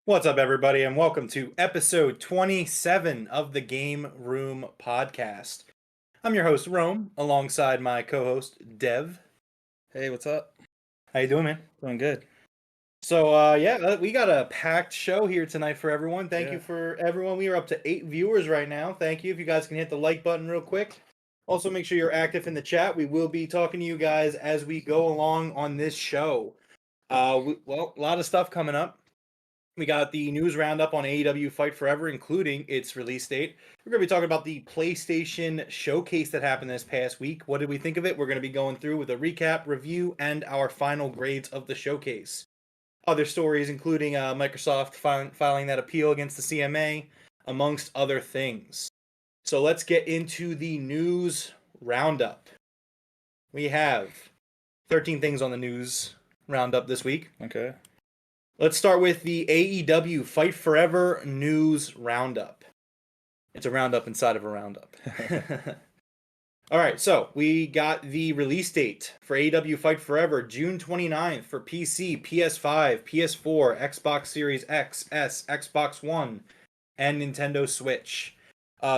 What's up, everybody, and welcome to episode 27 of the Game Room Podcast. I'm your host, Rome, alongside my co-host, Dev. Hey, what's up? How you doing, man? Doing good. So, we got a packed show here tonight for everyone. Thank you Yeah. for everyone. We are up to 8 viewers right now. Thank you. If you guys can hit the like button real quick. Also, make sure you're active in the chat. We will be talking to you guys as we go along on this show. A lot of stuff coming up. We got the news roundup on AEW Fight Forever, including its release date. We're going to be talking about the PlayStation showcase that happened this past week. What did we think of it? We're going to be going through with a recap, review, and our final grades of the showcase. Other stories, including Microsoft filing that appeal against the CMA, amongst other things. So let's get into the news roundup. We have 13 things on the news roundup this week. Okay. Let's start with the AEW Fight Forever News Roundup. It's a roundup inside of a roundup. All right, so we got the release date for AEW Fight Forever, June 29th for PC, PS5, PS4, Xbox Series X, S, Xbox One, and Nintendo Switch.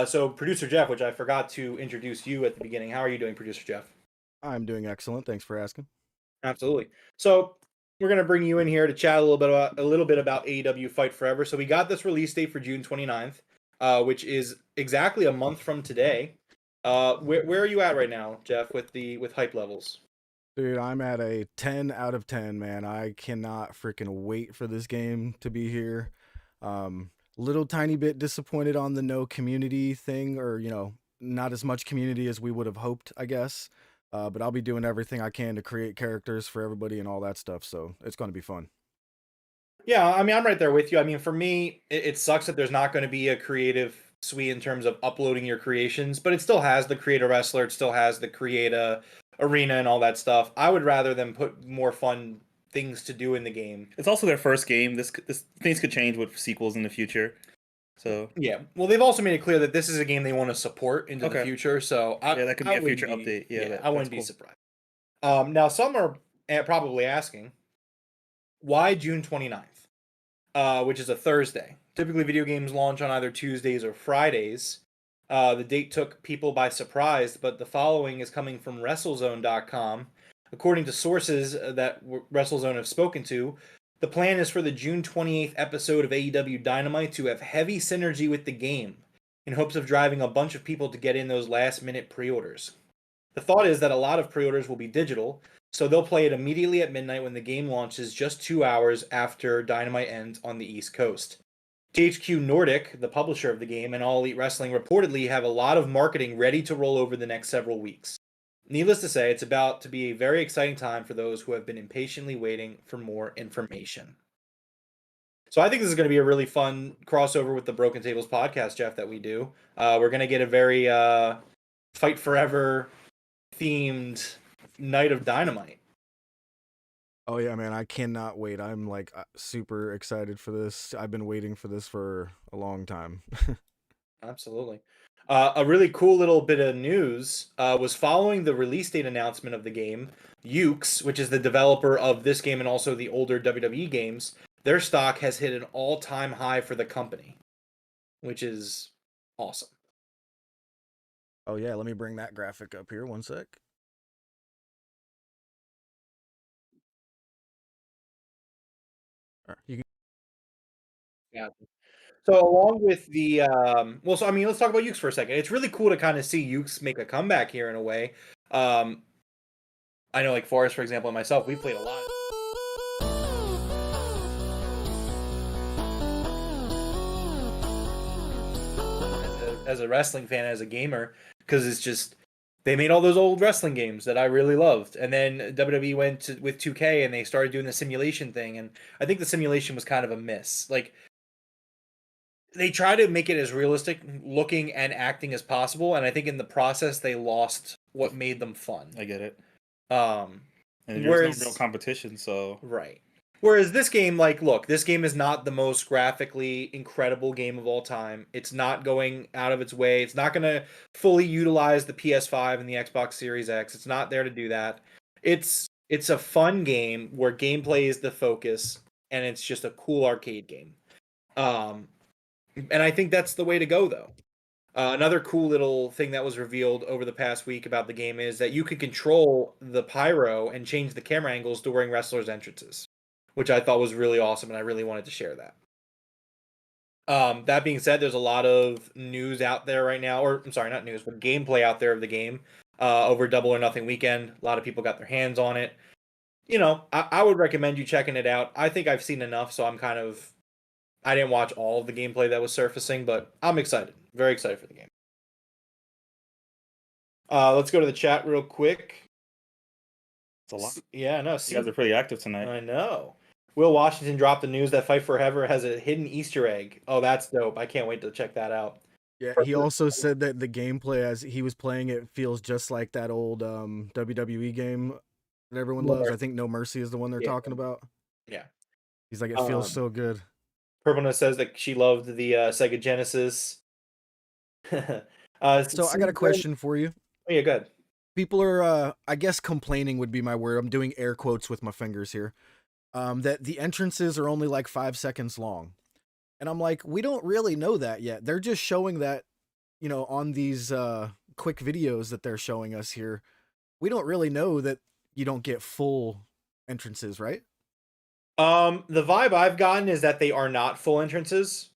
So Producer Jeff, which I forgot to introduce you at the beginning. How are you doing, Producer Jeff? I'm doing excellent. Thanks for asking. Absolutely. So we're gonna bring you in here to chat a little bit about AEW Fight Forever. So we got this release date for June 29th, which is exactly a month from today. Where are you at right now, Jeff, with hype levels? Dude, I'm at a 10 out of 10, man. I cannot freaking wait for this game to be here. Little tiny bit disappointed on the no community thing, or, not as much community as we would have hoped, I guess. But I'll be doing everything I can to create characters for everybody and all that stuff, so it's going to be fun. Yeah, I mean, I'm right there with you. I mean, for me, it sucks that there's not going to be a creative suite in terms of uploading your creations, but it still has the Create a Wrestler, it still has the Create a Arena and all that stuff. I would rather them put more fun things to do in the game. It's also their first game. This things could change with sequels in the future. So yeah, well, they've also made it clear that this is a game they want to support into the Okay. future. So that could be a future update. Yeah, I wouldn't be cool. surprised. Now some are probably asking, why June 29th, which is a Thursday? Typically, video games launch on either Tuesdays or Fridays. The date took people by surprise, but the following is coming from WrestleZone.com. According to sources that WrestleZone have spoken to, the plan is for the June 28th episode of AEW Dynamite to have heavy synergy with the game, in hopes of driving a bunch of people to get in those last-minute pre-orders. The thought is that a lot of pre-orders will be digital, so they'll play it immediately at midnight when the game launches just 2 hours after Dynamite ends on the East Coast. THQ Nordic, the publisher of the game, and All Elite Wrestling reportedly have a lot of marketing ready to roll over the next several weeks. Needless to say, it's about to be a very exciting time for those who have been impatiently waiting for more information. So I think this is going to be a really fun crossover with the Broken Tables podcast, Jeff, that we do. We're going to get a very Fight Forever themed night of Dynamite. Oh yeah, man, I cannot wait. I'm like super excited for this. I've been waiting for this for a long time. Absolutely. A really cool little bit of news was following the release date announcement of the game. Ukes, which is the developer of this game and also the older WWE games, their stock has hit an all-time high for the company, which is awesome. Oh yeah, let me bring that graphic up here. One sec. All right, you can. Yeah. So along with the let's talk about Ukes for a second. It's really cool to kind of see Ukes make a comeback here in a way. I know, like Forrest, for example, and myself, we played a lot. As a wrestling fan, as a gamer, because it's just they made all those old wrestling games that I really loved, and then WWE went with 2K and they started doing the simulation thing, and I think the simulation was kind of a miss. Like, they try to make it as realistic looking and acting as possible, and I think in the process they lost what made them fun. I get it. And there's no real competition, so right. Whereas this game, like, look, this game is not the most graphically incredible game of all time. It's not going out of its way. It's not going to fully utilize the PS5 and the Xbox Series X. It's not there to do that. It's a fun game where gameplay is the focus, and it's just a cool arcade game. And I think that's the way to go, though. Another cool little thing that was revealed over the past week about the game is that you can control the pyro and change the camera angles during wrestlers' entrances, which I thought was really awesome, and I really wanted to share that. That being said, there's a lot of news out there right now, or I'm sorry, not news, but gameplay out there of the game over Double or Nothing weekend. A lot of people got their hands on it. I would recommend you checking it out. I think I've seen enough, so I didn't watch all of the gameplay that was surfacing, but I'm excited. Very excited for the game. Let's go to the chat real quick. It's a lot. Yeah, no. You guys are pretty active tonight. I know. Will Washington dropped the news that Fight Forever has a hidden Easter egg. Oh, that's dope. I can't wait to check that out. Yeah, he also said that the gameplay as he was playing it feels just like that old WWE game that everyone No loves. Mercy. I think No Mercy is the one they're talking about. Yeah. He's like, it feels so good. Purpleness says that she loved the Sega Genesis. So I got a question for you. Oh, yeah, good. People are, I guess complaining would be my word. I'm doing air quotes with my fingers here. That the entrances are only like 5 seconds long. And I'm like, we don't really know that yet. They're just showing that, on these quick videos that they're showing us here. We don't really know that you don't get full entrances, right? The vibe I've gotten is that they are not full entrances.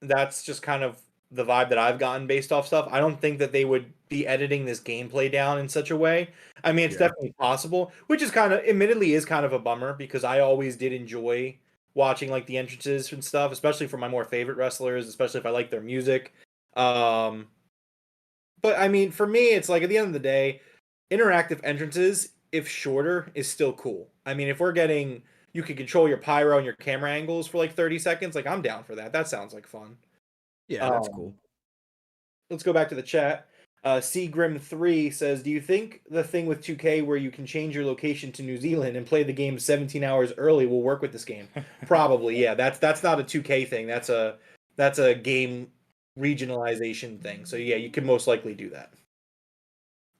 That's just kind of the vibe that I've gotten based off stuff. I don't think that they would be editing this gameplay down in such a way. I mean, it's definitely possible, which is admittedly is kind of a bummer because I always did enjoy watching like the entrances and stuff, especially for my more favorite wrestlers, especially if I like their music. But I mean, for me, it's like at the end of the day, interactive entrances, if shorter, is still cool. I mean, if you can control your pyro and your camera angles for like 30 seconds, like I'm down for that. That sounds like fun. Yeah, that's cool. Let's go back to the chat. Seagrim3 says, do you think the thing with 2K where you can change your location to New Zealand and play the game 17 hours early will work with this game? Probably, yeah. That's not a 2K thing. That's a game regionalization thing. So yeah, you could most likely do that.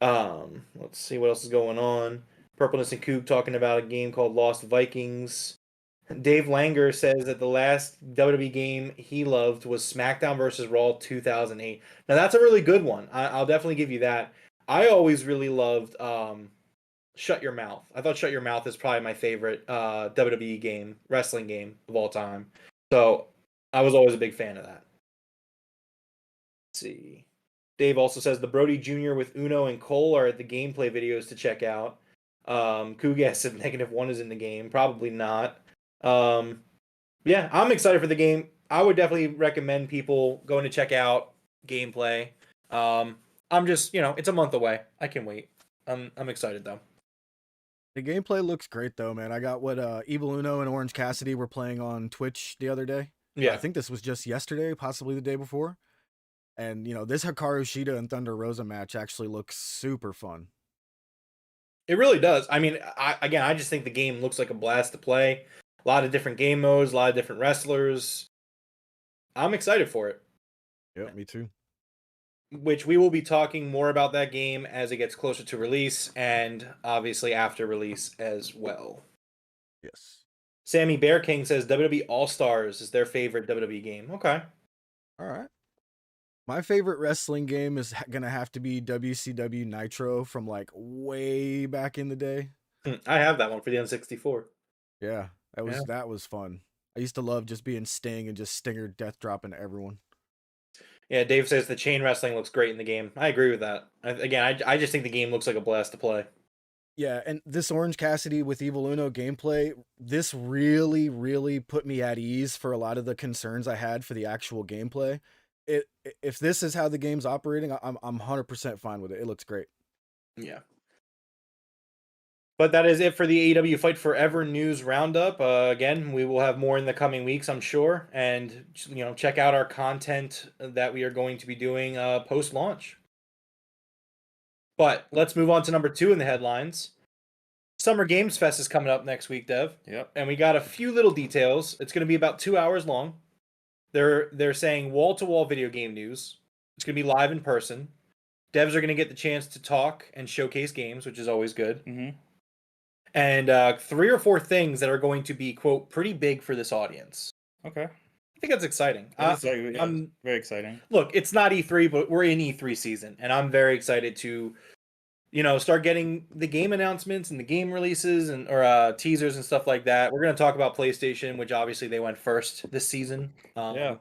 Let's see what else is going on. Purpleness and Coop talking about a game called Lost Vikings. Dave Langer says that the last WWE game he loved was SmackDown vs. Raw 2008. Now that's a really good one. I'll definitely give you that. I always really loved Shut Your Mouth. I thought Shut Your Mouth is probably my favorite WWE game, wrestling game of all time. So I was always a big fan of that. Let's see. Dave also says the Brody Jr. with Uno and Cole are at the gameplay videos to check out. Kugas said -1 is in the game. Probably not. Yeah, I'm excited for the game. I would definitely recommend people going to check out gameplay. I'm just, it's a month away. I can wait. I'm excited though. The gameplay looks great though, man. I got what Evil Uno and Orange Cassidy were playing on Twitch the other day. Yeah. I think this was just yesterday, possibly the day before. And this Hikaru Shida and Thunder Rosa match actually looks super fun. It really does. I mean, I just think the game looks like a blast to play. A lot of different game modes, a lot of different wrestlers. I'm excited for it. Yeah, me too. Which we will be talking more about that game as it gets closer to release and obviously after release as well. Yes. Sammy Bear King says WWE All-Stars is their favorite WWE game. Okay. All right. My favorite wrestling game is going to have to be WCW Nitro from like way back in the day. I have that one for the N64. Yeah, that was fun. I used to love just being Sting and just Stinger death dropping everyone. Yeah, Dave says the chain wrestling looks great in the game. I agree with that. I just think the game looks like a blast to play. Yeah, and this Orange Cassidy with Evil Uno gameplay, this really, really put me at ease for a lot of the concerns I had for the actual gameplay. If this is how the game's operating, I'm 100% fine with it. It looks great. Yeah. But that is it for the AEW Fight Forever news roundup. Again, we will have more in the coming weeks, I'm sure. And, check out our content that we are going to be doing post-launch. But let's move on to number 2 in the headlines. Summer Games Fest is coming up next week, Dev. Yep. And we got a few little details. It's going to be about 2 hours long. They're saying wall-to-wall video game news. It's going to be live in person. Devs are going to get the chance to talk and showcase games, which is always good. Mm-hmm. And 3 or 4 things that are going to be, quote, pretty big for this audience. Okay. I think that's exciting. It's like, yeah, I'm very exciting. look, it's not E3, but we're in E3 season, and I'm very excited to, start getting the game announcements and the game releases and or teasers and stuff like that. We're gonna talk about PlayStation, which obviously they went first this season. Yeah.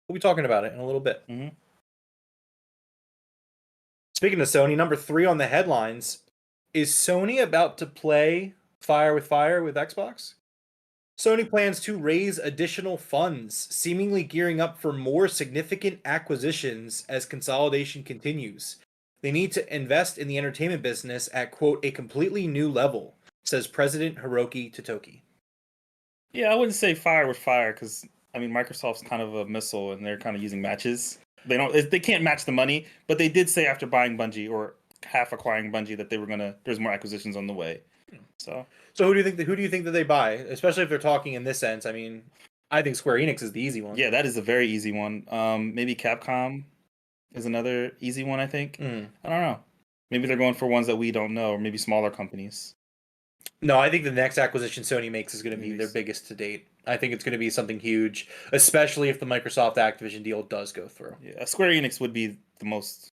We'll be talking about it in a little bit. Hmm. Speaking of Sony, number 3 on the headlines is Sony about to play fire with Xbox? Sony plans to raise additional funds, seemingly gearing up for more significant acquisitions as consolidation continues. They need to invest in the entertainment business at, quote, a completely new level, says President Hiroki Totoki. Yeah, I wouldn't say fire with fire because I mean Microsoft's kind of a missile and they're kind of using matches. They can't match the money, but they did say after buying Bungie or half acquiring Bungie that there's more acquisitions on the way. So who do you think that they buy, especially if they're talking in this sense? I mean, I think Square Enix is the easy one. yeah, that is a very easy one. Maybe Capcom is another easy one. I think. I don't know. Maybe they're going for ones that we don't know, or maybe smaller companies. No, I think the next acquisition Sony makes is going to be their biggest to date. I think it's going to be something huge, especially if the Microsoft Activision deal does go through. Yeah, Square Enix would be the most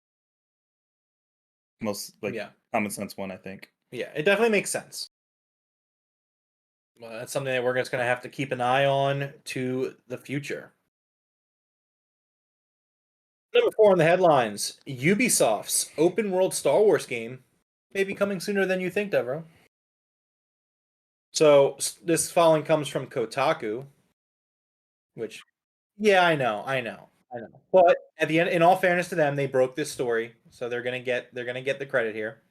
common sense one, I think. Yeah, it definitely makes sense. Well, that's something that we're just going to have to keep an eye on to the future. Number 4 on the headlines: Ubisoft's open world Star Wars game may be coming sooner than you think, Devroro. So this following comes from Kotaku, which, yeah, I know. But at the end, in all fairness to them, they broke this story, so they're gonna get the credit here.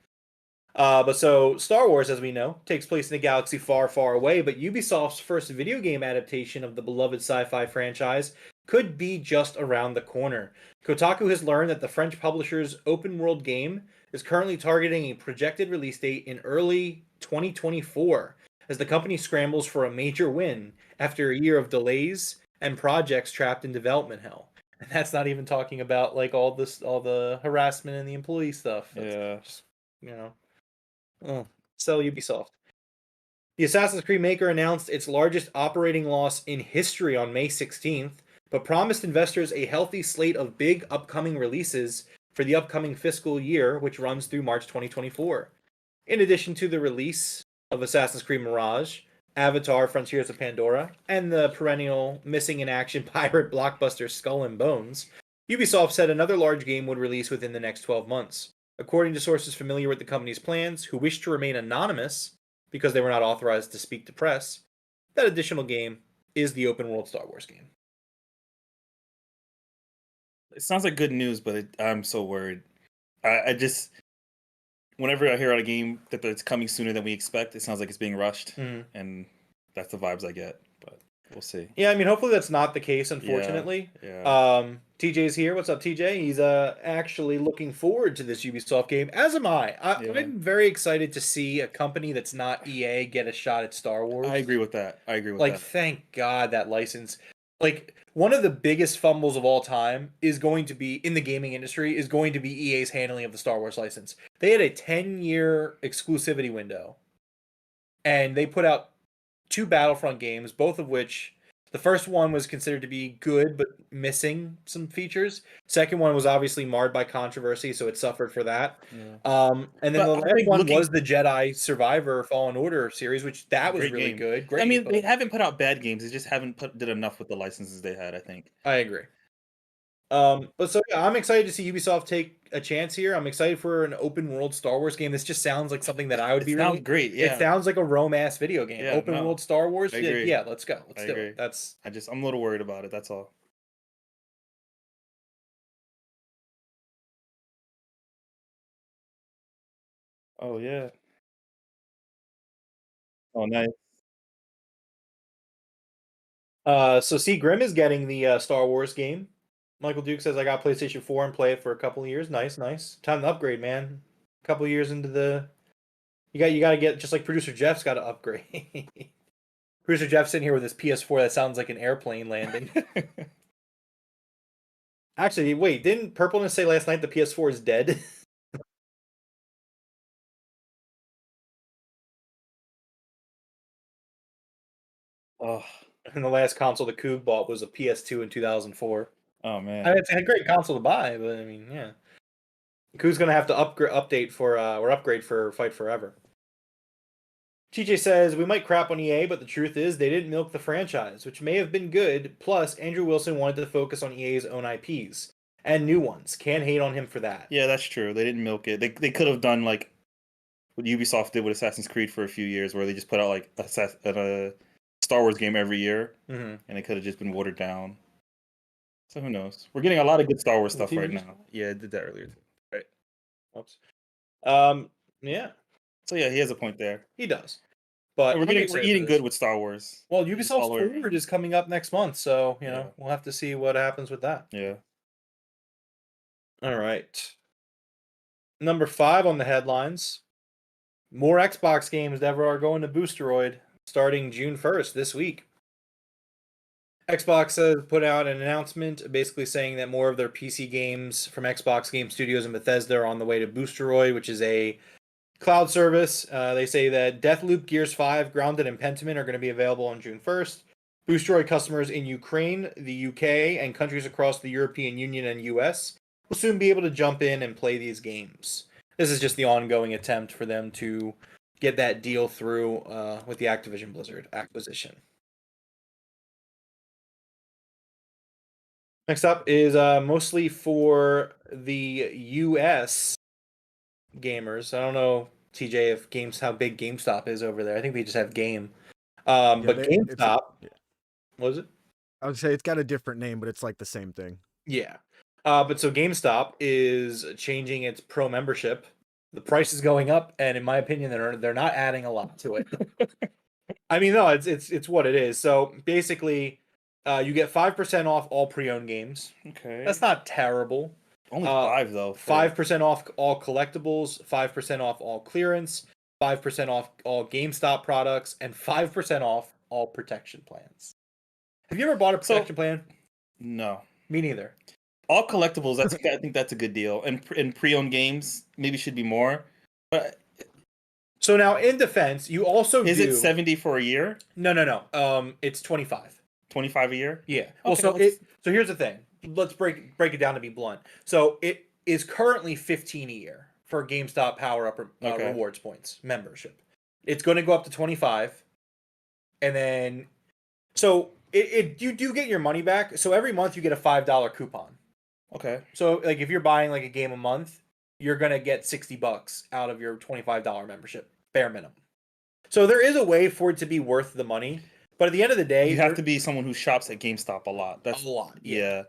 But so Star Wars, as we know, takes place in a galaxy far, far away. But Ubisoft's first video game adaptation of the beloved sci-fi franchise could be just around the corner. Kotaku has learned that the French publisher's open-world game is currently targeting a projected release date in early 2024, as the company scrambles for a major win after a year of delays and projects trapped in development hell. And that's not even talking about like all the harassment and the employee stuff. That's just, sell Ubisoft. The Assassin's Creed maker announced its largest operating loss in history on May 16th, but promised investors a healthy slate of big upcoming releases for the upcoming fiscal year, which runs through March 2024. In addition to the release of Assassin's Creed Mirage, Avatar Frontiers of Pandora, and the perennial missing in action pirate blockbuster Skull and Bones, Ubisoft said another large game would release within the next 12 months. According to sources familiar with the company's plans, who wish to remain anonymous because they were not authorized to speak to press, that additional game is the open world Star Wars game. It sounds like good news, but I'm so worried. I just, whenever I hear about a game that it's coming sooner than we expect, it sounds like it's being rushed, and that's the vibes I get. But we'll see. Yeah, I mean, hopefully that's not the case, unfortunately. Yeah. TJ's here. What's up, TJ? He's actually looking forward to this Ubisoft game, as am I. I'm very excited to see a company that's not EA get a shot at Star Wars. I agree with that. Like, thank God that license. Like, one of the biggest fumbles of all time is going to be, in the gaming industry, is going to be EA's handling of the Star Wars license. They had a 10-year exclusivity window, and they put out 2 Battlefront games, both of which, the first one was considered to be good but missing some features. Second one was obviously marred by controversy, so it suffered for that. Yeah. And then the last one was the Jedi Survivor Fallen Order series, which that was really good. Great. I mean, they haven't put out bad games. They just haven't did enough with the licenses they had, I think. I agree. But so yeah, I'm excited to see Ubisoft take a chance here. I'm excited for an open world Star Wars game. This just sounds like something that I would be really great. Yeah, it sounds like a romance video game. Yeah, open world Star Wars. I agree. Yeah, let's go. Let's do it. I'm a little worried about it. That's all. Oh yeah. Oh nice. So see, Grim is getting the Star Wars game. Michael Duke says I got PlayStation 4 and play it for a couple of years. Nice. Time to upgrade, man. A couple of years into the you got to get, just like producer Jeff's got to upgrade. Producer Jeff sitting here with his PS4 that sounds like an airplane landing. Actually, wait, didn't Purpleness say last night the PS4 is dead? Oh, And the last console the Coog bought was a PS2 in 2004. Oh man. And it's a great console to buy, but I mean, yeah. Coog's gonna have to upgrade for Fight Forever. TJ says, we might crap on EA, but the truth is they didn't milk the franchise, which may have been good. Plus, Andrew Wilson wanted to focus on EA's own IPs and new ones. Can't hate on him for that. Yeah, that's true. They didn't milk it. They could have done like what Ubisoft did with Assassin's Creed for a few years, where they just put out like a Star Wars game every year, and it could have just been watered down. So who knows? We're getting a lot of good Star Wars stuff right now. Yeah, I did that earlier. Right. Oops. Yeah. So yeah, he has a point there. He does. But we're eating good with Star Wars. Well, Ubisoft's Forward is coming up next month, so you know we'll have to see what happens with that. Yeah. All right. Number 5 on the headlines. More Xbox games ever are going to Boosteroid starting June 1st this week. Xbox has put out an announcement basically saying that more of their PC games from Xbox Game Studios and Bethesda are on the way to Boosteroid, which is a cloud service. They say that Deathloop, Gears 5, Grounded, and Pentiment are going to be available on June 1st. Boosteroid customers in Ukraine, the UK, and countries across the European Union and US will soon be able to jump in and play these games. This is just the ongoing attempt for them to get that deal through with the Activision Blizzard acquisition. Next up is mostly for the US gamers. I don't know, TJ, if how big GameStop is over there. I think they just have Game. But GameStop, what was it? I would say it's got a different name, but it's like the same thing. Yeah. But so GameStop is changing its pro membership. The price is going up, and in my opinion, they're not adding a lot to it. I mean, no, it's what it is. So basically, you get 5% off all pre-owned games. Okay, that's not terrible. Only 5 though. 5% off all collectibles, 5% off all clearance, 5% off all GameStop products, and 5% off all protection plans. Have you ever bought a protection plan? No, me neither. All collectibles, I think that's a good deal. And pre-owned games maybe should be more. But so now, in defense, you also is it 70 for a year? No. It's 25. 25 a year? Yeah. Well, so here's the thing. Let's break it down to be blunt. So it is currently 15 a year for GameStop Power Up rewards points membership. It's going to go up to 25, and then so you do get your money back. So every month you get a $5 coupon. Okay. So like if you're buying like a game a month, you're gonna get $60 out of your $25 membership, bare minimum. So there is a way for it to be worth the money, but at the end of the day, you have to be someone who shops at GameStop a lot. That's a lot. Yeah.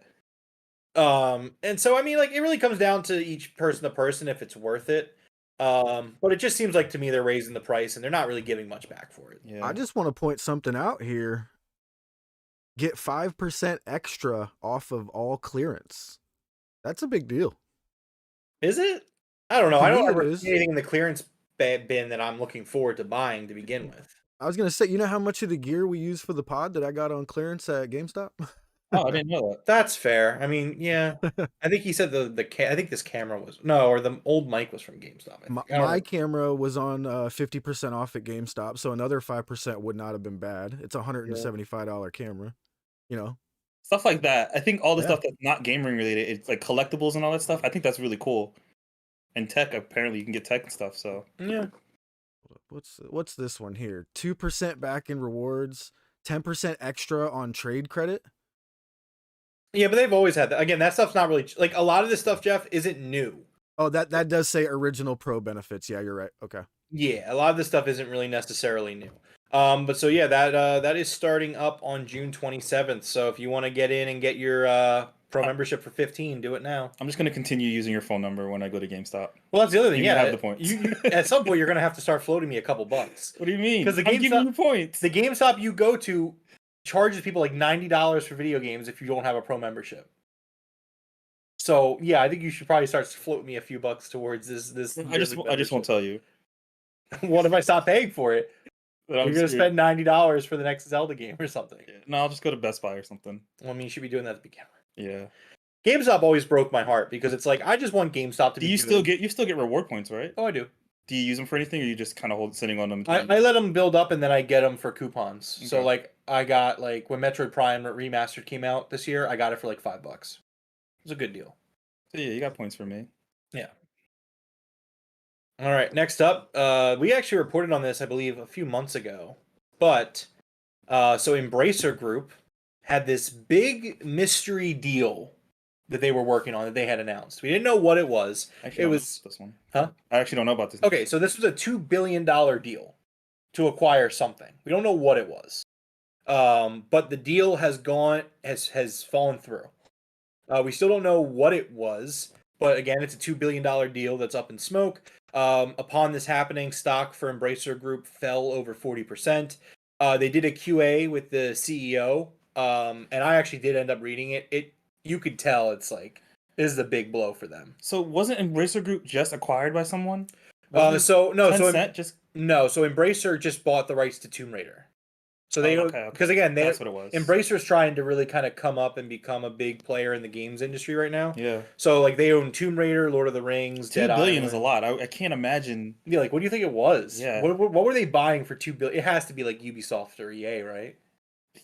And so I mean, like it really comes down to each person to person if it's worth it. But it just seems like to me they're raising the price and they're not really giving much back for it. Yeah. I just want to point something out here. Get 5% extra off of all clearance. That's a big deal. Is it? I don't know. I don't ever see anything in the clearance bin that I'm looking forward to buying to begin with. I was going to say, you know how much of the gear we use for the pod that I got on clearance at GameStop? Oh, I didn't know that. That's fair. I mean, yeah. I think he said I think this camera was... No, or the old mic was from GameStop. My camera was on 50% off at GameStop, so another 5% would not have been bad. It's a $175 camera, you know? Stuff like that. I think all the stuff that's not gaming related, it's like collectibles and all that stuff. I think that's really cool. And tech, apparently you can get tech and stuff. So yeah. What's this one here? 2% back in rewards, 10% extra on trade credit. Yeah, but they've always had that. Again, that stuff's not really like a lot of this stuff, Jeff, isn't new. Oh, that does say original pro benefits. Yeah, you're right. Okay. Yeah, a lot of this stuff isn't really necessarily new. But so yeah, that is starting up on June 27th. So if you want to get in and get your pro membership for 15, do it now. I'm just going to continue using your phone number when I go to GameStop. Well, that's the other thing. You have the points. You at some point you're going to have to start floating me a couple bucks. What do you mean? Because I'm giving you points. The GameStop you go to charges people like $90 for video games if you don't have a pro membership. So yeah, I think you should probably start floating me a few bucks towards this. I just won't tell you. What if I stop paying for it? You're going to spend $90 for the next Zelda game or something. Yeah. No, I'll just go to Best Buy or something. Well, I mean, you should be doing that to begin with. Yeah. GameStop always broke my heart because it's like I just want GameStop to be. You still get reward points, right? Oh, I do. Do you use them for anything, or you just kind of sitting on them? I let them build up and then I get them for coupons. Okay. So like I got like when Metroid Prime Remastered came out this year, I got it for like $5. It was a good deal. So yeah, you got points for me. Yeah. All right, next up, we actually reported on this, I believe, a few months ago. But so Embracer Group had this big mystery deal that they were working on that they had announced. We didn't know what it was. Actually, It don't know was about this one. Huh? I actually don't know about this. Okay, so this was a $2 billion deal to acquire something. We don't know what it was. But the deal has fallen through. We still don't know what it was, but again, it's a $2 billion deal that's up in smoke. Upon this happening, stock for Embracer Group fell over 40%. They did a QA with the CEO, and I actually did end up reading it. You could tell it's like this is a big blow for them. So wasn't Embracer Group just acquired by someone? So Tencent just Embracer just bought the rights to Tomb Raider. So they okay. because again That's what it was. Embracer's trying to really kind of come up and become a big player in the games industry right now. Yeah. So like they own Tomb Raider, Lord of the Rings, $2 Dead billion Island. is a lot. I can't imagine. Yeah, like what do you think it was? Yeah. What were they buying for $2 billion? It has to be like Ubisoft or EA, right?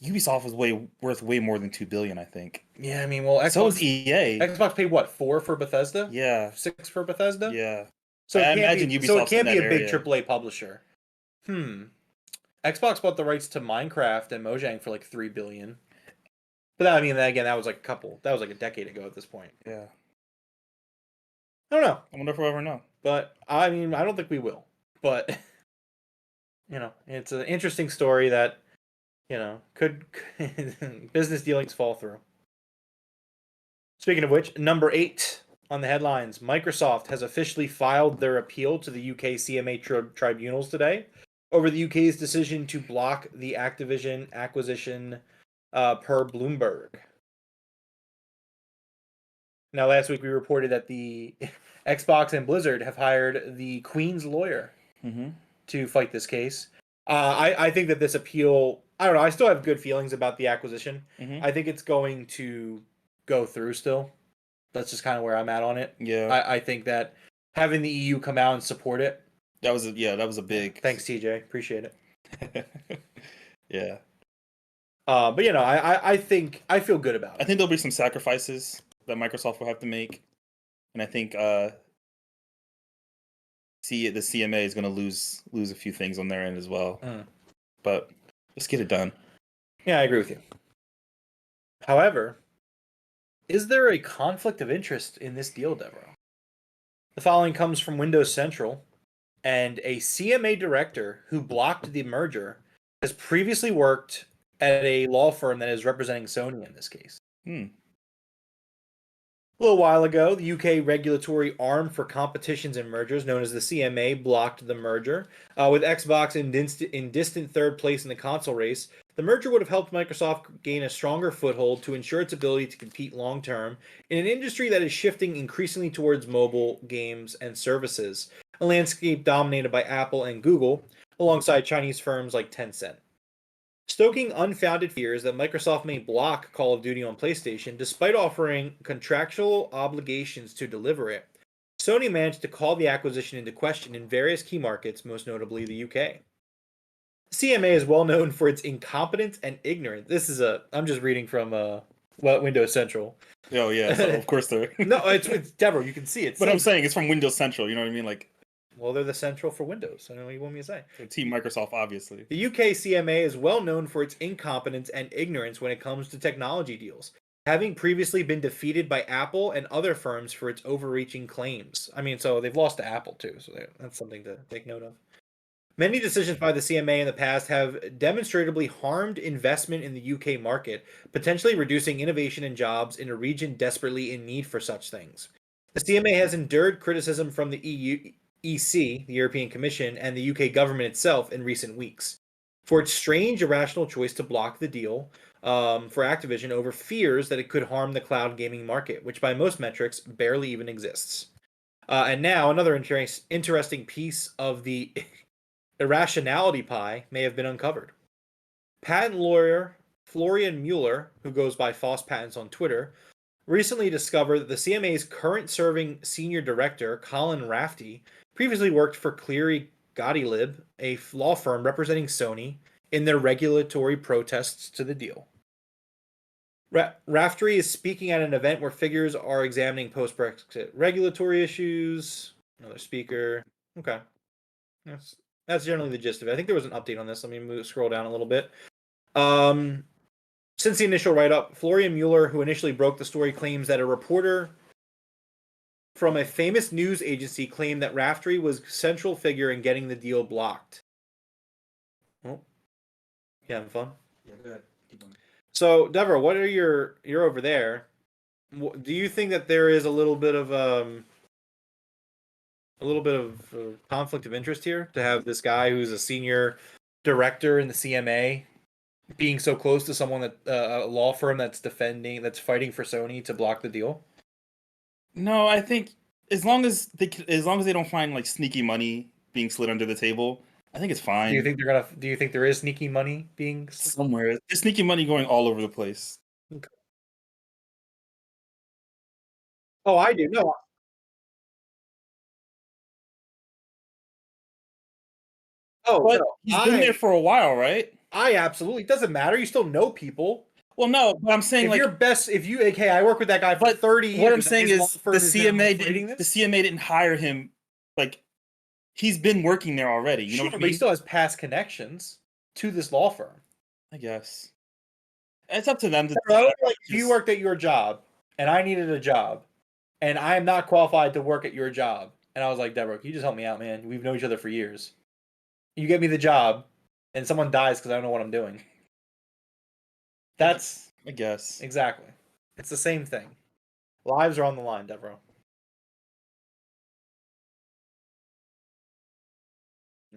Ubisoft was worth way more than $2 billion, I think. Yeah, I mean, well, Xbox, So is EA. Xbox paid what, 4 for Bethesda? Yeah. 6 for Bethesda? Yeah. So I it can't imagine be, Ubisoft's so it can't in be that a big area. AAA publisher. Xbox bought the rights to Minecraft and Mojang for like $3 billion. But that, I mean, again, that was like a decade ago at this point. Yeah. I don't know. I wonder if we'll ever know. But I mean, I don't think we will. But you know, it's an interesting story that could business dealings fall through. Speaking of which, number 8 on the headlines: Microsoft has officially filed their appeal to the UK CMA tribunals today over the UK's decision to block the Activision acquisition per Bloomberg. Now, last week we reported that the Xbox and Blizzard have hired the Queen's lawyer to fight this case. I think that this appeal, I don't know, I still have good feelings about the acquisition. I think it's going to go through still. That's just kind of where I'm at on it. Yeah. I think that having the EU come out and support it. That was a big. Thanks, TJ. Appreciate it. Yeah. But I think I feel good about it. I think there'll be some sacrifices that Microsoft will have to make, and I think the CMA is going to lose a few things on their end as well. But let's get it done. Yeah, I agree with you. However, is there a conflict of interest in this deal, Devroro? The following comes from Windows Central, and a CMA director who blocked the merger has previously worked at a law firm that is representing Sony in this case. A little while ago, the UK regulatory arm for competitions and mergers, known as the CMA, blocked the merger. With Xbox in distant third place in the console race, the merger would have helped Microsoft gain a stronger foothold to ensure its ability to compete long-term in an industry that is shifting increasingly towards mobile games and services, a landscape dominated by Apple and Google, alongside Chinese firms like Tencent. Stoking unfounded fears that Microsoft may block Call of Duty on PlayStation despite offering contractual obligations to deliver it, Sony managed to call the acquisition into question in various key markets, most notably the UK. CMA is well known for its incompetence and ignorance. I'm just reading from Windows Central. Oh yeah, so of course they're. No, it's Devroro. You can see it. But I'm saying it's from Windows Central. You know what I mean? Like. Well, they're the Central for Windows. I don't know what you want me to say. Team Microsoft, obviously. The UK CMA is well known for its incompetence and ignorance when it comes to technology deals, having previously been defeated by Apple and other firms for its overreaching claims. I mean, so they've lost to Apple too, so that's something to take note of. Many decisions by the CMA in the past have demonstrably harmed investment in the UK market, potentially reducing innovation and jobs in a region desperately in need for such things. The CMA has endured criticism from the EC, the European Commission, and the UK government itself in recent weeks for its strange, irrational choice to block the deal for Activision over fears that it could harm the cloud gaming market, which by most metrics barely even exists. And now another interesting piece of the irrationality pie may have been uncovered. Patent lawyer Florian Mueller, who goes by False Patents on Twitter, recently discovered that the CMA's current serving senior director, Colin Rafty, previously worked for Cleary Gottlieb, a law firm representing Sony in their regulatory protests to the deal. Raftery is speaking at an event where figures are examining post-Brexit regulatory issues. Another speaker. Okay. That's generally the gist of it. I think there was an update on this. Let me scroll down a little bit. Since the initial write-up, Florian Mueller, who initially broke the story, claims that a reporter from a famous news agency claimed that Raftery was a central figure in getting the deal blocked. Oh, you having fun? Yeah, go ahead. Keep going. So, Devroro, what are you're over there? Do you think that there is a little bit of conflict of interest here to have this guy who's a senior director in the CMA being so close to someone that a law firm that's fighting for Sony to block the deal? No, I think as long as they don't find like sneaky money being slid under the table, I think it's fine. Do you think there is sneaky money being somewhere? There's sneaky money going all over the place. Okay. Oh, I do. No. Oh, but no. He's been there for a while, right? I absolutely. It doesn't matter. You still know people. Well, no, but I'm saying hey, I work with that guy for 30 years. What I'm saying is the CMA didn't hire him. Like, he's been working there already. You know what I mean? But he still has past connections to this law firm. I guess. It's up to them to if you worked at your job and I needed a job and I am not qualified to work at your job, and I was like, Deborah, can you just help me out, man? We've known each other for years. You get me the job and someone dies because I don't know what I'm doing. That's, I guess. Exactly. It's the same thing. Lives are on the line, Devroro.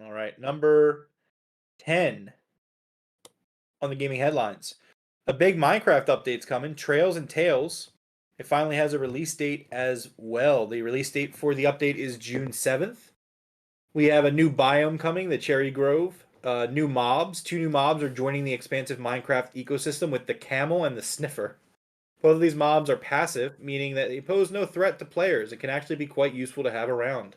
All right, number 10 on the gaming headlines. A big Minecraft update's coming. Trails and Tales. It finally has a release date as well. The release date for the update is June 7th. We have a new biome coming, the Cherry Grove. New mobs. 2 new mobs are joining the expansive Minecraft ecosystem with the Camel and the Sniffer. Both of these mobs are passive, meaning that they pose no threat to players. It can actually be quite useful to have around.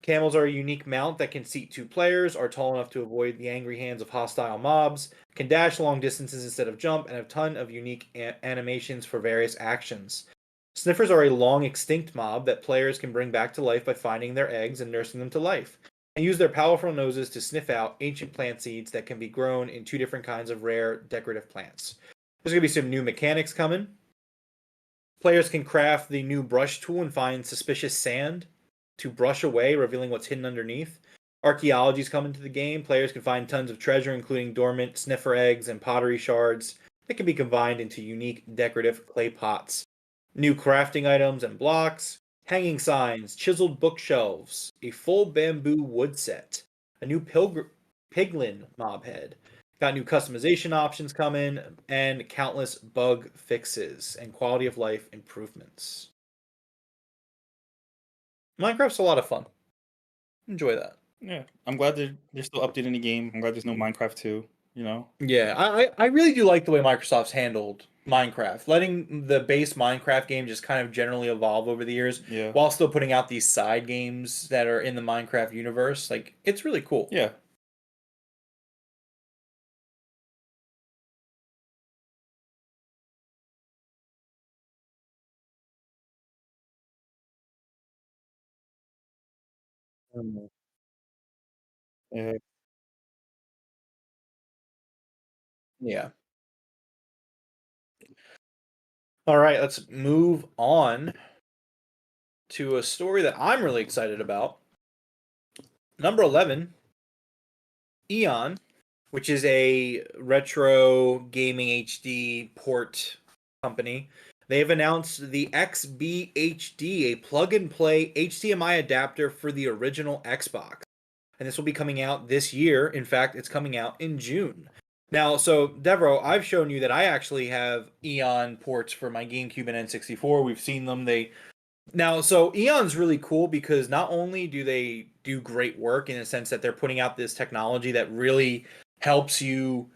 Camels are a unique mount that can seat 2 players, are tall enough to avoid the angry hands of hostile mobs, can dash long distances instead of jump, and have a ton of unique animations for various actions. Sniffers are a long extinct mob that players can bring back to life by finding their eggs and nursing them to life, and use their powerful noses to sniff out ancient plant seeds that can be grown in 2 different kinds of rare decorative plants. There's going to be some new mechanics coming. Players can craft the new brush tool and find suspicious sand to brush away, revealing what's hidden underneath. Archaeology is coming to the game. Players can find tons of treasure, including dormant sniffer eggs and pottery shards that can be combined into unique decorative clay pots. New crafting items and blocks, hanging signs, chiseled bookshelves, a full bamboo wood set, a new piglin mob head. Got new customization options coming, and countless bug fixes and quality of life improvements. Minecraft's a lot of fun. Enjoy that. Yeah, I'm glad they're still updating the game. I'm glad there's no Minecraft 2, you know? Yeah, I really do like the way Microsoft's handled Minecraft, letting the base Minecraft game just kind of generally evolve over the years, while still putting out these side games that are in the Minecraft universe. Like, it's really cool. Yeah. Yeah. Yeah. All right, let's move on to a story that I'm really excited about. Number 11, Eon, which is a retro gaming HD port company. They've announced the XBHD, a plug-and-play HDMI adapter for the original Xbox. And this will be coming out this year. In fact, it's coming out in June. Now, so, Devroro, I've shown you that I actually have Eon ports for my GameCube and N64. We've seen them. So Eon's really cool because not only do they do great work in the sense that they're putting out this technology that really helps you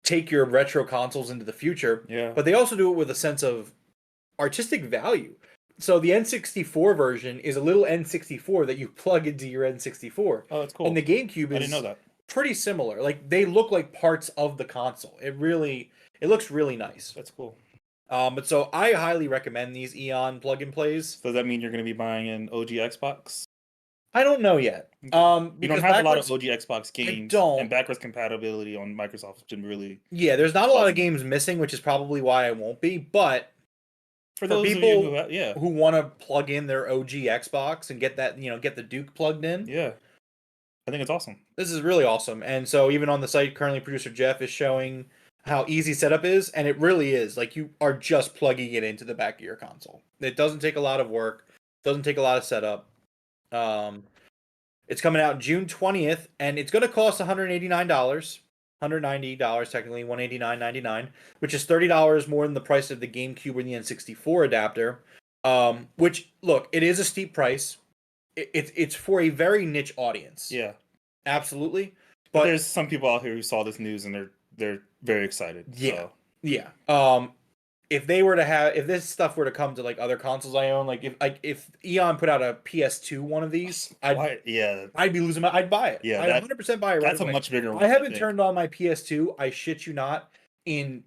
take your retro consoles into the future, but they also do it with a sense of artistic value. So the N64 version is a little N64 that you plug into your N64. Oh, that's cool. And the GameCube I didn't know that. pretty similar. Like they look like parts of the console. It looks really nice. That's cool. But so I highly recommend these Eon plug and plays. So does that mean you're going to be buying an OG Xbox? I don't know yet. You Because don't have a lot of OG Xbox games, don't. and backwards compatibility on Microsoft's been really. Yeah, there's not a lot of games missing, which is probably why I won't be. But For those people of you who, yeah, who want to plug in their OG Xbox and get that, get the Duke plugged in, yeah, I think it's awesome. this is really awesome. And so even on the site, currently producer Jeff is showing how easy setup is, and it really is. Like you are just plugging it into the back of your console. It doesn't take a lot of work. Doesn't take a lot of setup. It's coming out June 20th, and it's going to cost $189, $190 technically, $189.99, which is $30 more than the price of the GameCube or the N64 adapter. Which look, it is a steep price. It's for a very niche audience. Yeah, absolutely. But there's some people out here who saw this news and they're very excited. Yeah, so. yeah. If this stuff were to come to like other consoles I own, if Eon put out a PS2 one of these, I'd be losing I'd buy it. Yeah, I'd 100% buy it. That's a much bigger one. I haven't turned on my PS2. I shit you not, in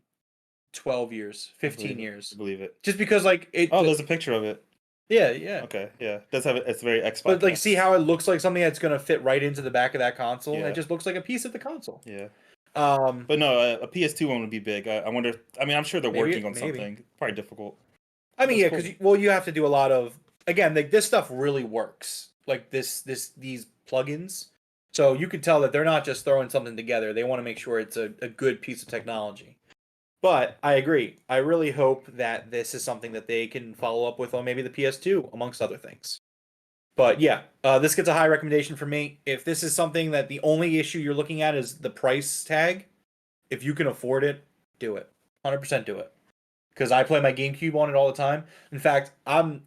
12 years, 15 years. I believe it. Just because there's a picture of it. Yeah. Okay, yeah. It's very Xbox. But see how it looks like something that's gonna fit right into the back of that console. Yeah. It just looks like a piece of the console. Yeah. But no, a PS2 one would be big. I wonder. I mean, I'm sure they're working on something. Probably difficult. I mean, because you have to do a lot of this stuff really works. Like these plugins, so you can tell that they're not just throwing something together. They want to make sure it's a good piece of technology. But I agree. I really hope that this is something that they can follow up with on maybe the PS2, amongst other things. But yeah, this gets a high recommendation from me. If this is something that the only issue you're looking at is the price tag, if you can afford it, do it. 100% do it. Because I play my GameCube on it all the time. In fact, I'm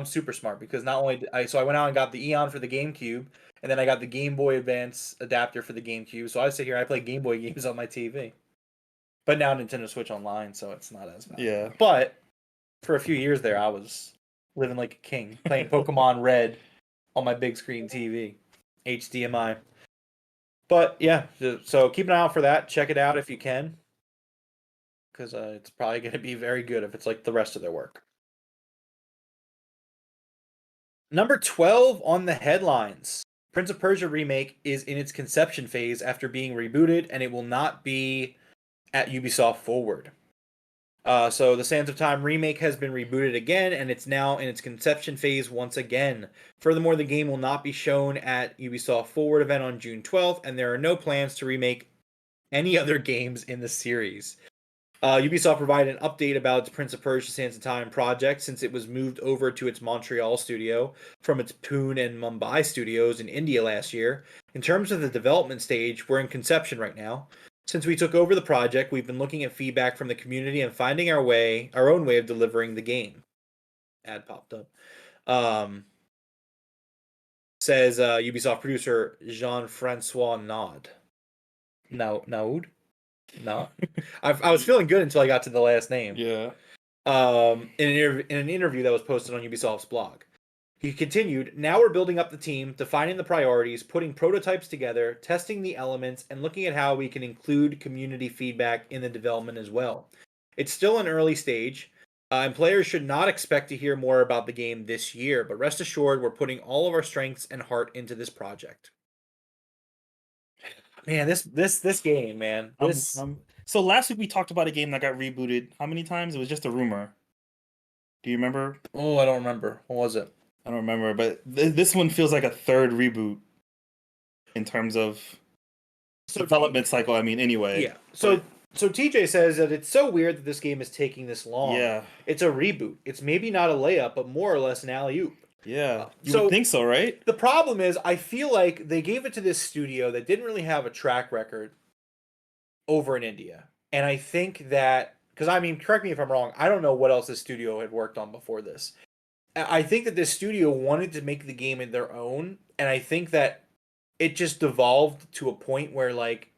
super smart because not only I went out and got the Eon for the GameCube, and then I got the Game Boy Advance adapter for the GameCube. So I sit here, I play Game Boy games on my TV. But now Nintendo Switch Online, so it's not as bad. Yeah. But for a few years there, I was living like a king, playing Pokemon Red on my big screen TV, HDMI. But yeah, so keep an eye out for that. Check it out if you can, because it's probably going to be very good if it's like the rest of their work. Number 12 on the headlines. Prince of Persia Remake is in its conception phase after being rebooted, and it will not be at Ubisoft Forward. So the Sands of Time remake has been rebooted again, and it's now in its conception phase once again. Furthermore, the game will not be shown at Ubisoft Forward event on June 12th, and there are no plans to remake any other games in the series. Ubisoft provided an update about its Prince of Persia Sands of Time project since it was moved over to its Montreal studio from its Pune and Mumbai studios in India last year. In terms of the development stage, we're in conception right now. Since we took over the project, we've been looking at feedback from the community and finding our own way of delivering the game. Ad popped up. Says Ubisoft producer Jean-Francois Naud. Naud? No. I was feeling good until I got to the last name. Yeah. In an interview that was posted on Ubisoft's blog. He continued, now we're building up the team, defining the priorities, putting prototypes together, testing the elements, and looking at how we can include community feedback in the development as well. It's still an early stage, and players should not expect to hear more about the game this year, but rest assured we're putting all of our strengths and heart into this project. Man, this game, man. So last week we talked about a game that got rebooted. How many times? It was just a rumor. Do you remember? Oh, I don't remember. What was it? I don't remember, but this one feels like a third reboot in terms of development cycle. I mean, anyway. Yeah. So TJ says that it's so weird that this game is taking this long. Yeah. It's a reboot. It's maybe not a layup, but more or less an alley-oop. Yeah. You would think so, right? The problem is, I feel like they gave it to this studio that didn't really have a track record over in India. And I think that, because I mean, correct me if I'm wrong, I don't know what else this studio had worked on before this. I think that this studio wanted to make the game in their own, and I think that it just devolved to a point where, like,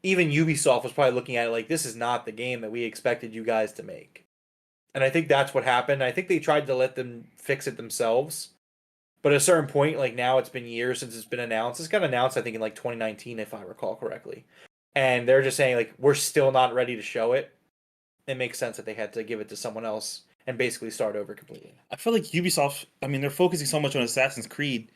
even Ubisoft was probably looking at it like, this is not the game that we expected you guys to make. And I think that's what happened. I think they tried to let them fix it themselves, But at a certain point, like now it's been years since it's been announced. It's got announced, I think, in like 2019, if I recall correctly. And they're just saying like we're still not ready to show it. It makes sense that they had to give it to someone else and basically start over completely. I feel like Ubisoft, I mean, they're focusing so much on Assassin's Creed.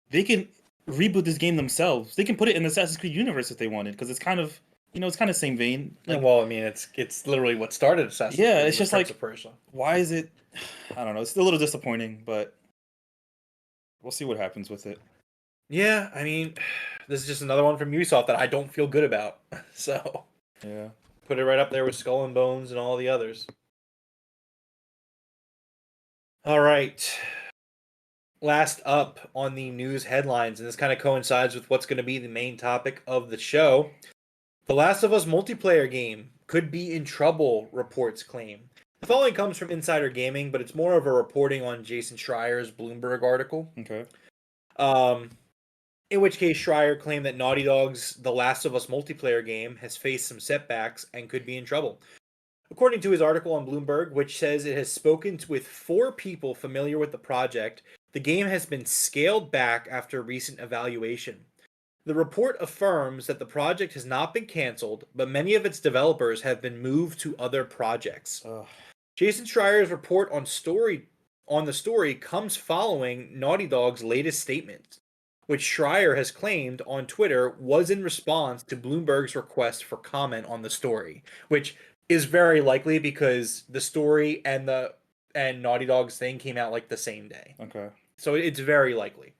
They can reboot this game themselves. They can put it in the Assassin's Creed universe if they wanted, because it's kind of, it's kind of same vein. Like, well, I mean, it's literally what started Assassin's Creed. Yeah, it's just like, Persia. Why is it? I don't know. It's still a little disappointing, but we'll see what happens with it. Yeah, I mean, this is just another one from Ubisoft that I don't feel good about. So yeah, put it right up there with Skull and Bones and all the others. All right. Last up on the news headlines, and this kind of coincides with what's going to be the main topic of the show. The Last of Us multiplayer game could be in trouble, reports claim. The following comes from Insider Gaming, but it's more of a reporting on Jason Schreier's Bloomberg article. Okay. In which case, Schreier claimed that Naughty Dog's The Last of Us multiplayer game has faced some setbacks and could be in trouble. According to his article on Bloomberg, which says it has spoken with 4 people familiar with the project, the game has been scaled back after recent evaluation. The report affirms that the project has not been canceled, but many of its developers have been moved to other projects. Jason Schreier's report on the story comes following Naughty Dog's latest statement, which Schreier has claimed on Twitter was in response to Bloomberg's request for comment on the story, which is very likely because the story and Naughty Dog's thing came out like the same day. Okay. So it's very likely.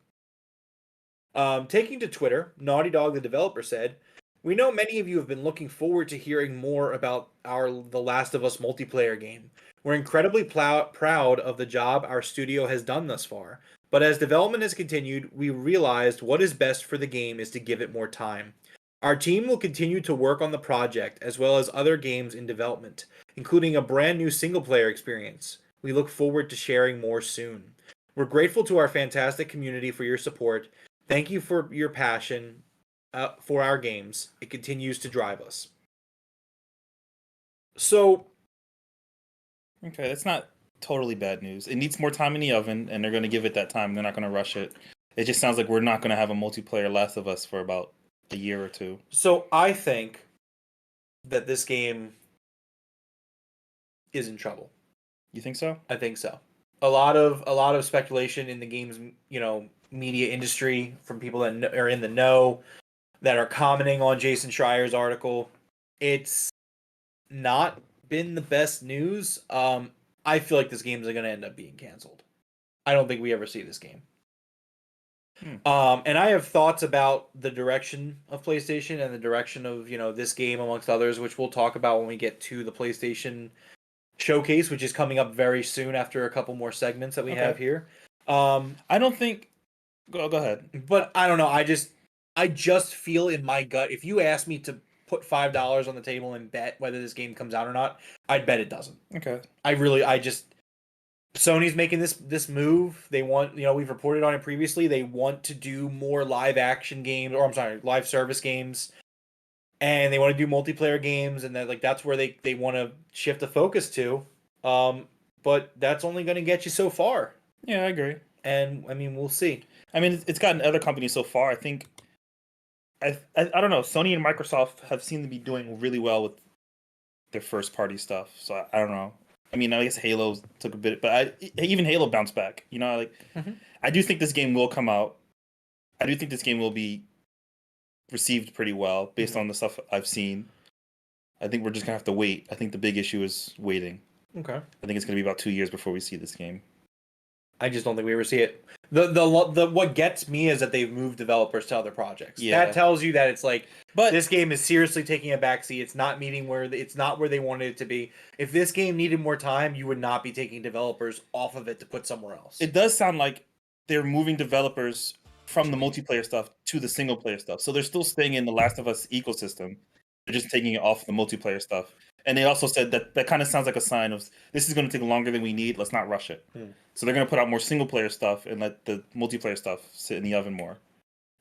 Taking to Twitter, Naughty Dog, the developer, said, "We know many of you have been looking forward to hearing more about The Last of Us multiplayer game. We're incredibly proud of the job our studio has done thus far, but as development has continued, we realized what is best for the game is to give it more time. Our team will continue to work on the project as well as other games in development, including a brand new single-player experience. We look forward to sharing more soon. We're grateful to our fantastic community for your support. Thank you for your passion for our games. It continues to drive us." So, okay, that's not totally bad news. It needs more time in the oven, and they're going to give it that time. They're not going to rush it. It just sounds like we're not going to have a multiplayer Last of Us for about a year or two. So I think that this game is in trouble. You think so? I think so. A lot of speculation in the game's media industry from people that are in the know that are commenting on Jason Schreier's article. It's not been the best news. I feel like this game is going to end up being canceled. I don't think we ever see this game. And I have thoughts about the direction of PlayStation and the direction of this game amongst others, which we'll talk about when we get to the PlayStation showcase, which is coming up very soon after a couple more segments that we have here. I don't think. Go ahead. But I don't know. I just feel in my gut, if you ask me to put $5 on the table and bet whether this game comes out or not, I'd bet it doesn't. Okay. Sony's making this move. They want, we've reported on it previously. They want to do more live service games, and they want to do multiplayer games, and that's where they want to shift the focus to. But that's only going to get you so far. Yeah, I agree. And I mean, we'll see. I mean, it's gotten other companies so far. I think, I don't know. Sony and Microsoft have seemed to be doing really well with their first party stuff. So I don't know. I mean, I guess Halo took a bit, but even Halo bounced back. I do think this game will come out. I do think this game will be received pretty well based on the stuff I've seen. I think we're just gonna have to wait. I think the big issue is waiting. Okay. I think it's gonna be about 2 years before we see this game. I just don't think we ever see it. The what gets me is that they've moved developers to other projects. Yeah. That tells you that it's like, but this game is seriously taking a backseat. It's not meeting it's not where they wanted it to be. If this game needed more time, you would not be taking developers off of it to put somewhere else. It does sound like they're moving developers from the multiplayer stuff to the single player stuff. So they're still staying in the Last of Us ecosystem. They're just taking it off the multiplayer stuff. And they also said that kind of sounds like a sign of, this is going to take longer than we need. Let's not rush it. So they're going to put out more single player stuff and let the multiplayer stuff sit in the oven more.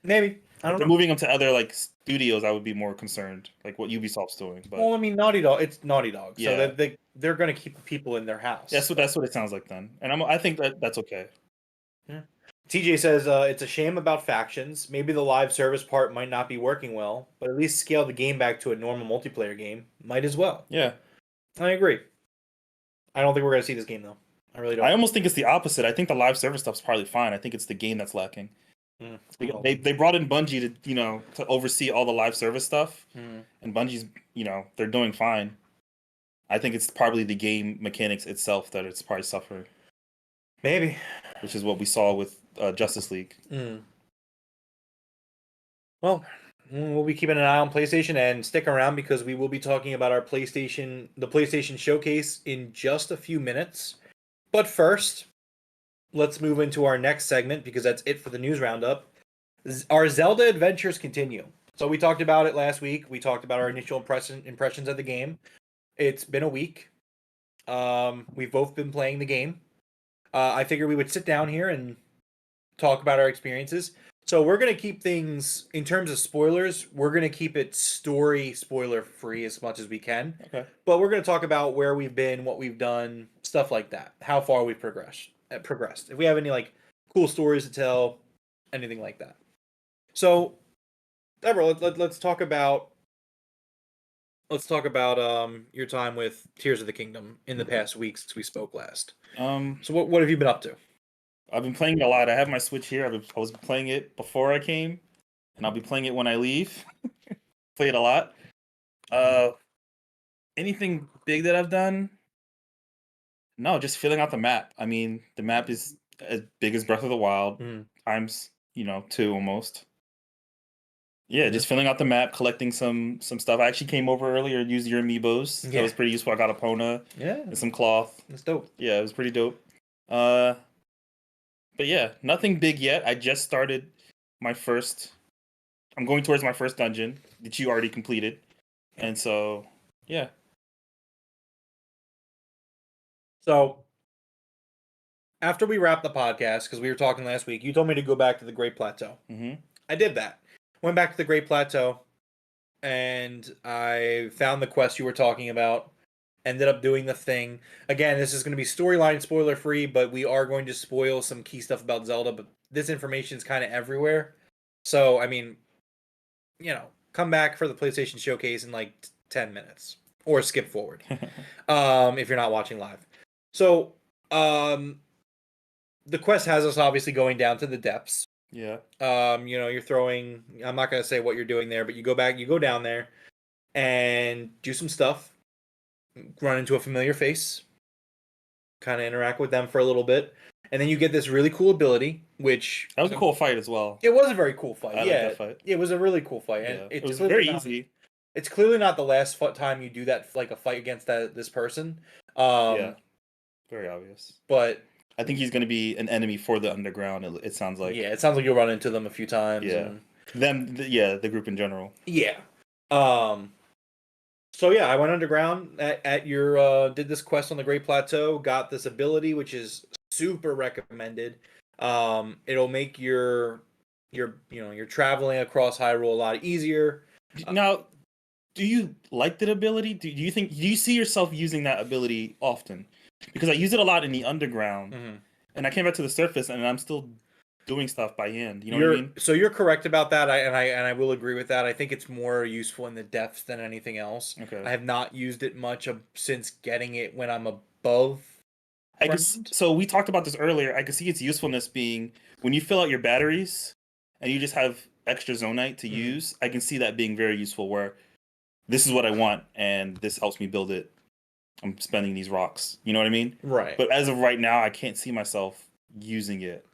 Maybe. I don't know. They're moving them to other studios. I would be more concerned, like what Ubisoft's doing. But well, I mean, Naughty Dog. It's Naughty Dog, yeah. So they're going to keep people in their house. That's what it sounds like then, and I think that's okay. Yeah. TJ says it's a shame about factions. Maybe the live service part might not be working well, but at least scale the game back to a normal multiplayer game. Might as well. Yeah. I agree. I don't think we're going to see this game, though. I really don't. I almost think it's the opposite. I think the live service stuff's probably fine. I think it's the game that's lacking. They brought in Bungie to oversee all the live service stuff, and Bungie's they're doing fine. I think it's probably the game mechanics itself that it's probably suffering. Maybe, which is what we saw with Justice League. Well, we'll be keeping an eye on PlayStation, and stick around because we will be talking about the PlayStation Showcase in just a few minutes. But first, let's move into our next segment because that's it for the news roundup. Our Zelda adventures continue. So we talked about it last week. We talked about our initial impressions of the game. It's been a week. We've both been playing the game. I figured we would sit down here and talk about our experiences. So we're going to keep things, in terms of spoilers, we're going to keep it story spoiler free as much as we can. Okay. But we're going to talk about where we've been, what we've done, stuff like that. How far we've progressed. If we have any cool stories to tell, anything like that. So, Devroro, let's talk about your time with Tears of the Kingdom in the past week since we spoke last. So what have you been up to? I've been playing it a lot. I have my Switch here. I was playing it before I came, and I'll be playing it when I leave. Play it a lot. Anything big that I've done? No, just filling out the map. I mean, the map is as big as Breath of the Wild, times 2 almost. Yeah, just filling out the map, collecting some stuff. I actually came over earlier and used your amiibos. Yeah. That was pretty useful. I got a Pona and some cloth. That's dope. Yeah, it was pretty dope. But yeah, nothing big yet. I just started I'm going towards my first dungeon that you already completed. And so, yeah. So, after we wrapped the podcast, because we were talking last week, you told me to go back to the Great Plateau. I did that. Went back to the Great Plateau, and I found the quest you were talking about. Ended up doing the thing. Again, this is going to be storyline spoiler free, but we are going to spoil some key stuff about Zelda, but this information is kind of everywhere. So, I mean, come back for the PlayStation Showcase in 10 minutes. Or skip forward. If you're not watching live. So, the quest has us obviously going down to the depths. Yeah. You're throwing, I'm not going to say what you're doing there, but you go down there and do some stuff. Run into a familiar face, kind of interact with them for a little bit, and then you get this really cool ability, which... That was a cool fight as well. It was a very cool fight, I like that fight. It was a really cool fight, and it was very easy. It's clearly not the last time you do that, a fight against this person. Yeah, very obvious. But... I think he's going to be an enemy for the underground, it sounds like. Yeah, it sounds like you'll run into them a few times. Yeah. The group in general. Yeah. So yeah, I went underground at your did this quest on the Great Plateau, got this ability which is super recommended. It'll make your traveling across Hyrule a lot easier. Now, do you like that ability? Do you see yourself using that ability often? Because I use it a lot in the underground, and I came back to the surface, and I'm still doing stuff by hand. You know what I mean? So you're correct about that, and I will agree with that. I think it's more useful in the depths than anything else. Okay. I have not used it much since getting it when I'm above. So we talked about this earlier. I could see its usefulness being when you fill out your batteries, and you just have extra Zonite to use. I can see that being very useful. Where this is what I want, and this helps me build it. I'm spending these rocks. You know what I mean? Right. But as of right now, I can't see myself using it.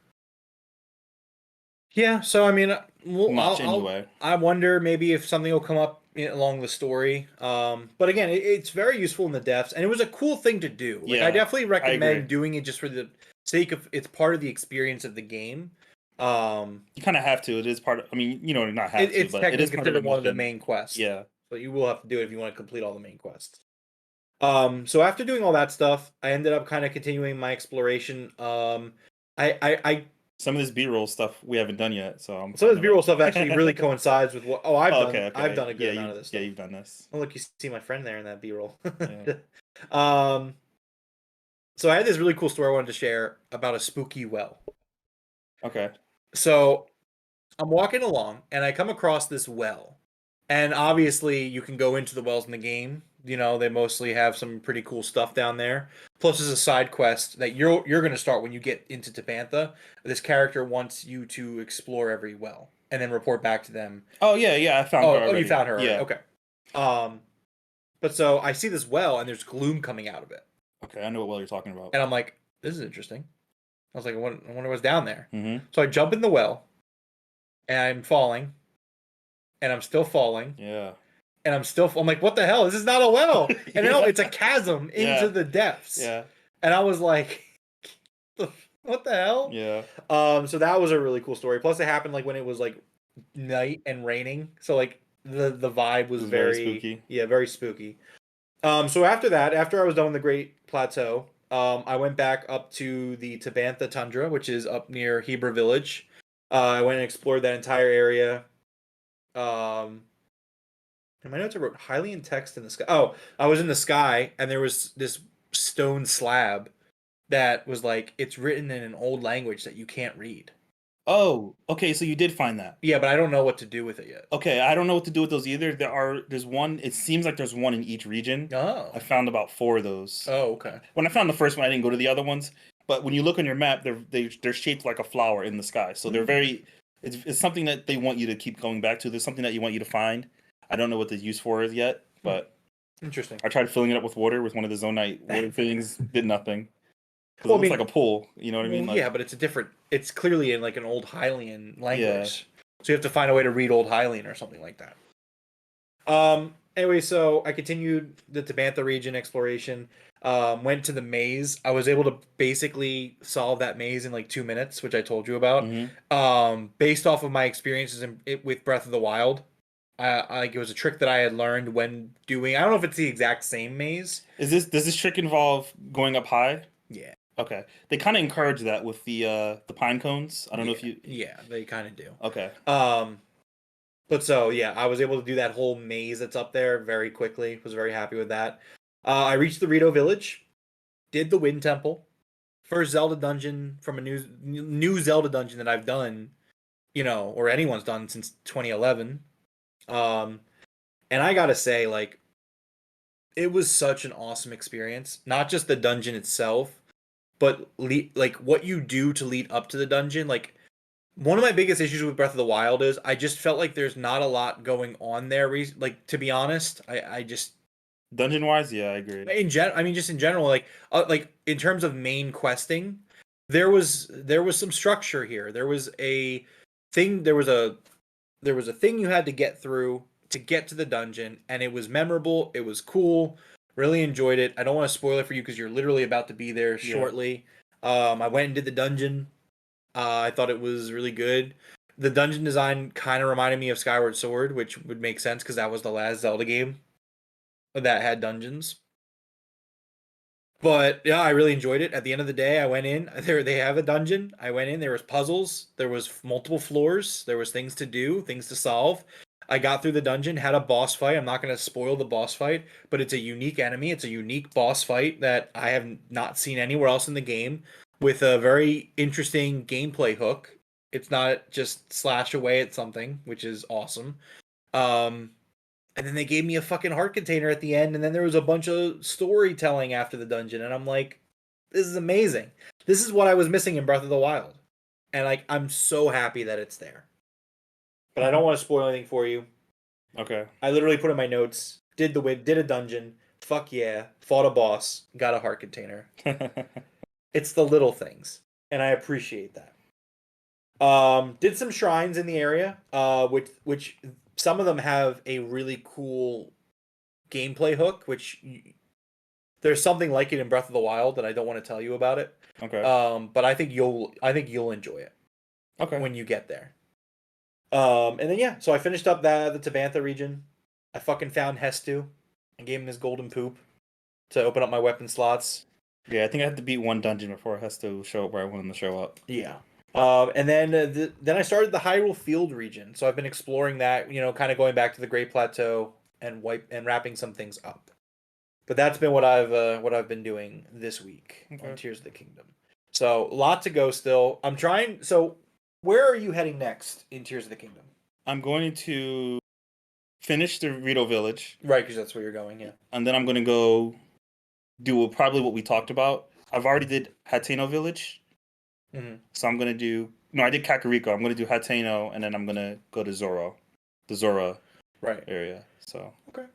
Yeah, so I mean, anyway. I wonder maybe if something will come up along the story. But again, it's very useful in the depths, and it was a cool thing to do. I definitely recommend doing it just for the sake of it's part of the experience of the game. You kind of have to. It is part of. I mean, not have to, but it is considered one of the main quests. Yeah, but you will have to do it if you want to complete all the main quests. So after doing all that stuff, I ended up kind of continuing my exploration. I some of this B-roll stuff we haven't done yet, so some of this B-roll stuff actually really coincides with what I've done. Okay. I've done a good amount of this stuff. Yeah, you've done this. Oh, look, you see my friend there in that B-roll. Yeah. So I had this really cool story I wanted to share about a spooky well. Okay. So I'm walking along and I come across this well. And obviously you can go into the wells in the game. You know, they mostly have some pretty cool stuff down there. Plus there's a side quest that you're gonna start when you get into Tabantha. This character wants you to explore every well and then report back to them. Oh yeah, I found her Oh, already. you found her already. Yeah. Okay. But so I see this well and there's gloom coming out of it. Okay, I know what well you're talking about. And I'm like, this is interesting. I was like, I wonder what's down there. Mm-hmm. So I jump in the well and I'm falling. And I'm still falling. Yeah. And I'm like, what the hell? This is not a well. And no, it's a chasm into the depths. Yeah. And I was like, what the hell? Yeah. So that was a really cool story. Plus it happened like when it was like night and raining. So like the vibe was very spooky. Yeah, very spooky. So after that, after I was done with the Great Plateau, I went back up to the Tabantha Tundra, which is up near Hebra Village. I went and explored that entire area. In my notes I wrote Hylian text in the sky. Oh, I was in the sky and there was this stone slab that was like, it's written in an old language that you can't read. Oh, okay, so you did find that. Yeah, but I don't know what to do with it yet. Okay, I don't know what to do with those either. There's one, it seems like there's one in each region. Oh. I found about 4 of those. Oh, okay. When I found the first one, I didn't go to the other ones. But when you look on your map, they're shaped like a flower in the sky. So they're very, it's something that they want you to keep going back to. There's something that you want you to find. I don't know what the use for is yet, but interesting. I tried filling it up with water with one of the Zonite water things, did nothing. Because Well, it looks like a pool, you know what I mean? Like, yeah, but it's clearly in like an old Hylian language. Yeah. So you have to find a way to read old Hylian or something like that. Anyway, so I continued the Tabantha region exploration. Went to the maze. I was able to basically solve that maze in like 2 minutes, which I told you about. Mm-hmm. Based off of my experiences with Breath of the Wild. Like it was a trick that I had learned when doing. I don't know if it's the exact same maze. Does this trick involve going up high? Yeah. Okay. They kind of encourage that with the pine cones. I don't know if you. Yeah, they kind of do. Okay. But so yeah, I was able to do that whole maze that's up there very quickly. Was very happy with that. I reached the Rito Village, did the Wind Temple, first Zelda dungeon from a new Zelda dungeon that I've done, or anyone's done since 2011. And I gotta say, like, it was such an awesome experience. Not just the dungeon itself, but like what you do to lead up to the dungeon. Like, one of my biggest issues with Breath of the Wild is I just felt like there's not a lot going on there. Like, to be honest, I just dungeon wise, yeah, I agree. Just in general, like in terms of main questing, there was some structure here. There was a thing. There was a thing you had to get through to get to the dungeon, and it was memorable. It was cool. Really enjoyed it. I don't want to spoil it for you because you're literally about to be there shortly. I went and did the dungeon. I thought it was really good. The dungeon design kind of reminded me of Skyward Sword, which would make sense because that was the last Zelda game that had dungeons. But yeah, I really enjoyed it. At the end of the day, I went in. They have a dungeon. I went in. There was puzzles. There was multiple floors. There was things to do, things to solve. I got through the dungeon, had a boss fight. I'm not going to spoil the boss fight, but it's a unique enemy. It's a unique boss fight that I have not seen anywhere else in the game, with a very interesting gameplay hook. It's not just slash away at something, which is awesome. And then they gave me a fucking heart container at the end, and then there was a bunch of storytelling after the dungeon, and I'm like, this is amazing. This is what I was missing in Breath of the Wild. And like, I'm so happy that it's there. But I don't want to spoil anything for you. Okay. I literally put in my notes, did a dungeon, fuck yeah, fought a boss, got a heart container. It's the little things, and I appreciate that. Did some shrines in the area, which some of them have a really cool gameplay hook, which there's something like it in Breath of the Wild that I don't want to tell you about it. Okay. But I think you'll enjoy it. Okay. When you get there. And then yeah, so I finished up the Tabantha region. I fucking found Hestu and gave him his golden poop to open up my weapon slots. Yeah, I think I had to beat one dungeon before Hestu show up where I wanted him to show up. Yeah. And then I started the Hyrule Field region. So I've been exploring that, kind of going back to the Great Plateau and wrapping some things up. But that's been what I've been doing this week on Tears of the Kingdom. So a lot to go still. I'm trying. So where are you heading next in Tears of the Kingdom? I'm going to finish the Rito Village. Right, because that's where you're going, yeah. And then I'm going to go do probably what we talked about. I've already did Hateno Village. Mm-hmm. So I'm going to do... No, I did Kakariko. I'm going to do Hateno, and then I'm going to go to the Zora area. So okay.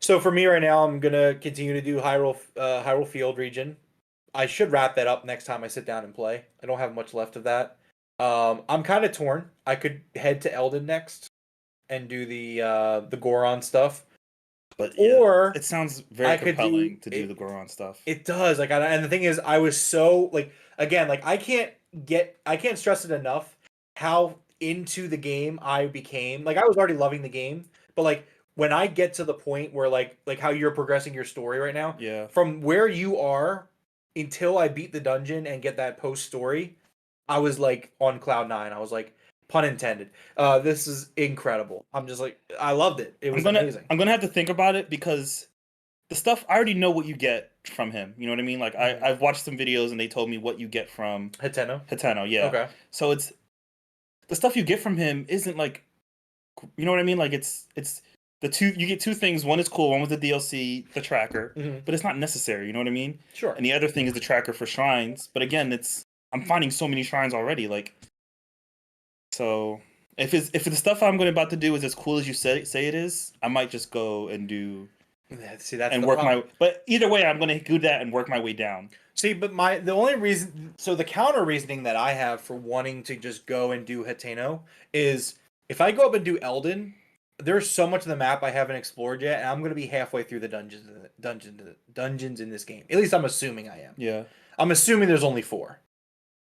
So for me right now, I'm going to continue to do Hyrule Field region. I should wrap that up next time I sit down and play. I don't have much left of that. I'm kind of torn. I could head to Eldin next and do the Goron stuff. But or it sounds very compelling to do the Goron stuff. It does. And the thing is, I was so again, I can't stress it enough how into the game I became. I was already loving the game, but when I get to the point where like how you're progressing your story right now, from where you are until I beat the dungeon and get that post story, I was on cloud 9. I was pun intended. This is incredible. I'm just I loved it. It was amazing. I'm gonna have to think about it because the stuff I already know what you get from him. You know what I mean? I've watched some videos and they told me what you get from Hateno, yeah. Okay. So it's the stuff you get from him isn't you know what I mean? It's the two you get two things. One is cool. One was the DLC, the tracker, but it's not necessary. You know what I mean? Sure. And the other thing is the tracker for shrines. But again, I'm finding so many shrines already. So if the stuff I'm about to do is as cool as you say it is, I might just go and do. See, that's and the work problem. but either way, I'm going to do that and work my way down. See, but the only reason, so the counter reasoning that I have for wanting to just go and do Hateno is if I go up and do Eldin, there's so much of the map I haven't explored yet, and I'm going to be halfway through the dungeons in this game. At least I'm assuming I am. Yeah. I'm assuming there's only 4.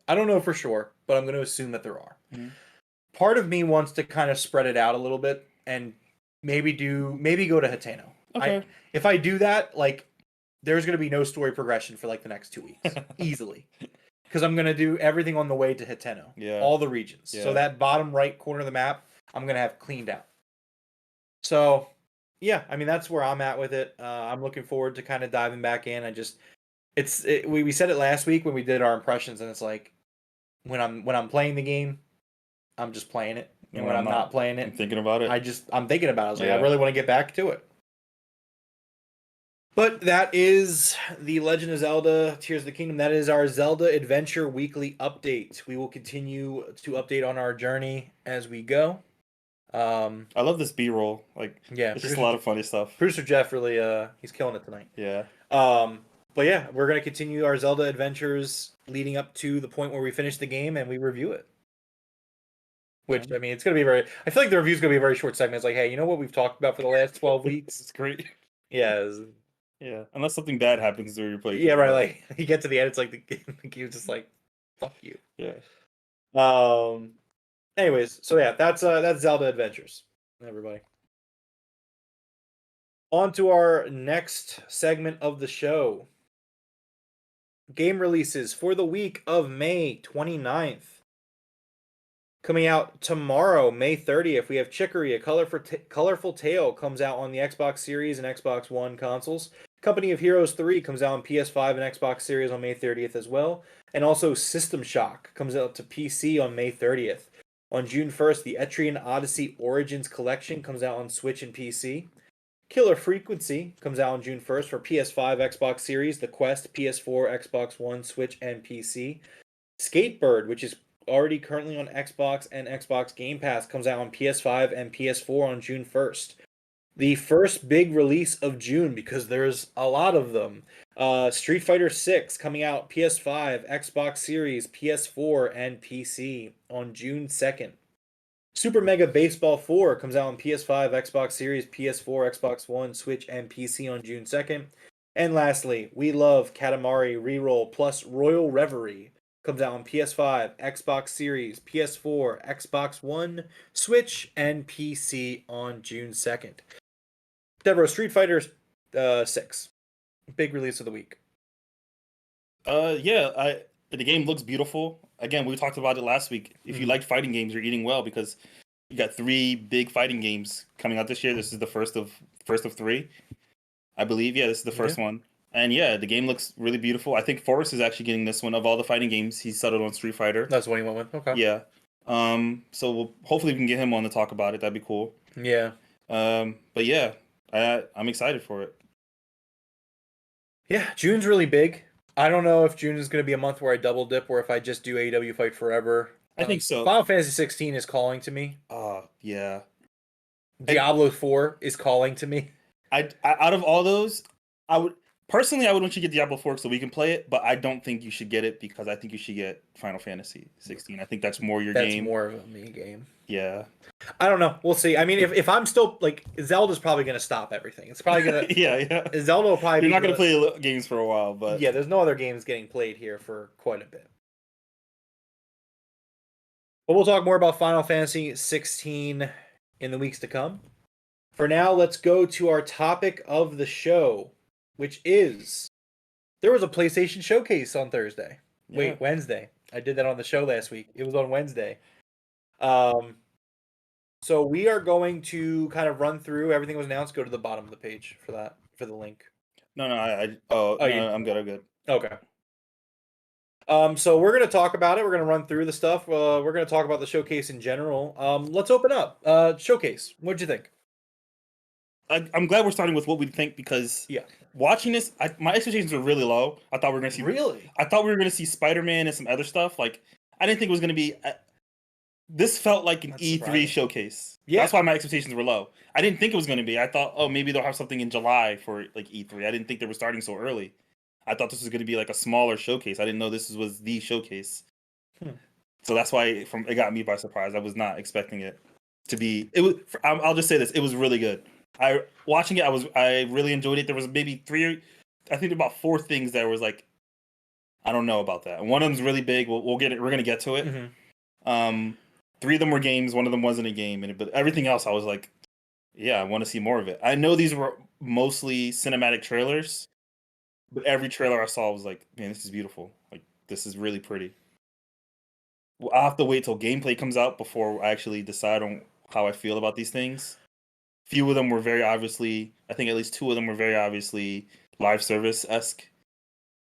I don't know for sure, but I'm going to assume that there are. Mm-hmm. Part of me wants to kind of spread it out a little bit and maybe go to Hateno. Okay. If I do that, there's going to be no story progression for the next 2 weeks. Easily. Because I'm going to do everything on the way to Hateno. Yeah. All the regions. Yeah. So that bottom right corner of the map, I'm going to have cleaned out. So, yeah, I mean, that's where I'm at with it. I'm looking forward to kind of diving back in. We said it last week when we did our impressions, and it's when I'm playing the game, I'm just playing it. And when I'm not playing it, I'm thinking about it. I'm thinking about it. I was I really want to get back to it. But that is the Legend of Zelda Tears of the Kingdom. That is our Zelda Adventure Weekly Update. We will continue to update on our journey as we go. I love this B-roll. It's just a lot of funny stuff. Producer Jeff really, he's killing it tonight. Yeah. But yeah, we're going to continue our Zelda adventures leading up to the point where we finish the game and we review it. Which, I mean, it's going to be I feel like the review's going to be a very short segment. It's hey, you know what we've talked about for the last 12 weeks? It's great. Yeah. Yeah. Unless something bad happens during your playthrough. Yeah, right. You get to the end, it's the game's just fuck you. Yeah. Anyways, so yeah, that's Zelda Adventures, everybody. On to our next segment of the show. Game releases for the week of May 29th. Coming out tomorrow, May 30th, we have Chicory, A Colorful Tale comes out on the Xbox Series and Xbox One consoles. Company of Heroes 3 comes out on PS5 and Xbox Series on May 30th as well. And also System Shock comes out to PC on May 30th. On June 1st, the Etrian Odyssey Origins Collection comes out on Switch and PC. Killer Frequency comes out on June 1st for PS5, Xbox Series, The Quest, PS4, Xbox One, Switch, and PC. Skatebird, which is already currently on Xbox and Xbox Game Pass, comes out on PS5 and PS4 on June 1st. The first big release of June, because there's a lot of them. Street Fighter 6 coming out PS5, Xbox Series, PS4, and PC on June 2nd. Super Mega Baseball 4 comes out on PS5, Xbox Series, PS4, Xbox One, Switch, and PC on June 2nd. And lastly, We Love Katamari Reroll plus Royal Reverie comes out on PS5, Xbox Series, PS4, Xbox One, Switch, and PC on June 2nd. Devroro, Street Fighter 6. Big release of the week. The game looks beautiful. Again, we talked about it last week. If you liked fighting games, you're eating well because you got 3 big fighting games coming out this year. This is the first of 3, I believe. Yeah, this is the first one. And yeah, the game looks really beautiful. I think Forrest is actually getting this one. Of all the fighting games, he settled on Street Fighter. That's what he went with? Okay. Yeah. So hopefully we can get him on to talk about it. That'd be cool. Yeah. But yeah, I'm excited for it. Yeah, June's really big. I don't know if June is going to be a month where I double dip or if I just do AEW Fight Forever. I think so. Final Fantasy 16 is calling to me. Yeah. Diablo 4 is calling to me. I out of all those, I would want you to get Diablo 4 so we can play it, but I don't think you should get it because I think you should get Final Fantasy 16. I think that's more your game. That's more of a me game. Yeah. I don't know. We'll see. I mean, if I'm still like Zelda's probably going to stop everything. It's probably going to yeah. Zelda will probably You're not going to play games for a while, but yeah, there's no other games getting played here for quite a bit. But we'll talk more about Final Fantasy 16 in the weeks to come. For now, let's go to our topic of the show, which is there was a PlayStation showcase on Thursday. Yeah. Wait, Wednesday. I did that on the show last week. It was on Wednesday. So we are going to kind of run through everything that was announced. Go to the bottom of the page for the link. No, I'm good. Okay. So we're gonna talk about it. We're gonna run through the stuff. We're gonna talk about the showcase in general. Let's open up. Showcase. What'd you think? I'm glad we're starting with what we think because watching this, my expectations were really low. I thought we were gonna see I thought we were gonna see Spider-Man and some other stuff. Like I didn't think it was gonna be. This felt like an E3 showcase. Yeah, that's why my expectations were low. I didn't think it was gonna be. I thought, oh, maybe they'll have something in July for like E3. I didn't think they were starting so early. I thought this was gonna be like a smaller showcase. I didn't know this was the showcase. So that's why it got me by surprise. I was not expecting it to be. It was. I'll just say this. It was really good. Watching it, I really enjoyed it. There was maybe about 4 things that was like, I don't know about that. One of them's really big. We'll get it. We're gonna get to it. Mm-hmm. 3 of them were games. One of them wasn't a game. But everything else, I was like, yeah, I want to see more of it. I know these were mostly cinematic trailers, but every trailer I saw was like, man, this is beautiful. Like this is really pretty. I'll have to wait till gameplay comes out before I actually decide on how I feel about these things. Few of them were very obviously, I think at least 2 of them were very obviously live service-esque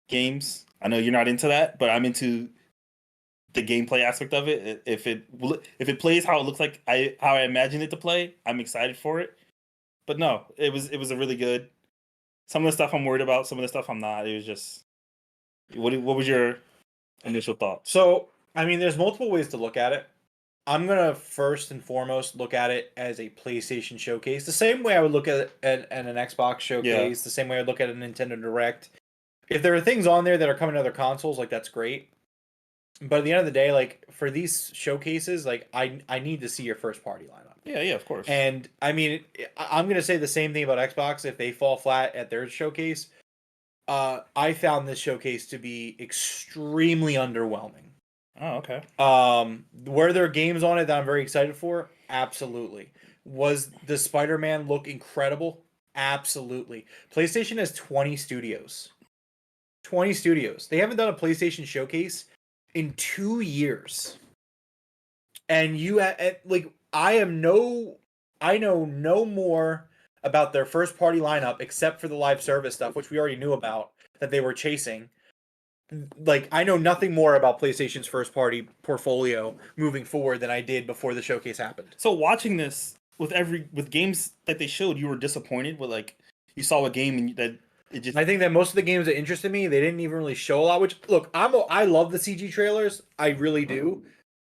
games. I know you're not into that, but I'm into the gameplay aspect of it. If it plays how it looks like how I imagine it to play, I'm excited for it. But no, it was a really good. Some of the stuff I'm worried about, some of the stuff I'm not. It was just what was your initial thought? So, I mean, there's multiple ways to look at it. I'm going to first and foremost look at it as a PlayStation showcase. The same way I would look at an Xbox showcase. The same way I would look at a Nintendo Direct. If there are things on there that are coming to other consoles, like that's great. But at the end of the day, like for these showcases, like I need to see your first party lineup. Yeah, of course. And I mean, I'm going to say the same thing about Xbox. If they fall flat at their showcase, I found this showcase to be extremely underwhelming. Oh, okay. Were there games on it that I'm very excited for? Absolutely. Was the Spider-Man look incredible? Absolutely. PlayStation has 20 studios. 20 studios. They haven't done a PlayStation showcase in 2 years. And I know no more about their first party lineup except for the live service stuff, which we already knew about that they were chasing. Like I know nothing more about PlayStation's first party portfolio moving forward than I did before the showcase happened. So watching this with games that they showed, you were disappointed with like you saw a game and that it just. I think that most of the games that interested me, they didn't even really show a lot. Which look, I love the CG trailers, I really do.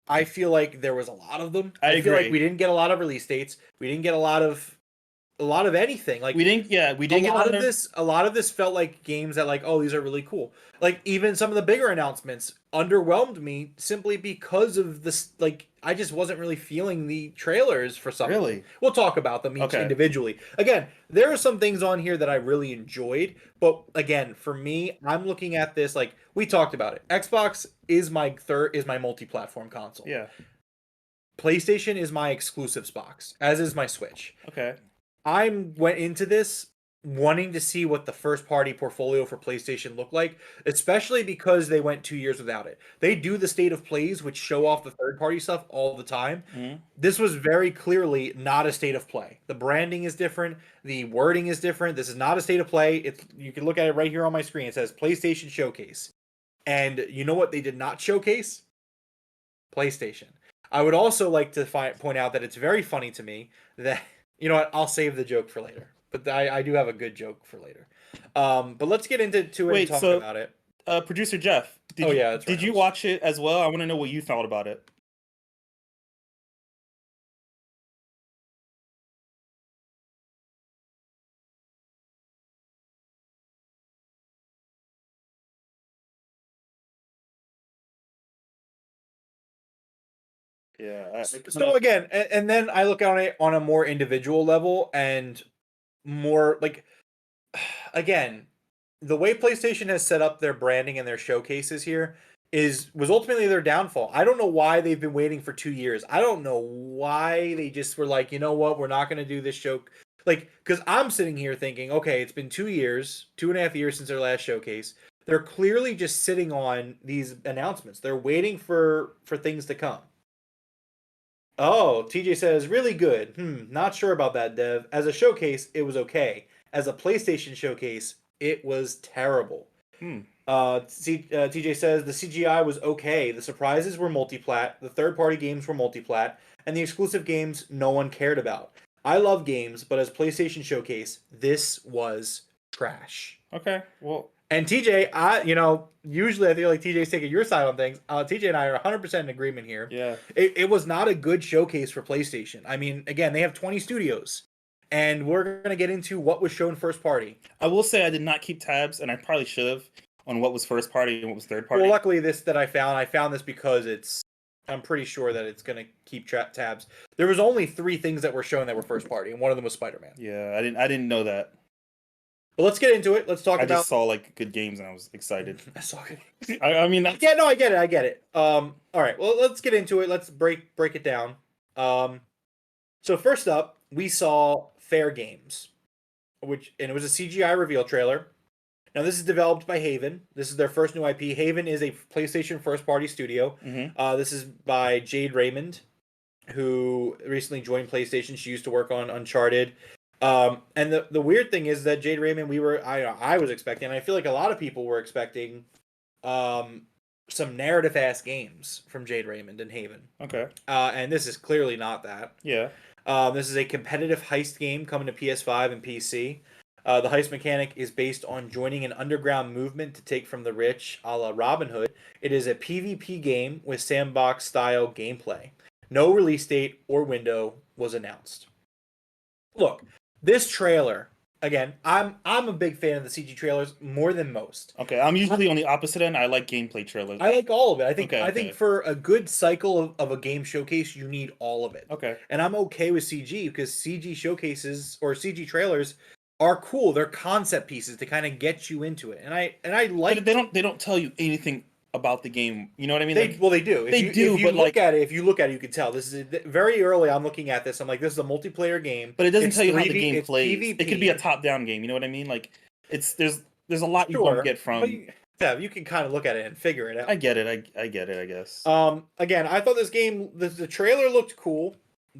I feel like there was a lot of them. I feel like we didn't get a lot of release dates. We didn't get a lot of anything. Like we didn't get a lot of this. A lot of this felt like games that like, oh, these are really cool. Like even some of the bigger announcements underwhelmed me simply because of this. Like I just wasn't really feeling the trailers for something. Really, we'll talk about them each individually. Again, there are some things on here that I really enjoyed, but again, for me, I'm looking at this like we talked about it. Xbox is my multi-platform console. Yeah. PlayStation is my exclusives box, as is my Switch. Okay. I went into this wanting to see what the first party portfolio for PlayStation looked like, especially because they went 2 years without it. They do the state of plays, which show off the third party stuff all the time. Mm-hmm. This was very clearly not a state of play. The branding is different. The wording is different. This is not a state of play. You can look at it right here on my screen. It says PlayStation Showcase. And you know what they did not showcase? PlayStation. I would also like to point out that it's very funny to me that you know what, I'll save the joke for later. But I do have a good joke for later. But let's get into it and Wait, talk so about it. Producer Jeff, Oh yeah, that's right. did you watch it as well? I want to know what you thought about it. Yeah. So again, and then I look on it on a more individual level and more like again, the way PlayStation has set up their branding and their showcases here was ultimately their downfall. I don't know why they've been waiting for 2 years. I don't know why they just were like, you know what, we're not going to do this show. Like, because I'm sitting here thinking, okay, it's been 2 years, 2.5 years since their last showcase. They're clearly just sitting on these announcements. They're waiting for things to come. Oh, TJ says, really good. Not sure about that, Dev. As a showcase, it was okay. As a PlayStation showcase, it was terrible. TJ says, the CGI was okay. The surprises were multiplat. The third-party games were multiplat. And the exclusive games no one cared about. I love games, but as PlayStation showcase, this was trash. Okay, well... And TJ, usually I feel like TJ's taking your side on things. TJ and I are 100% in agreement here. Yeah. It was not a good showcase for PlayStation. I mean, again, they have 20 studios. And we're going to get into what was shown first party. I will say I did not keep tabs, and I probably should have, on what was first party and what was third party. Well, luckily I found this because I'm pretty sure that it's going to keep tabs. There was only 3 things that were shown that were first party, and one of them was Spider-Man. Yeah, I didn't know that. But let's get into it. Let's talk about. I just saw like good games and I was excited. I saw it. I mean, yeah, no, I get it. All right, well, let's get into it. Let's break it down. So first up, we saw Fair Games, and it was a CGI reveal trailer. Now this is developed by Haven. This is their first new IP. Haven is a PlayStation first-party studio. Mm-hmm. This is by Jade Raymond, who recently joined PlayStation. She used to work on Uncharted. And the weird thing is that Jade Raymond, I was expecting, and I feel like a lot of people were expecting, some narrative-ass games from Jade Raymond and Haven. Okay. And this is clearly not that. Yeah. This is a competitive heist game coming to PS5 and PC. The heist mechanic is based on joining an underground movement to take from the rich, a la Robin Hood. It is a PvP game with sandbox-style gameplay. No release date or window was announced. Look, this trailer, again, I'm a big fan of the CG trailers more than most. Okay, I'm usually on the opposite end. I like gameplay trailers. I like all of it. I Okay. think for a good cycle of a game showcase, you need all of it. Okay. And I'm okay with CG because CG showcases or CG trailers are cool. They're concept pieces to kind of get you into it. And I like. But they don't tell you anything about the game. You know what I mean? They do. If you look at it, you can tell. This is very early. I'm looking at this. I'm like, this is a multiplayer game. But it doesn't tell you how the game plays. PvP. It could be a top-down game. You know what I mean? Like, there's a lot you don't get from. But you can kind of look at it and figure it out. I get it. I get it. I guess. Again, I thought this game. The trailer looked cool,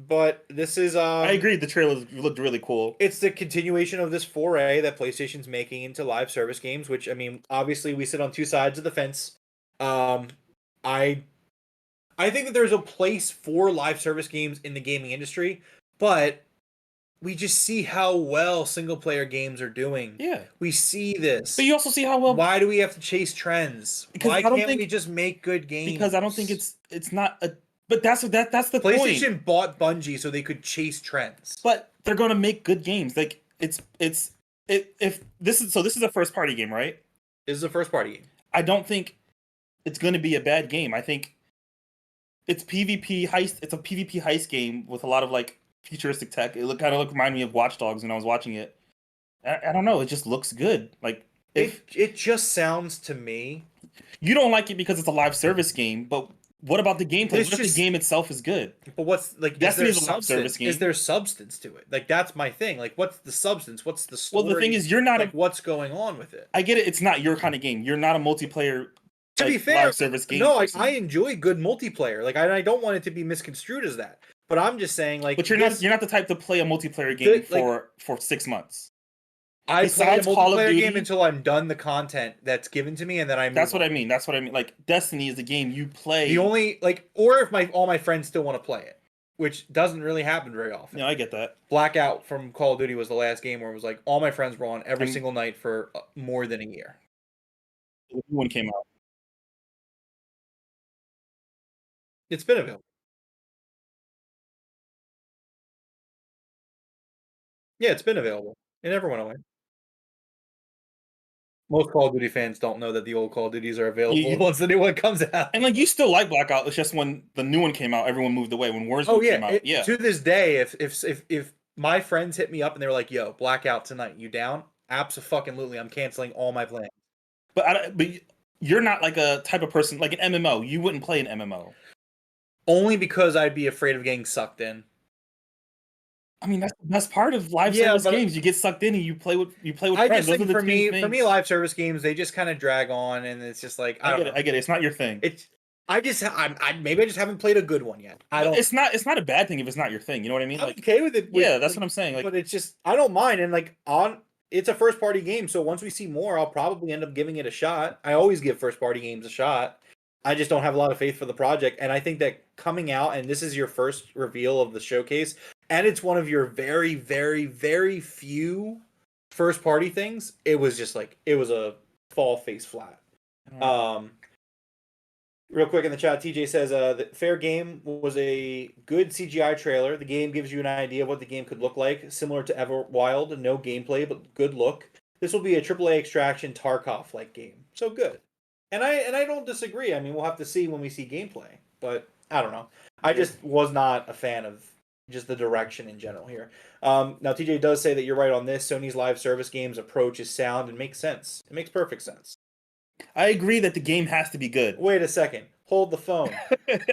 but this is. I agree. The trailer looked really cool. It's the continuation of this foray that PlayStation's making into live service games. Which, I mean, obviously we sit on two sides of the fence. I think that there's a place for live service games in the gaming industry, but we just see how well single player games are doing. Yeah. We see this. But you also see how well. Why do we have to chase trends? Because Why can't we just make good games? Because I don't think it's not a. But that's the PlayStation point. bought Bungie so they could chase trends. But they're gonna make good games. Like this is a first party game, right? This is a first party game. I don't think it's going to be a bad game. I think it's PvP heist. It's a PvP heist game with a lot of like futuristic tech. It reminded me of Watch Dogs when I was watching it. I don't know. It just looks good. Like it just sounds to me. You don't like it because it's a live service game, but what about the gameplay? What if the game itself is good? But what's like? Destiny is a live service game. Is there substance to it? Like that's my thing. Like what's the substance? What's the story? Well, the thing is, you're not like what's going on with it. I get it. It's not your kind of game. You're not a multiplayer. To be fair, live service game. No, I enjoy good multiplayer. Like I don't want it to be misconstrued as that. But I'm just saying, like, but you're not the type to play a multiplayer game for 6 months. I play a Besides Call of multiplayer Duty- game until I'm done the content that's given to me, and then I move That's what on. I mean. That's what I mean. Like Destiny is a game you play. The only or if all my friends still want to play it, which doesn't really happen very often. I get that. Blackout from Call of Duty was the last game where it was like all my friends were on every And- single night for more than a year. The new one came out. It's been available. Yeah, it's been available. It never went away. Most Call of Duty fans don't know that the old Call of Duties are available once the new one comes out. And like you still like Blackout. It's just when the new one came out, everyone moved away. When Warzone came out, To this day, if my friends hit me up and they were like, "Yo, Blackout tonight, you down?" Absolutely, I'm canceling all my plans. But you're not like a type of person like an MMO. You wouldn't play an MMO. Only because I'd be afraid of getting sucked in. I mean, that's the best part of live service games. You get sucked in and you play with friends. I just think for me, live service games, they just kind of drag on, and it's just like I get it. It's not your thing. Maybe I just haven't played a good one yet. It's not a bad thing if it's not your thing. You know what I mean? I'm okay with it. That's what I'm saying. Like, but it's just I don't mind, and it's a first party game, so once we see more, I'll probably end up giving it a shot. I always give first party games a shot. I just don't have a lot of faith for the project, and I think that coming out, and this is your first reveal of the showcase, and it's one of your very, very, very few first party things. It was just like it was a fall face flat. Real quick in the chat, TJ says the Fair Game was a good CGI trailer. The game gives you an idea of what the game could look like, similar to Everwild. No gameplay, but good look. This will be a AAA Extraction Tarkov-like game. So good. And I don't disagree. I mean, we'll have to see when we see gameplay. But I don't know. I just was not a fan of just the direction in general here. Now, TJ does say that you're right on this. Sony's live service games approach is sound and makes sense. It makes perfect sense. I agree that the game has to be good. Wait a second. Hold the phone.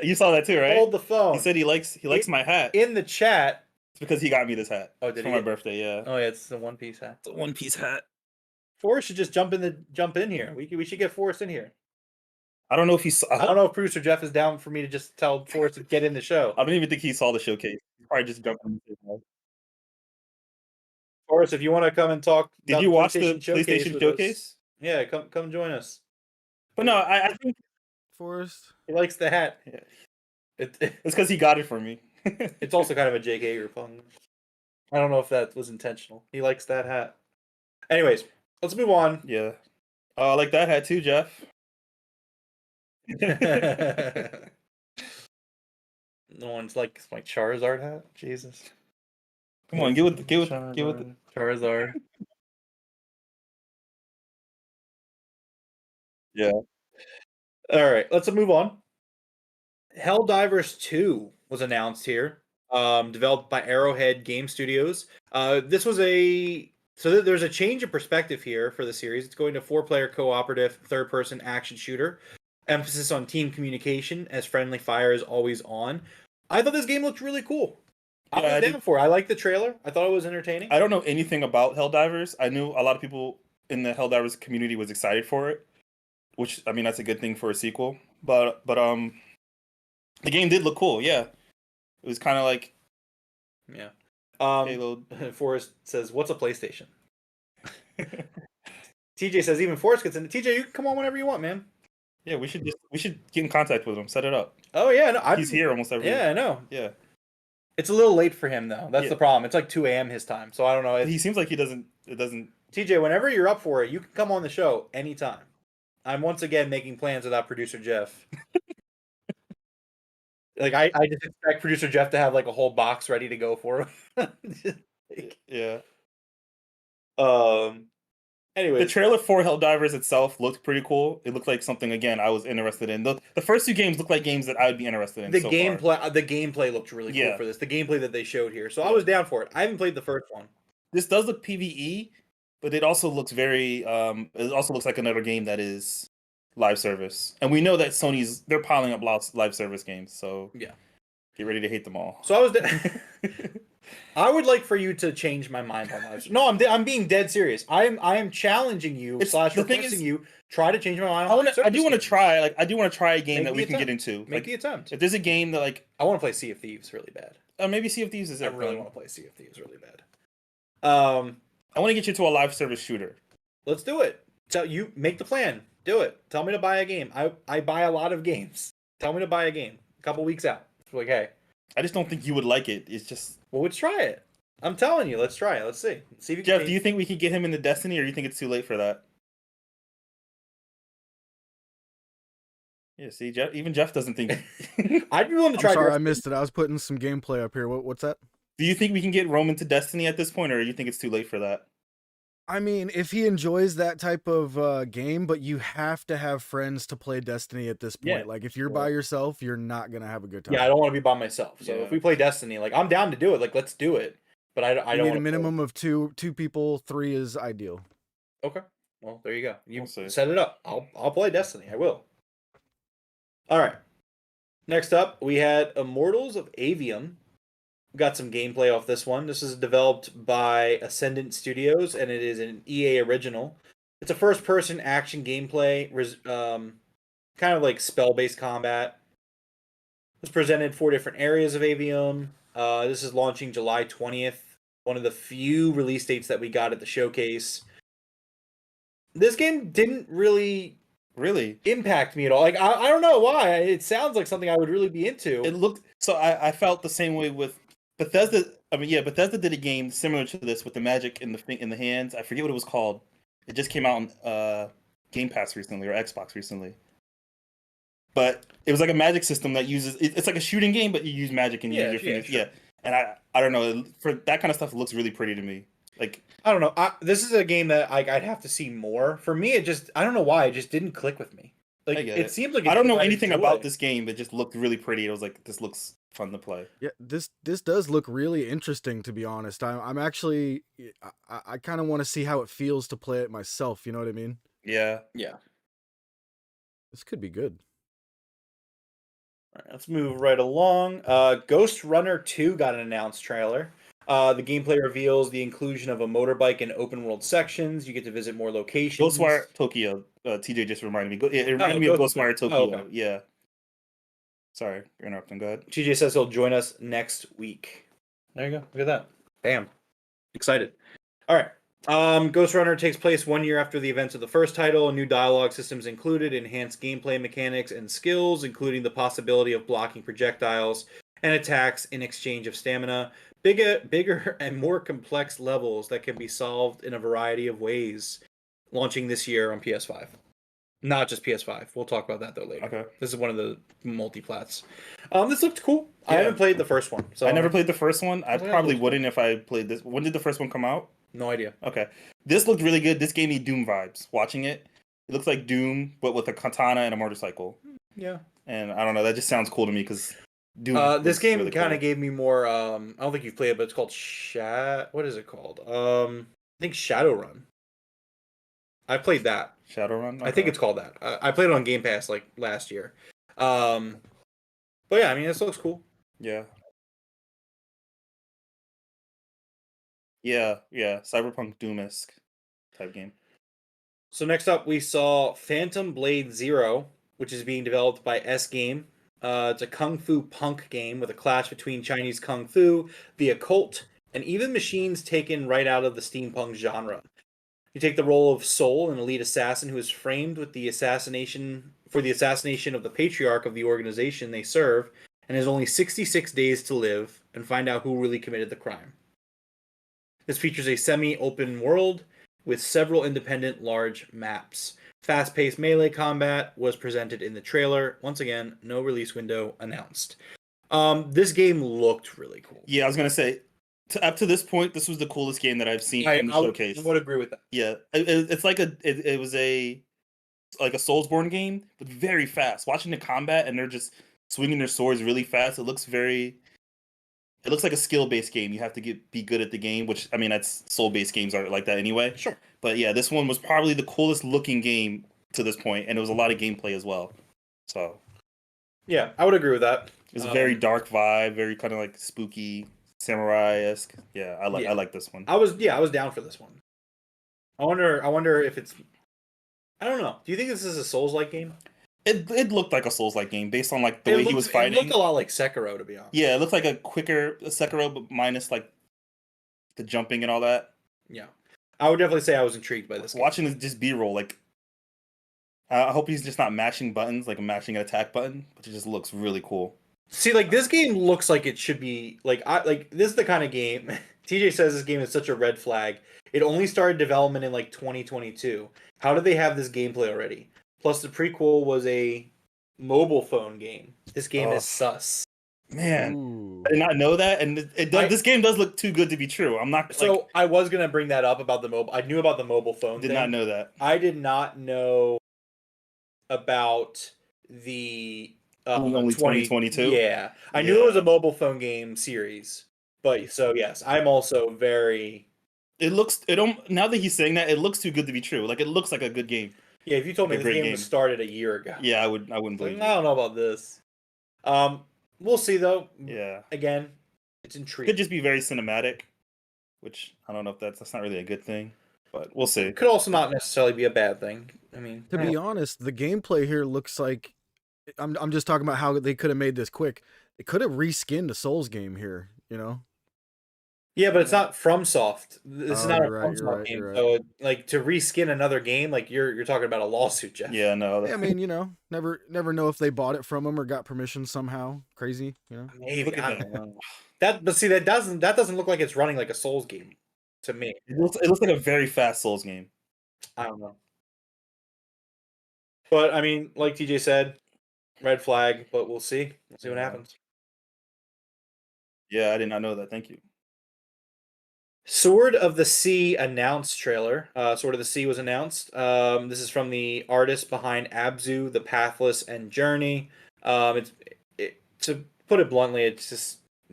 You saw that too, right? Hold the phone. He said he likes my hat. In the chat. It's because he got me this hat. Oh, did for my birthday? Yeah. Oh yeah, it's the One Piece hat. It's a One Piece hat. Forrest should just jump in here. We should get Forrest in here. I don't know if he saw. I don't know if producer Jeff is down for me to just tell Forrest to get in the show. I don't even think he saw the showcase. He probably just jumped in. Forrest, if you want to come and talk, did you watch the PlayStation showcase? Yeah, come join us. But no, I think Forrest. He likes the hat. Yeah. It's because he got it for me. It's also kind of a Jake Hager pun. I don't know if that was intentional. He likes that hat. Anyways, let's move on. Yeah. I like that hat too, Jeff. No one's like my Charizard hat. Jesus. Come on, get with the Charizard. Yeah. All right, let's move on. Helldivers 2 was announced here, developed by Arrowhead Game Studios. There's a change of perspective here for the series. It's going to 4-player cooperative third-person action shooter. Emphasis on team communication as friendly fire is always on. I thought this game looked really cool. I was down for it. I liked the trailer. I thought it was entertaining. I don't know anything about Helldivers. I knew a lot of people in the Helldivers community was excited for it, which I mean that's a good thing for a sequel. But the game did look cool. Yeah, it was kind of like Halo. Forrest says, "What's a PlayStation?" TJ says, "Even Forrest gets in." TJ, you can come on whenever you want, man. Yeah, we should get in contact with him, set it up. Oh yeah, no, he's here almost every. Yeah, I know. Yeah, it's a little late for him though. That's the problem. It's like 2 a.m. his time, so I don't know. He seems like he doesn't. It doesn't. TJ, whenever you're up for it, you can come on the show anytime. I'm once again making plans without producer Jeff. Like I just expect producer Jeff to have like a whole box ready to go for him. Yeah. Anyway, the trailer for Helldivers itself looked pretty cool. It looked like something again I was interested in. The first 2 games looked like games that I would be interested in. The gameplay looked really cool for this. The gameplay that they showed here, so I was down for it. I haven't played the first one. This does look PvE, but it also looks very. It also looks like another game that is live service, and we know that they're piling up live service games. So yeah, get ready to hate them all. So I would like for you to change my mind on live. No, I'm being dead serious. I am challenging you / requesting you try to change my mind. I do want to try. Like I do want to try a game that we can get into. Make the attempt. If there's a game that like I want to play Sea of Thieves really bad. Maybe Sea of Thieves is. I really want to play Sea of Thieves really bad. I want to get you to a live service shooter. Let's do it. Tell you make the plan. Do it. Tell me to buy a game. I buy a lot of games. Tell me to buy a game. A couple weeks out. It's like, hey. I just don't think you would like it. It's just. Well, let's try it. I'm telling you, let's try it. Let's see. See if you Jeff, do you think we could get him into Destiny, or do you think it's too late for that? Yeah, see, Jeff. Even Jeff doesn't think. I'd be willing to try. I'm sorry, I missed it. I was putting some gameplay up here. What's that? Do you think we can get Roman to Destiny at this point, or do you think it's too late for that? I mean, if he enjoys that type of game, but you have to have friends to play Destiny at this point. Yeah, like, if you're by yourself, you're not gonna have a good time. Yeah, I don't want to be by myself. So if we play Destiny, like I'm down to do it. Like let's do it. But I don't need a minimum of two people. 3 is ideal. Okay. Well, there you go. You We'll set it up. I'll play Destiny. I will. All right. Next up, we had Immortals of Avium. We got some gameplay off this one. This is developed by Ascendant Studios, and it is an EA original. It's a first-person action gameplay, kind of like spell-based combat. It's presented 4 different areas of Avium. This is launching July 20th. One of the few release dates that we got at the showcase. This game didn't really impact me at all. Like I don't know why. It sounds like something I would really be into. It looked so. I felt the same way with Bethesda. I mean, yeah, Bethesda did a game similar to this with the magic in the hands. I forget what it was called. It just came out on Game Pass recently or Xbox recently. But it was like a magic system that uses. It's like a shooting game, but you use magic and use your fingers. Sure. Yeah, and I don't know, for that kind of stuff. It looks really pretty to me. Like I don't know. This is a game that I'd have to see more. For me, it just I don't know why it just didn't click with me. Like it seems like I don't know anything about this game. It just looked really pretty. It was like this looks fun to play. Yeah, this does look really interesting, to be honest. I'm actually I kind of want to see how it feels to play it myself. You know what I mean? Yeah. This could be good. All right, let's move right along. Ghost Runner 2 got an announced trailer. The gameplay reveals the inclusion of a motorbike in open world sections. You get to visit more locations. Ghostwire Tokyo. TJ just reminded me. It reminded me of Ghostwire Tokyo. Oh, okay. Yeah. Sorry, interrupting. Go ahead. TJ says he'll join us next week. There you go. Look at that. Bam. Excited. All right. Ghost Runner takes place 1 year after the events of the first title. New dialogue systems included, enhanced gameplay mechanics and skills, including the possibility of blocking projectiles and attacks in exchange of stamina. Bigger and more complex levels that can be solved in a variety of ways. Launching this year on PS5. Not just PS5. We'll talk about that though later. Okay. This is one of the multi-plats. This looked cool. Yeah. I haven't played the first one. So I never played the first one. I probably wouldn't if I played this. When did the first one come out? No idea. Okay. This looked really good. This gave me Doom vibes. Watching it, it looks like Doom, but with a katana and a motorcycle. Yeah. And I don't know. That just sounds cool to me because Doom. This game really kind of gave me more. I don't think you've played it, but it's called What is it called? I think Shadowrun. I played that. Shadowrun. Okay. I think it's called that. I played it on Game Pass like last year. But yeah, I mean, this looks cool. Yeah. Yeah. Cyberpunk Doom-esque type game. So next up, we saw Phantom Blade Zero, which is being developed by S Game. It's a kung fu punk game with a clash between Chinese kung fu, the occult, and even machines taken right out of the steampunk genre. You take the role of Soul, an elite assassin who is framed with the assassination of the patriarch of the organization they serve, and has only 66 days to live and find out who really committed the crime. This features a semi-open world with several independent large maps. Fast-paced melee combat was presented in the trailer. Once again, no release window announced. This game looked really cool. Yeah, I was gonna say, up to this point, this was the coolest game that I've seen in the showcase. I would agree with that. Yeah, it's like it was a Soulsborne game, but very fast. Watching the combat and they're just swinging their swords really fast. It looks like a skill-based game. You have to be good at the game, which, I mean, that's Soul-based games are like that anyway. Sure. But yeah, this one was probably the coolest looking game to this point, and it was a lot of gameplay as well. So. Yeah, I would agree with that. It was a very dark vibe, very kind of like spooky, samurai-esque. Yeah, I like this one. I was down for this one. I wonder if it's. I don't know. Do you think this is a Souls-like game? It looked like a Souls-like game based on like the way he was fighting. It looked a lot like Sekiro, to be honest. Yeah, it looked like a quicker Sekiro, but minus like the jumping and all that. Yeah. I would definitely say I was intrigued by this game. Watching this just B-roll, like I hope he's just not matching buttons, like matching an attack button, but it just looks really cool. See, like this game looks like it should be like this is the kind of game. TJ says this game is such a red flag. It only started development in like 2022. How do they have this gameplay already? Plus, the prequel was a mobile phone game. This game is sus. Man, Ooh. I did not know that, and this game does look too good to be true. I'm not. So I was gonna bring that up about the mobile. I knew about the mobile phone. Did thing. not know that. I did not know about the only 2022. Yeah, I knew it was a mobile phone game series, but so yes, I'm also very. It looks. It don't. Now that he's saying that, it looks too good to be true. Like it looks like a good game. Yeah, if you told Like me a this great game was started a year ago, Yeah, I wouldn't like, believe I don't know about this. We'll see though. Yeah. Again, it's intriguing. Could just be very cinematic, which I don't know if that's not really a good thing, but we'll see. Could also not necessarily be a bad thing. I mean, To be honest, the gameplay here looks like I'm just talking about how they could have made this quick. They could have reskinned a Souls game here, you know? yeah, but it's not FromSoft. This is not a you're right, FromSoft game. you're right. So, like, to reskin another game, like you're talking about a lawsuit, Jeff. Yeah, no. Yeah, I mean, you know, never know if they bought it from them or got permission somehow. Crazy, you know? Maybe Look at I that. don't know. But see, that doesn't look like it's running like a Souls game to me. It looks like a very fast Souls game. I don't know. But I mean, like TJ said, red flag. But we'll see. We'll see what happens. Yeah, I did not know that. Thank you. Sword of the Sea announced trailer. Sword of the Sea was announced. This is from the artist behind Abzu, The Pathless, and Journey. To put it bluntly, it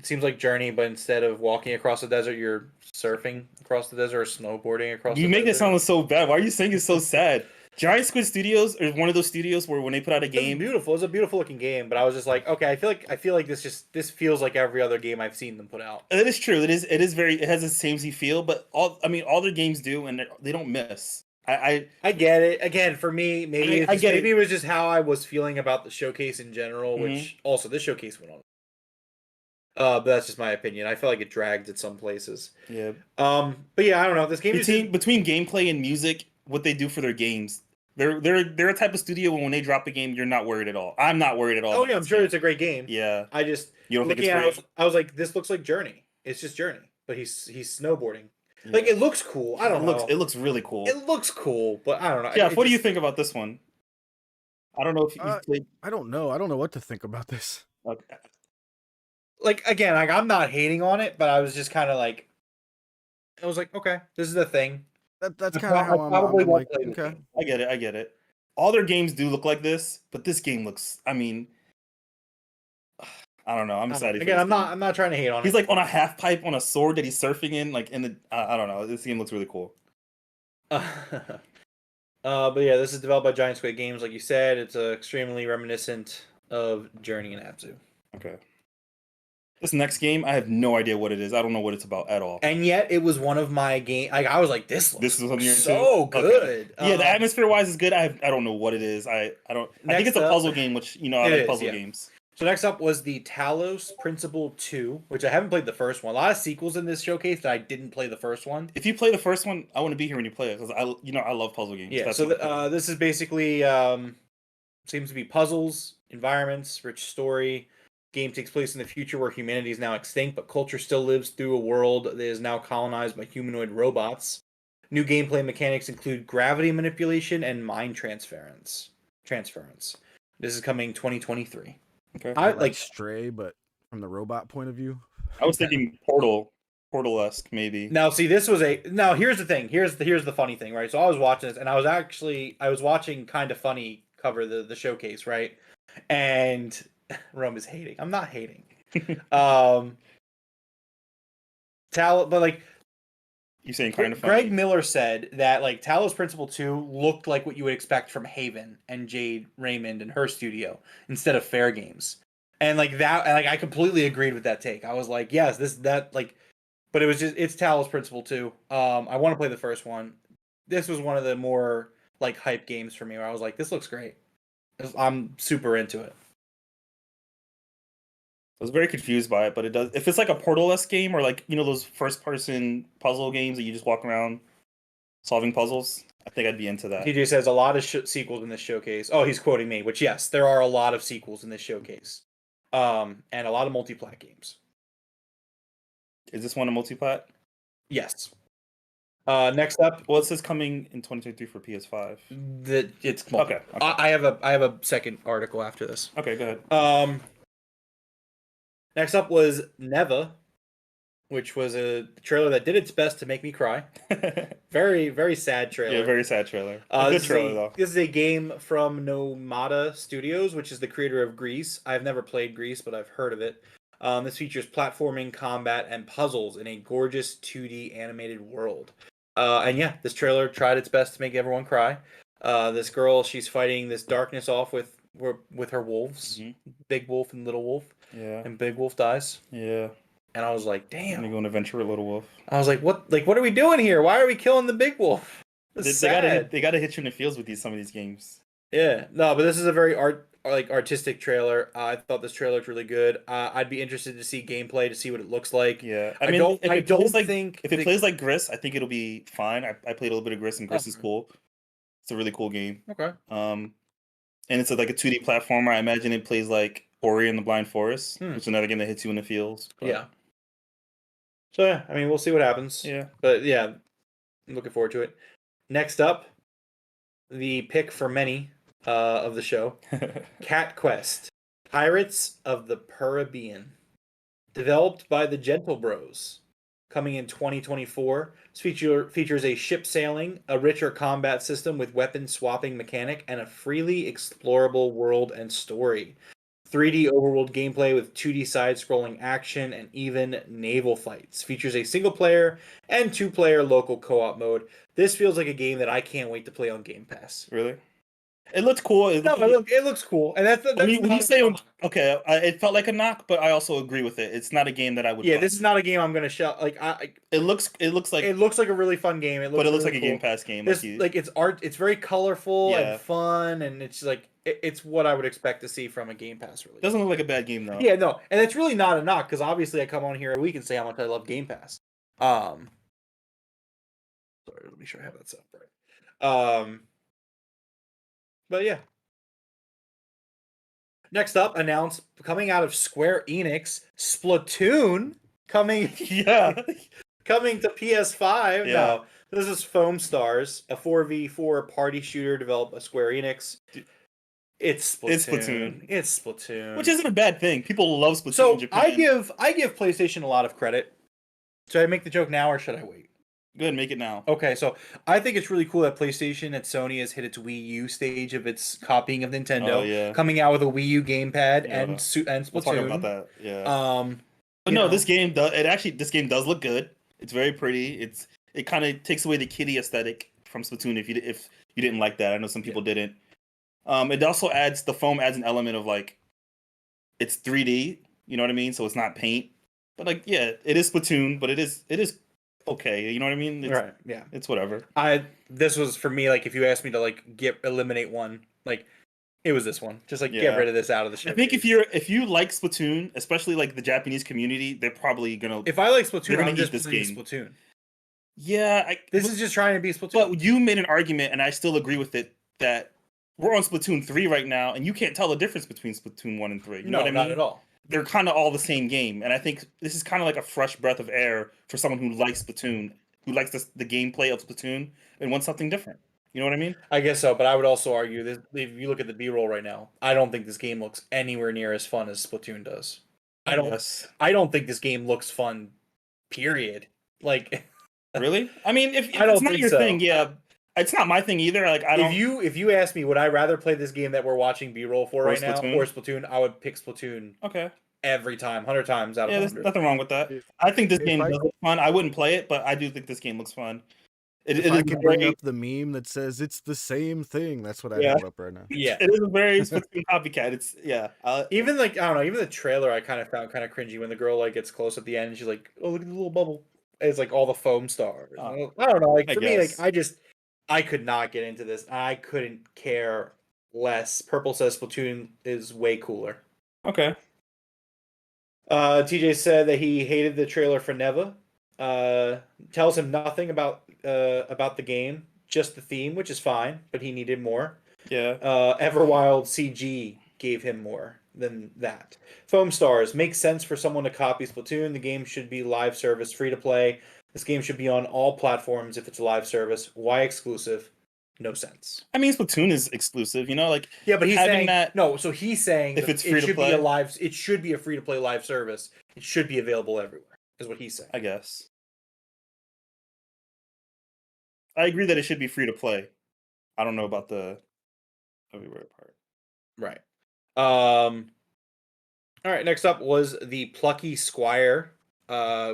seems like Journey, but instead of walking across the desert, you're surfing across the desert or snowboarding across. You the make desert. it sound so bad. Why are you saying it's so sad? Giant Squid Studios is one of those studios where when they put out a game, It's beautiful. It's a beautiful looking game, but I was just like, okay, I feel like this feels like every other game I've seen them put out. it is true. It has the samey feel, but all their games do, and they don't miss. I get it. Again, for me, maybe it. it was just how I was feeling about the showcase in general, Mm-hmm. which also this showcase went on. But that's just my opinion. I felt like it dragged at some places. Yeah. But yeah, I don't know. This game between gameplay and music, what they do for their games, they're a type of studio when they drop a game, you're not worried at all. I'm not worried at all. Oh yeah, I'm sure it's a great game. Yeah. I just You don't think it's great? I was like, this looks like Journey. It's just Journey, but he's snowboarding. Yeah. Like it looks cool. I don't know. It looks really cool. It looks cool, but I don't know. Yeah. What do you think about this one? I don't know if you've played. I don't know. I don't know what to think about this. Okay. Like again, like I'm not hating on it, but I was just kind of like, I was like, okay, this is the thing. That's kind of how I'm like, okay. I get it. All their games do look like this, but this game looks. I mean, I don't know. I'm excited. Again, I'm not trying to hate on it. He's like on a half pipe on a sword that he's surfing in, like in the. I don't know. This game looks really cool. But yeah, this is developed by Giant Squid Games, like you said. It's extremely reminiscent of Journey and Abzu. Okay. This next game, I have no idea what it is. I don't know what it's about at all. And yet, it was one of my game. Like I was like, this is so good. Okay. Yeah, the atmosphere wise is good. I don't know what it is. I don't. I think it's a puzzle game, which I like puzzle games. So next up was the Talos Principle 2, which I haven't played the first one. A lot of sequels in this showcase that I didn't play the first one. If you play the first one, I want to be here when you play it because I love puzzle games. Yeah. So this is basically seems to be puzzles, environments, rich story. Game takes place in the future where humanity is now extinct, but culture still lives through a world that is now colonized by humanoid robots. New gameplay mechanics include gravity manipulation and mind transference. This is coming 2023. Okay. I like Stray, but from the robot point of view. I was thinking Portal-esque maybe. Now, see, this was here's the thing. Here's the funny thing, right? So I was watching this, and I was watching Kind of Funny cover the showcase, right? And Rome is hating. I'm not hating. But like, you saying Kind of Funny? Greg Miller said that like Talos Principle 2 looked like what you would expect from Haven and Jade Raymond and her studio instead of Fair Games. And like that, like I completely agreed with that take. I was like, yes, but it's Talos Principle 2. I want to play the first one. This was one of the more like hype games for me where I was like, this looks great. I'm super into it. I was very confused by it, but it does. If it's like a Portal-esque game or like those first-person puzzle games that you just walk around, solving puzzles. I think I'd be into that. TJ says a lot of sequels in this showcase. Oh, he's quoting me, which yes, there are a lot of sequels in this showcase, and a lot of multi-plat games. Is this one a multi-plat? Yes. Next up, Well, it says coming in 2023 for PS5. It's okay. I have a second article after this. Okay, go ahead. Next up was Neva, which was a trailer that did its best to make me cry. Very, very sad trailer. Yeah, very sad trailer. Good trailer, though. This is a game from Nomada Studios, which is the creator of Grease. I've never played Grease, but I've heard of it. This features platforming, combat, and puzzles in a gorgeous 2D animated world. And yeah, this trailer tried its best to make everyone cry. This girl, she's fighting this darkness off with her wolves, Big Wolf and Little Wolf. Yeah. And Big Wolf dies. Yeah. And I was like, damn. I'm gonna go on an adventure with Little Wolf. I was like, what are we doing here? Why are we killing the Big Wolf? They gotta hit you in the feels with some of these games. Yeah. No, but this is a very artistic trailer. I thought this trailer looked really good. I'd be interested to see gameplay to see what it looks like. Yeah. I mean, if it plays like Gris, I think it'll be fine. I played a little bit of Gris, and Gris is cool. It's a really cool game. Okay. And it's like a 2D platformer. I imagine it plays like Ori and the Blind Forest, which is another game that hits you in the feels. But... Yeah. So yeah, I mean, we'll see what happens. Yeah. But yeah, I'm looking forward to it. Next up, the pick for many of the show, Cat Quest: Pirates of the Caribbean, developed by the Gentle Bros, coming in 2024. This features a ship sailing, a richer combat system with weapon swapping mechanic, and a freely explorable world and story. 3D overworld gameplay with 2D side-scrolling action and even naval fights. Features a single-player and two-player local co-op mode. This feels like a game that I can't wait to play on Game Pass. Really? It looks cool. It looks cool, and that's when you say okay, it felt like a knock, but I also agree with it. It's not a game that I would. Yeah, this is not a game I'm gonna shout. Like it looks like a really fun game. It looks really like a Game Pass game. It's art. It's very colorful and fun, and it's like it's what I would expect to see from a Game Pass release. Doesn't look like a bad game though. Yeah, no, and it's really not a knock because obviously I come on here every week and say how much I love Game Pass. Sorry, let me make sure I have that set up right. But yeah. Next up, announced coming out of Square Enix, Splatoon coming coming to PS5. Yeah. No, this is Foam Stars, a 4v4 party shooter developed by Square Enix. It's Splatoon. It's Splatoon. Which isn't a bad thing. People love Splatoon so in Japan. I give PlayStation a lot of credit. Should I make the joke now or should I wait? Go ahead, make it now. Okay, so I think it's really cool that PlayStation and Sony has hit its Wii U stage of its copying of Nintendo, coming out with a Wii U gamepad and Splatoon. We'll talk about that. Yeah. But no, this game does look good. It's very pretty. It kind of takes away the kiddie aesthetic from Splatoon if you didn't like that. I know some people didn't. It also adds an element of like it's 3D. You know what I mean? So it's not paint. But like, yeah, it is Splatoon, but it is okay, you know what I mean? Right, yeah. It's whatever. This was for me, like if you asked me to like eliminate one, like it was this one. Just like get rid of this out of the show. I think if you like Splatoon, especially like the Japanese community, they're probably gonna if I like Splatoon, I'm just this game. Splatoon. Yeah, this is just trying to be Splatoon. But you made an argument, and I still agree with it, that we're on Splatoon 3 right now, and you can't tell the difference between Splatoon 1 and 3. You know what I mean? Not at all. They're kind of all the same game, and I think this is kind of like a fresh breath of air for someone who likes Splatoon, who likes the gameplay of Splatoon, and wants something different. You know what I mean? I guess so, but I would also argue that if you look at the B-roll right now, I don't think this game looks anywhere near as fun as Splatoon does. I don't think this game looks fun. Period. Like, really? I mean, if it's not your thing, yeah. It's not my thing either. Like, I don't. If you ask me, would I rather play this game that we're watching B-roll for right now or Splatoon? I would pick Splatoon. Okay. Every time, 100 times out of 100. There's nothing wrong with that. I think this game does look fun. I wouldn't play it, but I do think this game looks fun. I can bring up the meme that says it's the same thing. That's what I have up right now. Yeah, it is a very Splatoon copycat. It's even like I don't know. Even the trailer I kind of found kind of cringy when the girl like gets close at the end and she's like, "Oh, look at the little bubble." It's like all the foam stars. I don't know. Like for me, like I could not get into this. I couldn't care less. Purple says Splatoon is way cooler. Okay. TJ said that he hated the trailer for Neva. Tells him nothing about the game, just the theme, which is fine, but he needed more. Yeah. Everwild CG gave him more than that. Foam Stars makes sense for someone to copy Splatoon. The game should be live service, free to play. This game should be on all platforms if it's a live service. Why exclusive? No sense. I mean, Splatoon is exclusive, you know, like Yeah, but he's having saying that. no. So he's saying If that it's free it to should be play? a live. It should be a free to play live service. It should be available everywhere. Is what he's saying. I guess. I agree that it should be free to play. I don't know about the everywhere part. Right. All right. Next up was the Plucky Squire,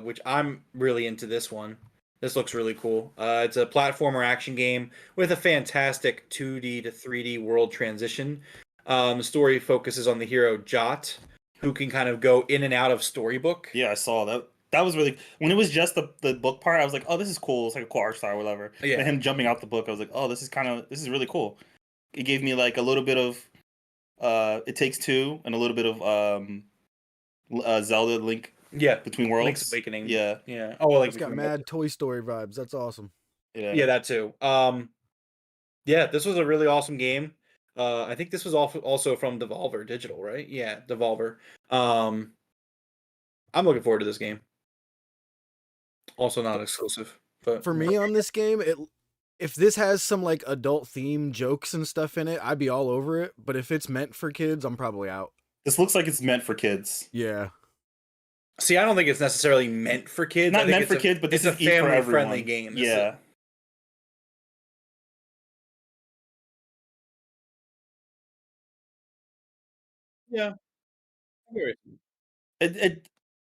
which I'm really into this one. This looks really cool. It's a platformer action game with a fantastic 2D to 3D world transition. The story focuses on the hero Jot, who can kind of go in and out of storybook. Yeah, I saw that. That was really when it was just the book part. I was like, oh, this is cool. It's like a cool art style or whatever. Yeah. And him jumping out the book, I was like, oh, this is really cool. It gave me like a little bit of It Takes Two and a little bit of Zelda Link Yeah. Between Worlds. Link's Awakening. Yeah. Yeah. Oh, well, like It's got mad Toy Story vibes. That's awesome. Yeah, that too. Yeah, this was a really awesome game. I think this was also from Devolver Digital, right? Yeah, Devolver. I'm looking forward to this game. Also not exclusive, but For me on this game, if this has some like adult theme jokes and stuff in it, I'd be all over it. But if it's meant for kids, I'm probably out. This looks like it's meant for kids. Yeah. See, I don't think it's necessarily meant for kids. Not meant for kids, but this it's is a for everyone. family-friendly game. Yeah. Yeah.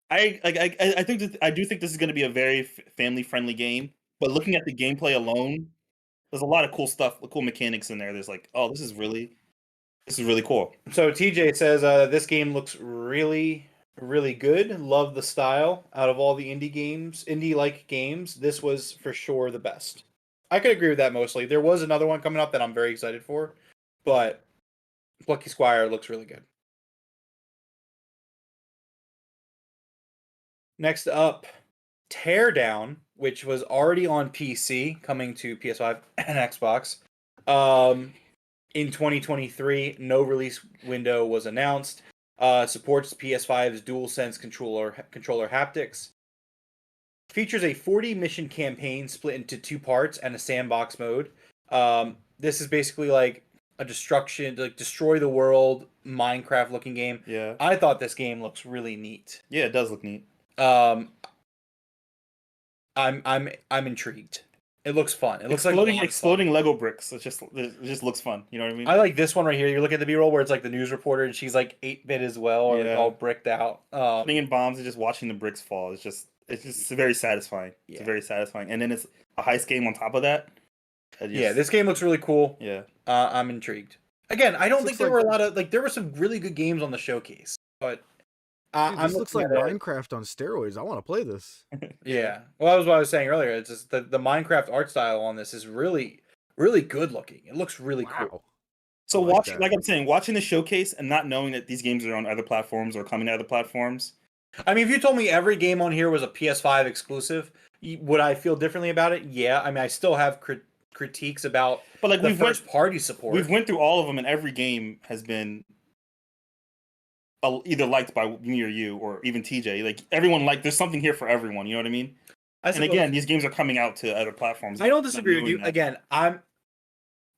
I think I do think this is going to be a very family friendly game. But looking at the gameplay alone, there's a lot of cool stuff, cool mechanics in there. There's like, oh, this is really cool. So TJ says this game looks really, really good. Love the style. Out of all the indie-like games, this was for sure the best. I could agree with that mostly. There was another one coming up that I'm very excited for, but Plucky Squire looks really good. Next up, Teardown, which was already on PC, coming to PS5 and Xbox. In 2023, no release window was announced. Supports PS5's DualSense controller haptics. Features a 40 mission campaign split into 2 parts and a sandbox mode. This is basically like a destroy the world Minecraft looking game. Yeah. I thought this game looks really neat. Yeah, it does look neat. I'm intrigued. It looks fun. It looks exploding Lego bricks. It just looks fun. You know what I mean? I like this one right here. You look at the B-roll where it's like the news reporter and she's like 8-bit as well, or like all bricked out. Putting in bombs and just watching the bricks fall. It's just very satisfying. Yeah. It's very satisfying. And then it's a heist game on top of that. This game looks really cool. Yeah. I'm intrigued. Again, I don't think there were a lot of there were some really good games on the showcase, but this looks like Minecraft on steroids. I want to play this. Yeah. Well, that was what I was saying earlier. It's just the Minecraft art style on this is really, really good looking. It looks really cool. So like I'm saying, watching the showcase and not knowing that these games are on other platforms or coming to other platforms. I mean, if you told me every game on here was a PS5 exclusive, would I feel differently about it? Yeah. I mean, I still have critiques about the first party support. We've went through all of them, and every game has been either liked by me or you, or even TJ. Like everyone, there's something here for everyone. You know what I mean? And again, these games are coming out to other platforms. I don't disagree with you. Again, I'm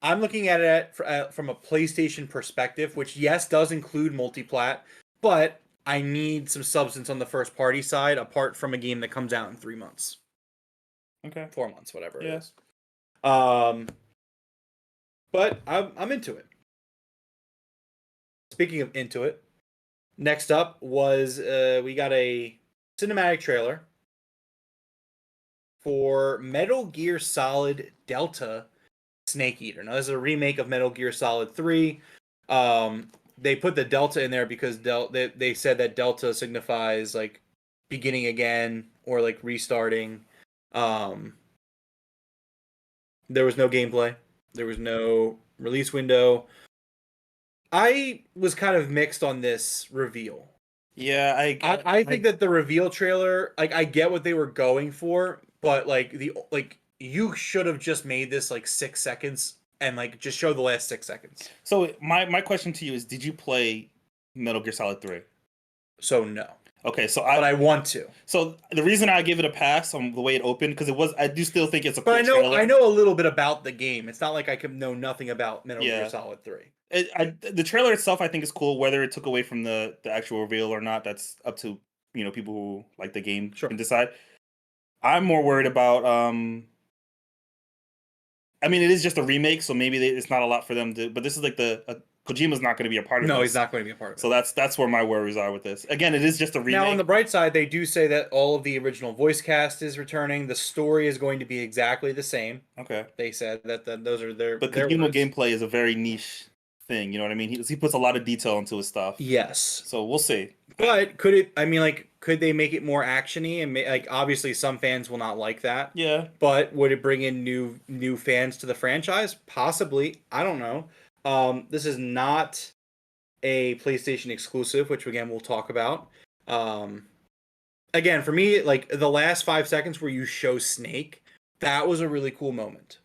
looking at it from a PlayStation perspective, which yes does include multiplat, but I need some substance on the first party side apart from a game that comes out in 3 months. Okay, 4 months, whatever it is. But I'm into it. Speaking of into it, next up was we got a cinematic trailer for Metal Gear Solid Delta Snake Eater. Now, this is a remake of Metal Gear Solid 3. They put the Delta in there because they said that Delta signifies like beginning again or like restarting. There was no gameplay. There was no release window. I was kind of mixed on this reveal. Yeah, I think that the reveal trailer, like, I get what they were going for, but like you should have just made this like 6 seconds and like just show the last 6 seconds. So my question to you is, did you play Metal Gear Solid 3? So no, Okay, so but I want to. so the reason I give it a pass on the way it opened, because I do still think it's a cool But trailer. I know a little bit about the game. It's not like I can know nothing about Metal Gear Yeah. Solid 3. The trailer itself, I think, is cool. Whether it took away from the actual reveal or not, that's up to people who like the game Sure. can decide. I'm more worried about. I mean, it is just a remake, so maybe it's not a lot for them to. But this is like Kojima's not going to be a part of this. No, he's not going to be a part of it. So that's where my worries are with this. Again, it is just a remake. Now, on the bright side, they do say that all of the original voice cast is returning. The story is going to be exactly the same. Okay. They said that those are their. But their Kojima words. gameplay is a very niche thing. You know what I mean? He puts a lot of detail into his stuff. Yes. So we'll see. But could it? I mean, like, could they make it more actiony? And like, obviously, some fans will not like that. Yeah. But would it bring in new fans to the franchise? Possibly. I don't know. This is not a PlayStation exclusive, which again we'll talk about. Again, for me, like the last 5 seconds where you show Snake, that was a really cool moment.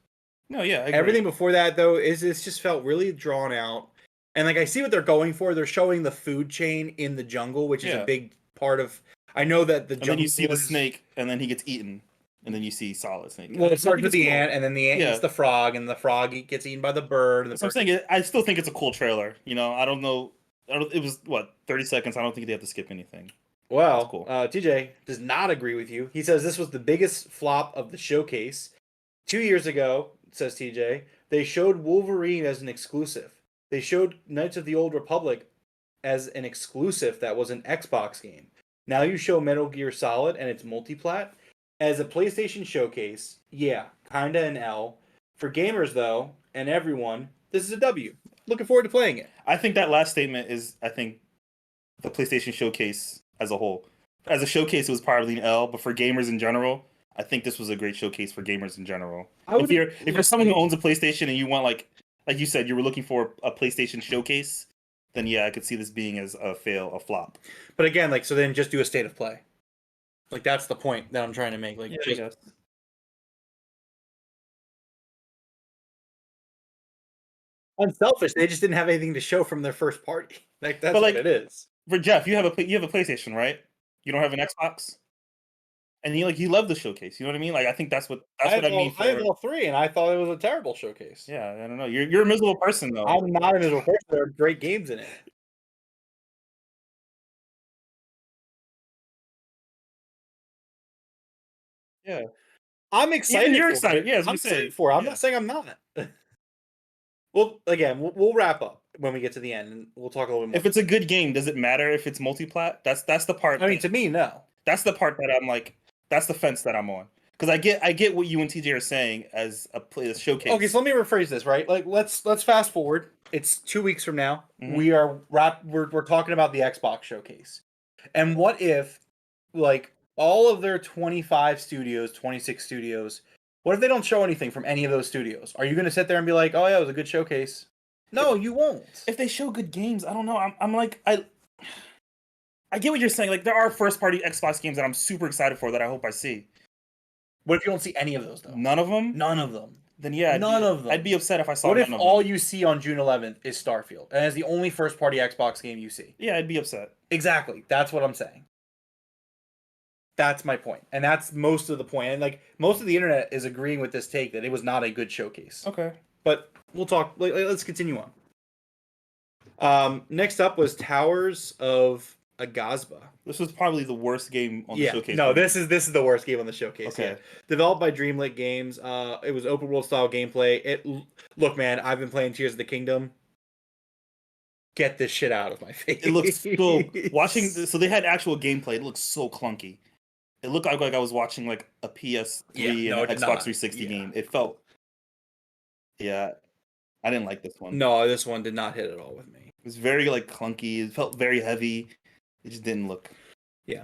No, yeah. I agree. Everything before that though it's just felt really drawn out. And like I see what they're going for. They're showing the food chain in the jungle, which is a big part of. I know that the jungle. And then you see the snake, and then he gets eaten, and then you see Solid Snake. Well, it starts with the ant, and then the ant eats the frog, and the frog gets eaten by the bird. And so I'm saying I still think it's a cool trailer. I don't know. It was 30 seconds. I don't think they have to skip anything. Well, cool. TJ does not agree with you. He says this was the biggest flop of the showcase. 2 years ago, says TJ, they showed Wolverine as an exclusive. They showed Knights of the Old Republic as an exclusive that was an Xbox game. Now you show Metal Gear Solid and it's multiplat. As a PlayStation showcase, yeah, kinda an L. For gamers, though, and everyone, this is a W. Looking forward to playing it. I think that last statement is, I think, the PlayStation showcase as a whole. As a showcase, it was probably an L, but for gamers in general, I think this was a great showcase for gamers in general. If you're someone who owns a PlayStation and you want, like you said, you were looking for a PlayStation showcase, then yeah, I could see this being as a flop. But again, like, so then just do a state of play. Like, that's the point that I'm trying to make. Like, just... unselfish. They just didn't have anything to show from their first party. Like, that's what it is. For Jeff, you have a PlayStation, right? You don't have an Xbox, and you love the showcase. You know what I mean? Like, I think that's what I mean. I have all three, and I thought it was a terrible showcase. Yeah, I don't know. You're a miserable person, though. I'm not a miserable person. There are great games in it. Yeah, I'm excited. You're excited. Yeah, I'm excited for it. I'm not saying I'm not. Well, again, we'll wrap up when we get to the end, and we'll talk a little bit more. If it's a good game, does it matter if it's multiplat? That's the part. I mean, to me, no. That's the part that I'm like. That's the fence that I'm on. Because I get what you and TJ are saying as a showcase. Okay, so let me rephrase this, right? Like, let's fast forward. It's 2 weeks from now. Mm-hmm. We're talking about the Xbox showcase, and what if, like, all of their 25 studios, 26 studios, what if they don't show anything from any of those studios? Are you going to sit there and be like, "Oh yeah, it was a good showcase"? No, you won't. If they show good games, I don't know. I'm like I get what you're saying. Like, there are first-party Xbox games that I'm super excited for that I hope I see. What if you don't see any of those, though? None of them? None of them. Then yeah, none of them. I'd be upset if I saw what none if of all them. you see on June 11th is Starfield, and it's the only first-party Xbox game you see? Yeah, I'd be upset. Exactly. That's what I'm saying. That's my point. And that's most of the point. And, like, most of the internet is agreeing with this take that it was not a good showcase. Okay. But we'll talk. Let's continue on. Next up was Towers of Agazba. This was probably the worst game on the showcase. No, this is the worst game on the showcase. Okay. Yeah. Developed by Dreamlit Games. It was open world style gameplay. Look, man, I've been playing Tears of the Kingdom. Get this shit out of my face. It looks so so they had actual gameplay. It looks so clunky. It looked like I was watching like a PS3 and an Xbox 360 game. It felt I didn't like this one. No, this one did not hit at all with me. It was very like clunky. It felt very heavy. It just didn't look. Yeah.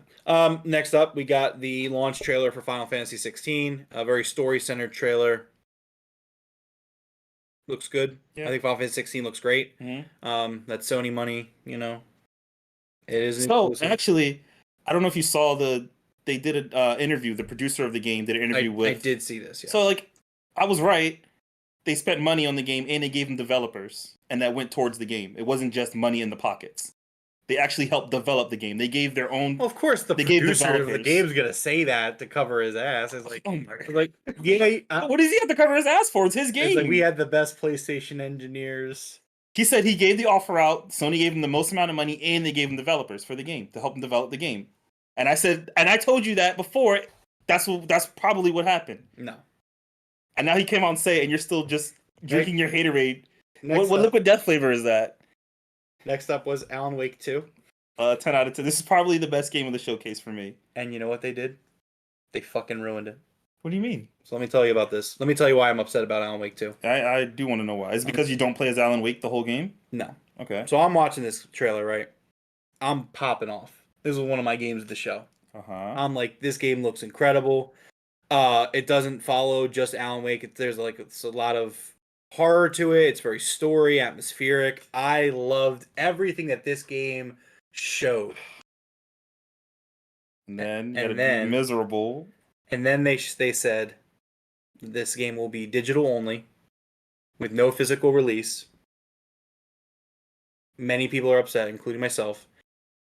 Next up, we got the launch trailer for Final Fantasy 16. A very story-centered trailer. Looks good. Yeah. I think Final Fantasy 16 looks great. Mm-hmm. That Sony money, It is an So exclusive. actually, I don't know if you saw they did an interview. The producer of the game did an interview I with. did see this. Yeah. So like, I was right. They spent money on the game and they gave them developers, and that went towards the game. It wasn't just money in the pockets. They actually helped develop the game. They gave their own. Well, of course, the They gave producer of the developers. game's gonna say that to cover his ass. It's like, Oh my it's like, yeah. What does he have to cover his ass for? It's his It's like game. we had the best PlayStation engineers. He said he gave the offer out. Sony gave him the most amount of money, and they gave him developers for the game to help him develop the game. And I said, and I told you that before. That's probably what happened. No. And now he came out and say, and you're still just drinking your haterade. Next What up, liquid death flavor is that? next up was Alan Wake 2. 10 out of 10. This is probably the best game of the showcase for me. And you know what they did? They fucking ruined it. What do you mean? So let me tell you about this. Let me tell you why I'm upset about Alan Wake 2. I do want to know why. Is it because you don't play as Alan Wake the whole game? No. Okay. So I'm watching this trailer, right? I'm popping off. This is one of my games of the show. Uh-huh. I'm like, this game looks incredible. It doesn't follow just Alan Wake. It's a lot of horror to it. It's very story, atmospheric. I loved everything that this game showed. And then you And gotta then- be miserable. And then they said this game will be digital only with no physical release. Many people are upset, including myself.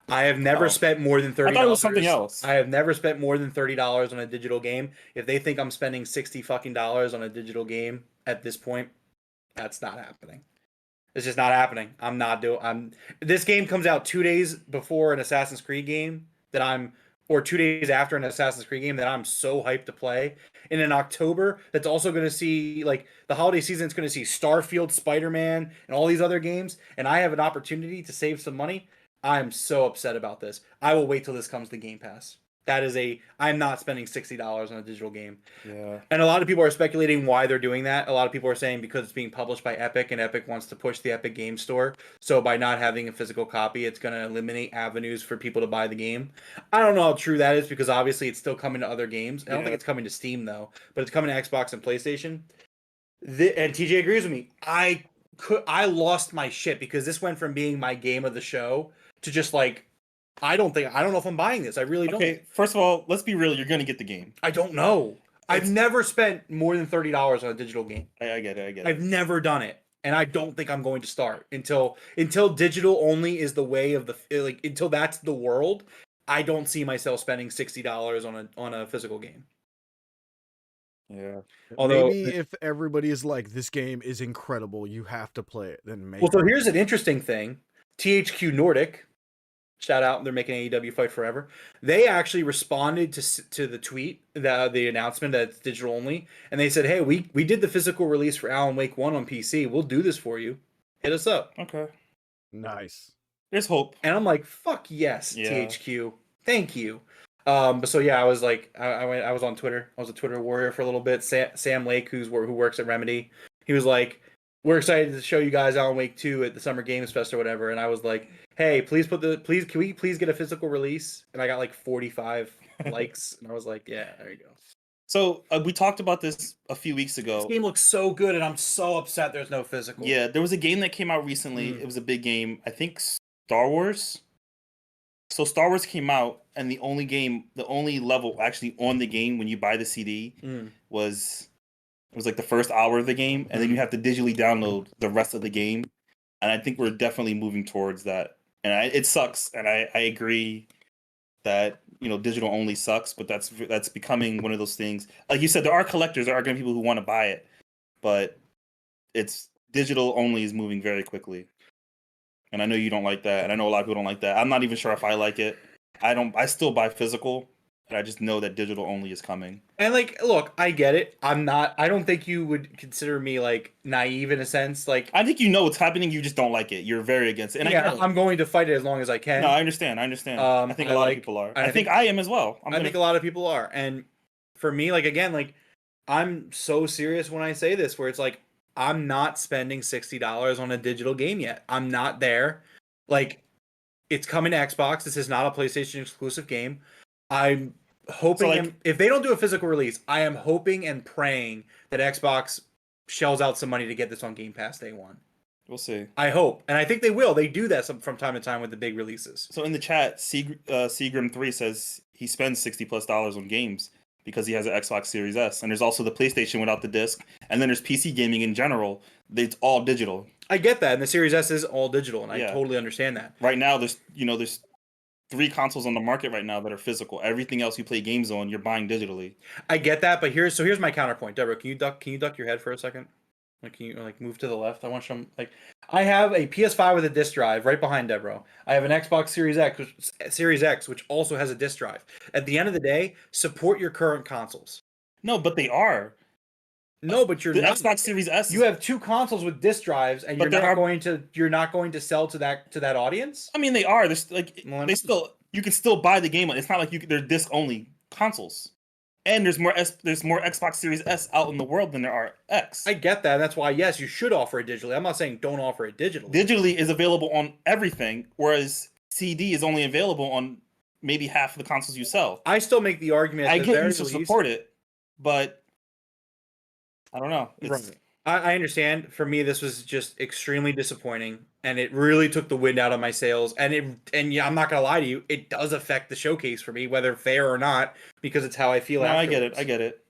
I have never Oh. spent more than $30. I thought it was something else. I have never spent more than $30 on a digital game. If they think I'm spending $60 fucking on a digital game at this point, that's not happening. It's just not happening. This game comes out 2 days before an Assassin's Creed game or 2 days after an Assassin's Creed game that I'm so hyped to play. And in October, that's also going to see, like, the holiday season, it's going to see Starfield, Spider-Man, and all these other games. And I have an opportunity to save some money. I'm so upset about this. I will wait till this comes to Game Pass. I'm not spending $60 on a digital game. Yeah. And a lot of people are speculating why they're doing that. A lot of people are saying because it's being published by Epic and Epic wants to push the Epic Game Store. So by not having a physical copy, it's going to eliminate avenues for people to buy the game. I don't know how true that is because obviously it's still coming to other games. I don't think it's coming to Steam though, but it's coming to Xbox and PlayStation. And TJ agrees with me. I lost my shit because this went from being my game of the show to just like, I don't know if I'm buying this. I really don't. Okay, first of all, let's be real. You're going to get the game. I don't know. I've never spent more than $30 on a digital game. I get it. I've never done it. And I don't think I'm going to start until digital only is the way of until that's the world. I don't see myself spending $60 on a physical game. Yeah. Although, maybe if everybody is like, this game is incredible, you have to play it, then maybe. well, so here's an interesting thing. THQ Nordic, shout out, they're making AEW Fight Forever. They actually responded to the tweet, the announcement that it's digital only, and they said, "Hey, we did the physical release for Alan Wake 1 on PC. We'll do this for you. Hit us up." Okay. Nice. There's hope. And I'm like, "Fuck yes, Yeah. THQ. Thank you." But so yeah, I was like, I was on Twitter. I was a Twitter warrior for a little bit. Sam Lake, who works at Remedy, he was like, "We're excited to show you guys Alan Wake 2 at the Summer Games Fest or whatever." And I was like, "Hey, can we please get a physical release?" And I got like 45 likes, and I was like, "Yeah, there you go." So we talked about this a few weeks ago. This game looks so good, and I'm so upset there's no physical. Yeah, there was a game that came out recently. It was a big game. I think Star Wars. So Star Wars came out, and the only level actually on the game when you buy the CD was like the first hour of the game, and then you have to digitally download the rest of the game. And I think we're definitely moving towards that. And it sucks, and I agree that digital only sucks, but that's becoming one of those things. Like you said, there are collectors, there are going to be people who want to buy it, but it's digital only is moving very quickly. And I know you don't like that, and I know a lot of people don't like that. I'm not even sure if I like it. I still buy physical, and I just know that digital only is coming. And like, look, I get it. I don't think you would consider me like naive in a sense. Like, I think you know what's happening, you just don't like it. You're very against it. And yeah, I'm going to fight it as long as I can. No, I understand. I think a lot of people are. I think I am as well. I think a lot of people are. And for me, like, again, like, I'm so serious when I say this, where it's like, I'm not spending $60 on a digital game yet. I'm not there. Like, it's coming to Xbox. This is not a PlayStation exclusive game. I'm hoping, if they don't do a physical release, I am hoping and praying that Xbox shells out some money to get this on Game Pass day one. We'll see. I hope, and I think they will. They do that from time to time with the big releases. So in the chat, Seagrim3 says he spends $60+ on games because he has an Xbox Series S, and there's also the PlayStation without the disc, and then there's PC gaming in general. It's all digital. I get that, and the Series S is all digital, and I Yeah. totally understand that. Right now, there's 3 consoles on the market right now that are physical. Everything else you play games on, you're buying digitally. I get that, but here's my counterpoint. Deborah, can you duck your head for a second? Like, can you move to the left? I want some I have a PS5 with a disc drive right behind Deborah. I have an Xbox Series X, which also has a disc drive. At the end of the day, support your current consoles. No, but they are. No, but you're the not. Xbox Series S. You have 2 consoles with disc drives, and you're not going to sell to that audience. I mean, they are. There's you can still buy the game. It's not like they're disc only consoles. And there's more Xbox Series S out in the world than there are X. I get that. That's why, yes, you should offer it digitally. I'm not saying don't offer it digitally. Digitally is available on everything, whereas CD is only available on maybe half of the consoles you sell. I still make the argument. I get you to support it, but I don't know. I understand. For me, this was just extremely disappointing, and it really took the wind out of my sails. And yeah, I'm not gonna lie to you, it does affect the showcase for me, whether fair or not, because it's how I feel. No, I get it.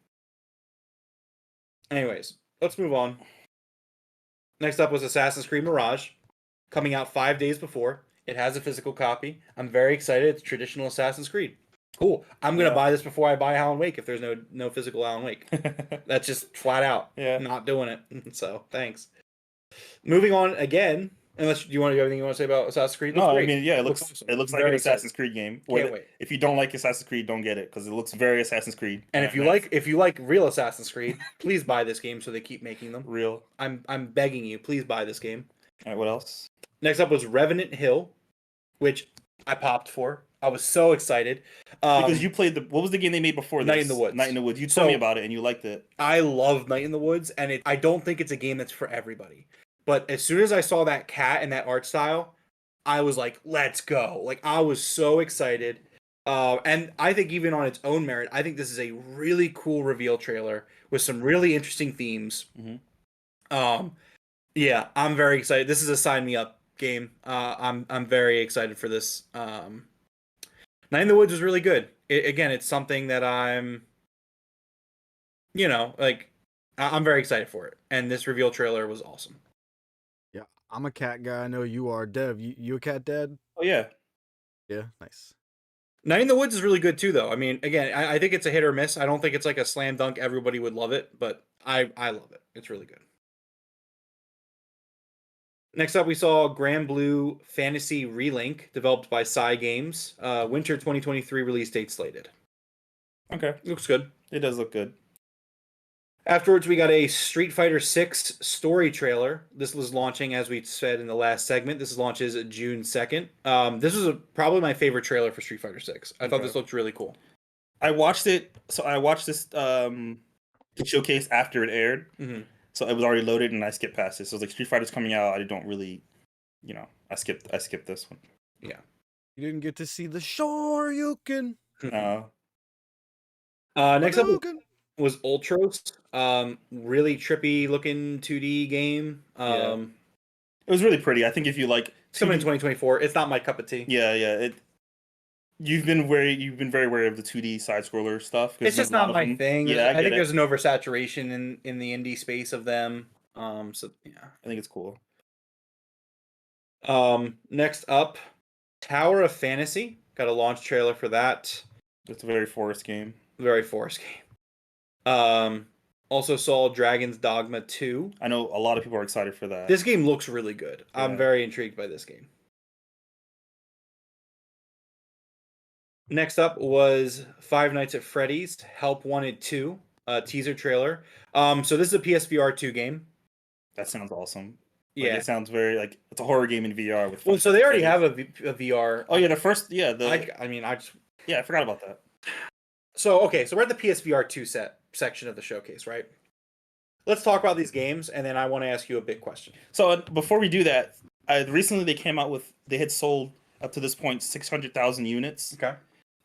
Anyways, let's move on. Next up was Assassin's Creed Mirage, coming out 5 days before. It has a physical copy. I'm very excited. It's traditional Assassin's Creed. Cool. I'm gonna buy this before I buy Alan Wake if there's no physical Alan Wake. That's just flat out. Yeah. Not doing it. So thanks. Moving on again. Unless you want to do everything you want to say about Assassin's Creed. No, I mean, yeah, it looks awesome. It looks like an Assassin's Creed game. Can't wait. If you don't like Assassin's Creed, don't get it because it looks very Assassin's Creed. And if you like real Assassin's Creed, please buy this game so they keep making them. Real. I'm begging you, please buy this game. All right, what else? Next up was Revenant Hill, which I popped for. I was so excited. Because you played what was the game they made before this? Night in the Woods. Night in the Woods. You told me about it and you liked it. I love Night in the Woods, and I don't think it's a game that's for everybody. But as soon as I saw that cat and that art style, I was like, let's go. Like, I was so excited. And I think even on its own merit, I think this is a really cool reveal trailer with some really interesting themes. Mm-hmm. Yeah, I'm very excited. This is a sign me up game. I'm very excited for this. Night in the Woods was really good. Again, it's something that I'm very excited for it. And this reveal trailer was awesome. Yeah, I'm a cat guy. I know you are. Dev, you a cat dad? Oh, yeah. Yeah, nice. Night in the Woods is really good too, though. I mean, again, I think it's a hit or miss. I don't think it's like a slam dunk. Everybody would love it, but I love it. It's really good. Next up, we saw Grand Blue Fantasy Relink, developed by Psy Games. Winter 2023 release date slated. Okay. Looks good. It does look good. Afterwards, we got a Street Fighter 6 story trailer. This was launching, as we said in the last segment. This launches June 2nd. This was probably my favorite trailer for Street Fighter 6. I thought this looked really cool. I watched it. So I watched this showcase after it aired. Mm-hmm. So it was already loaded, and I skipped past it. So it was like Street Fighter's coming out. I don't really, I skipped this one. Yeah. You didn't get to see the Shoryuken. No. Next up was Ultros. Really trippy looking 2D game. Yeah. It was really pretty. I think if you like coming in 2024, it's not my cup of tea. Yeah. You've been very wary of the 2D side scroller stuff. It's just not my thing. Yeah, I think there's an oversaturation in the indie space of them. So yeah, I think it's cool. Next up, Tower of Fantasy. Got a launch trailer for that. It's a very Forest game. Very Forest game. Also saw Dragon's Dogma 2. I know a lot of people are excited for that. This game looks really good. Yeah. I'm very intrigued by this game. Next up was Five Nights at Freddy's Help Wanted 2, teaser trailer. So this is a PSVR 2 game. That sounds awesome. Yeah, it sounds very it's a horror game in VR. With so they already have a VR. Oh yeah, the first I forgot about that. So we're at the PSVR 2 section of the showcase, right? Let's talk about these games, and then I want to ask you a big question. So before we do that, recently they had sold up to this point 600,000 units. Okay.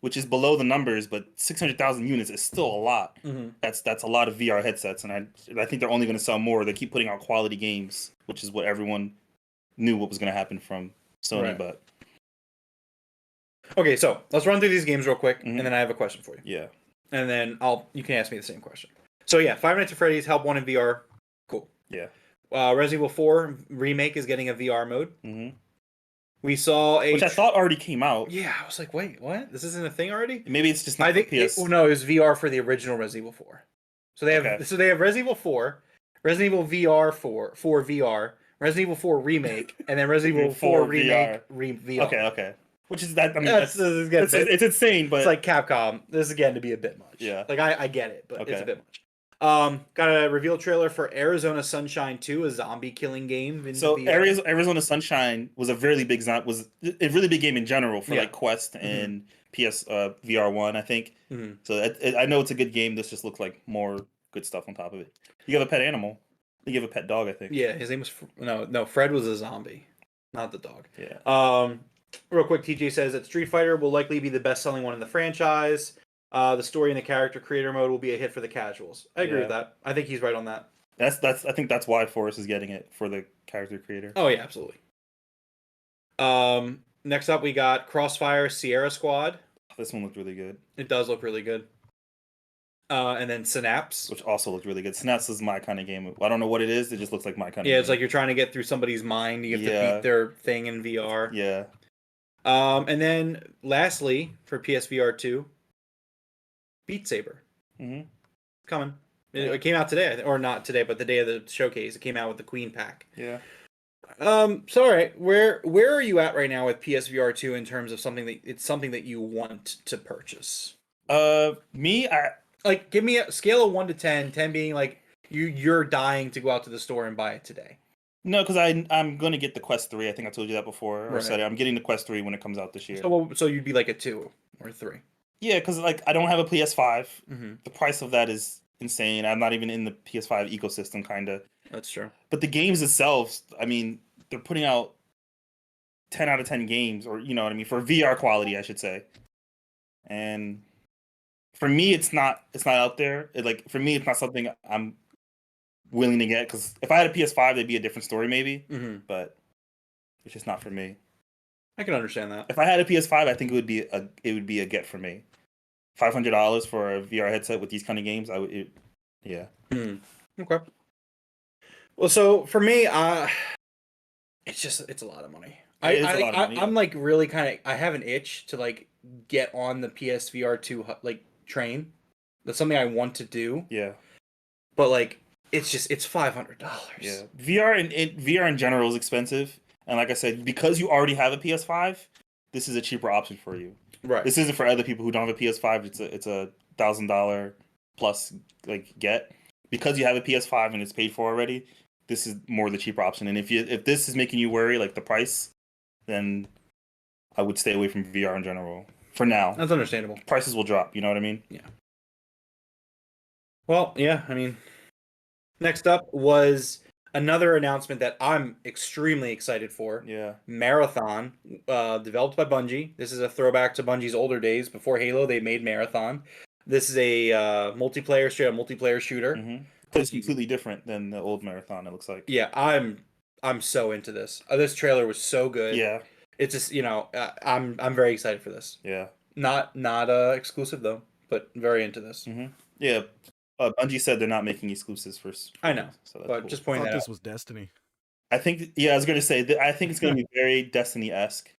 Which is below the numbers, but 600,000 units is still a lot. Mm-hmm. That's a lot of VR headsets, and I think they're only going to sell more. They keep putting out quality games, which is what everyone knew what was going to happen from Sony, Right. but Okay, so let's run through these games real quick, Mhm. and then I have a question for you. yeah. And then you can ask me the same question. So yeah, Five Nights at Freddy's Help 1 in VR. Cool. Yeah. Resident Evil 4 Remake is getting a VR mode. hmm We saw a... Which I thought already came out. Yeah, I was like, wait, what? This isn't a thing already? Maybe it's just not I think for PS. no, it was VR for the original Resident Evil 4. So they have Okay. Resident Evil 4, Resident Evil VR for VR, Resident Evil 4 Remake, and then Resident Evil 4 Remake VR. Okay. Which is that? I mean, it's insane, but it's like Capcom. This is again to be a bit much. Yeah. Like I get it, but it's Okay. a bit much. Got a reveal trailer for Arizona Sunshine 2, a zombie killing game. So Arizona Sunshine was a really big game in general for Yeah. like Quest and PS VR 1, I think. Mhm. So I know it's a good game. This just looks like more good stuff on top of it. You have a pet animal. You have a pet dog, I think. Yeah, his name was no. Fred was a zombie, not the dog. Yeah. Real quick, TJ says that Street Fighter will likely be the best-selling one in the franchise. The story and the character creator mode will be a hit for the casuals. I agree with that. I think he's right on that. I think that's why Forrest is getting it, for the character creator. Oh yeah, absolutely. Next up we got Crossfire Sierra Squad. This one looked really good. It does look really good. And then Synapse, Which also looked really good. Synapse is my kind of game. I don't know what it is. It just looks like my kind of game. Yeah, it's like you're trying to get through somebody's mind. You have to beat their thing in VR. Yeah. And then lastly, for PSVR 2, Beat Saber. Mm-hmm. Coming. It came out today, or not today, but the day of the showcase. It came out with the Queen pack. Yeah. So all right, where are you at right now with PSVR 2 in terms of something that you want to purchase? Me, Like, give me a scale of 1 to 10, 10 being like you're dying to go out to the store and buy it today. No, because I'm gonna get the Quest 3. I think I told you that before. Or said it. I'm getting the Quest 3 when it comes out this year. So you'd be like a 2 or 3. Yeah, because like I don't have a PS5. Mm-hmm. The price of that is insane. I'm not even in the PS5 ecosystem, kind of. That's true. But the games themselves, I mean, they're putting out 10 out of 10 games, or you know what I mean, for VR quality, I should say. And for me, it's not out there. For me, it's not something I'm willing to get, because if I had a PS5, it'd be a different story maybe. Mm-hmm. But it's just not for me. I can understand that. If I had a PS5, I think it would be a get for me. $500 for a VR headset with these kind of games, yeah. Okay. Well, so for me, it's a lot of money. I'm like really kind of, I have an itch to like get on the PSVR 2 like train. That's something I want to do. Yeah. But like it's $500. Yeah. VR in general is expensive, and like I said, because you already have a PS5, this is a cheaper option for you. Right. This isn't for other people who don't have a PS5. It's a $1,000 plus like get. Because you have a PS5 and it's paid for already, this is more the cheaper option. And if this is making you worry, like the price, then I would stay away from VR in general for now. That's understandable. Prices will drop. You know what I mean? Yeah. Well, yeah. I mean, next up was another announcement that I'm extremely excited for. Yeah. Marathon, developed by Bungie. This is a throwback to Bungie's older days. Before Halo, they made Marathon. This is a straight up multiplayer shooter. Mm-hmm. It's completely different than the old Marathon, it looks like. Yeah, I'm so into this. This trailer was so good. Yeah. It's just, I'm very excited for this. Yeah. Not exclusive though, but very into this. Mm-hmm. Yeah. Bungie said they're not making exclusives for. I know, so that's but cool. just pointing that out. This was Destiny. I think. Yeah, I was going to say that I think it's going to be very Destiny-esque.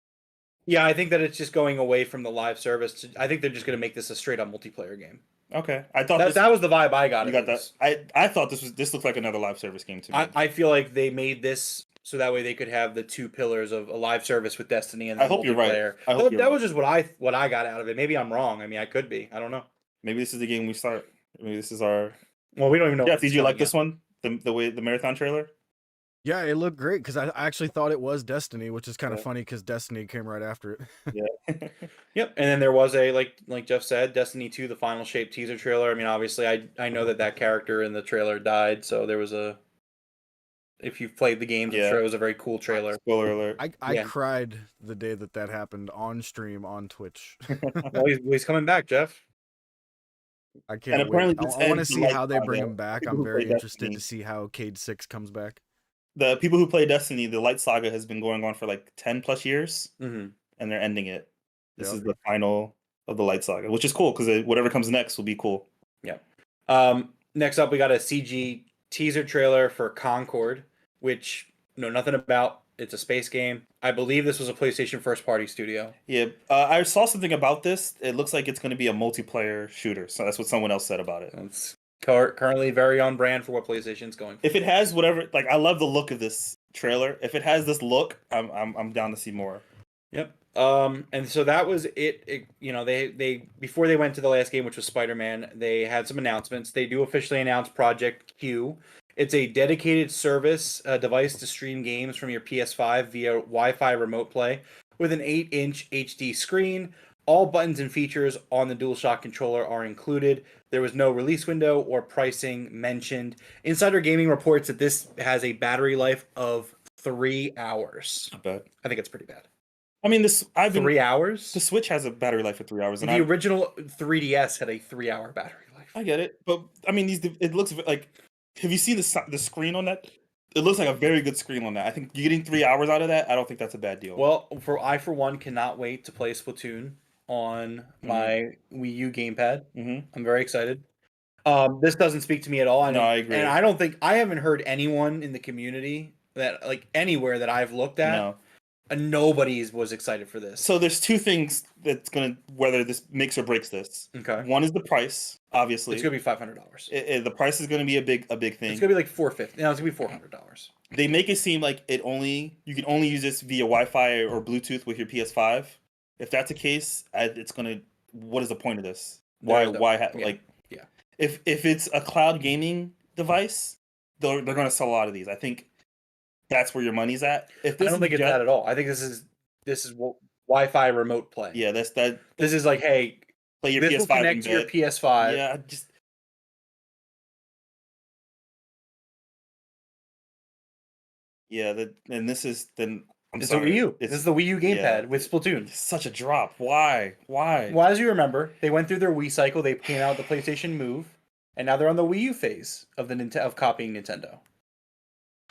Yeah, I think that it's just going away from the live service. I think they're just going to make this a straight up multiplayer game. Okay, I thought that was the vibe I got. You got that? I thought this looked like another live service game to me. I feel like they made this so that way they could have the two pillars of a live service with Destiny and I hope you're right. That was just what I got out of it. Maybe I'm wrong. I mean, I could be. I don't know. Maybe this is the game we start. Maybe this is our. Well, we don't even know. Yeah, did you like this one? The way the Marathon trailer? Yeah, it looked great because I actually thought it was Destiny, which is kind of funny because Destiny came right after it. Yeah. Yep. And then there was a like Jeff said, Destiny 2, the Final Shape teaser trailer. I mean, obviously, I know that character in the trailer died, so there was a. If you've played the game, I'm sure it was a very cool trailer. Spoiler alert. I cried the day that happened on stream on Twitch. Well, he's coming back, Jeff. I can't wait. I want to see how they bring him back. I'm very interested to see how Cade 6 comes back. the people who play Destiny, the Light Saga has been going on for like 10 plus years, Mm-hmm. and they're ending it. This Yep. is the final of the Light Saga, which is cool because whatever comes next will be cool. Yeah. Next up, we got a CG teaser trailer for Concord, which know nothing about. It's a space game. I believe this was a PlayStation first party studio. Yeah, I saw something about this. It looks like it's going to be a multiplayer shooter. So that's what someone else said about it. It's currently very on brand for what PlayStation's going for. If it has whatever, like, I love the look of this trailer. If it has this look, I'm down to see more. Yep. And so that was it. You know, they before they went to the last game, which was Spider-Man, they had some announcements. They do officially announce Project Q. It's a dedicated service device to stream games from your PS5 via Wi-Fi remote play with an 8-inch HD screen. All buttons and features on the DualShock controller are included. There was no release window or pricing mentioned. Insider Gaming reports that this has a battery life of 3 hours. Not bad. I think it's pretty bad. I mean, 3 hours? The Switch has a battery life of 3 hours. The original 3DS had a 3-hour battery life. I get it, but I mean, it looks like. Have you seen the screen on that? It looks like a very good screen on that. I think you're getting 3 hours out of that. I don't think that's a bad deal. Well, for one cannot wait to play Splatoon on my Wii U gamepad. Mm-hmm. I'm very excited. This doesn't speak to me at all. I agree. And I haven't heard anyone in the community that, like, anywhere that I've looked at, nobody was excited for this. So there's two things that's gonna whether this makes or breaks this. Okay. One is the price, obviously. It's gonna be $500. The price is gonna be a big thing. It's gonna be like $450. No, it's gonna be $400. They make it seem like you can only use this via Wi-Fi or Bluetooth with your PS5. If that's the case, it's gonna. What is the point of this? If it's a cloud gaming device, they're gonna sell a lot of these. I think that's where your money's at. I don't think it's that at all. I think this is Wi-Fi remote play. Yeah, that's that. This is like, hey, play your this PS5 will connect to your PS5. Yeah, and this is then. It's a Wii U. This is the Wii U gamepad with Splatoon. Such a drop. Why? Well, as you remember, they went through their Wii cycle. They came out with the PlayStation Move, and now they're on the Wii U phase of of copying Nintendo.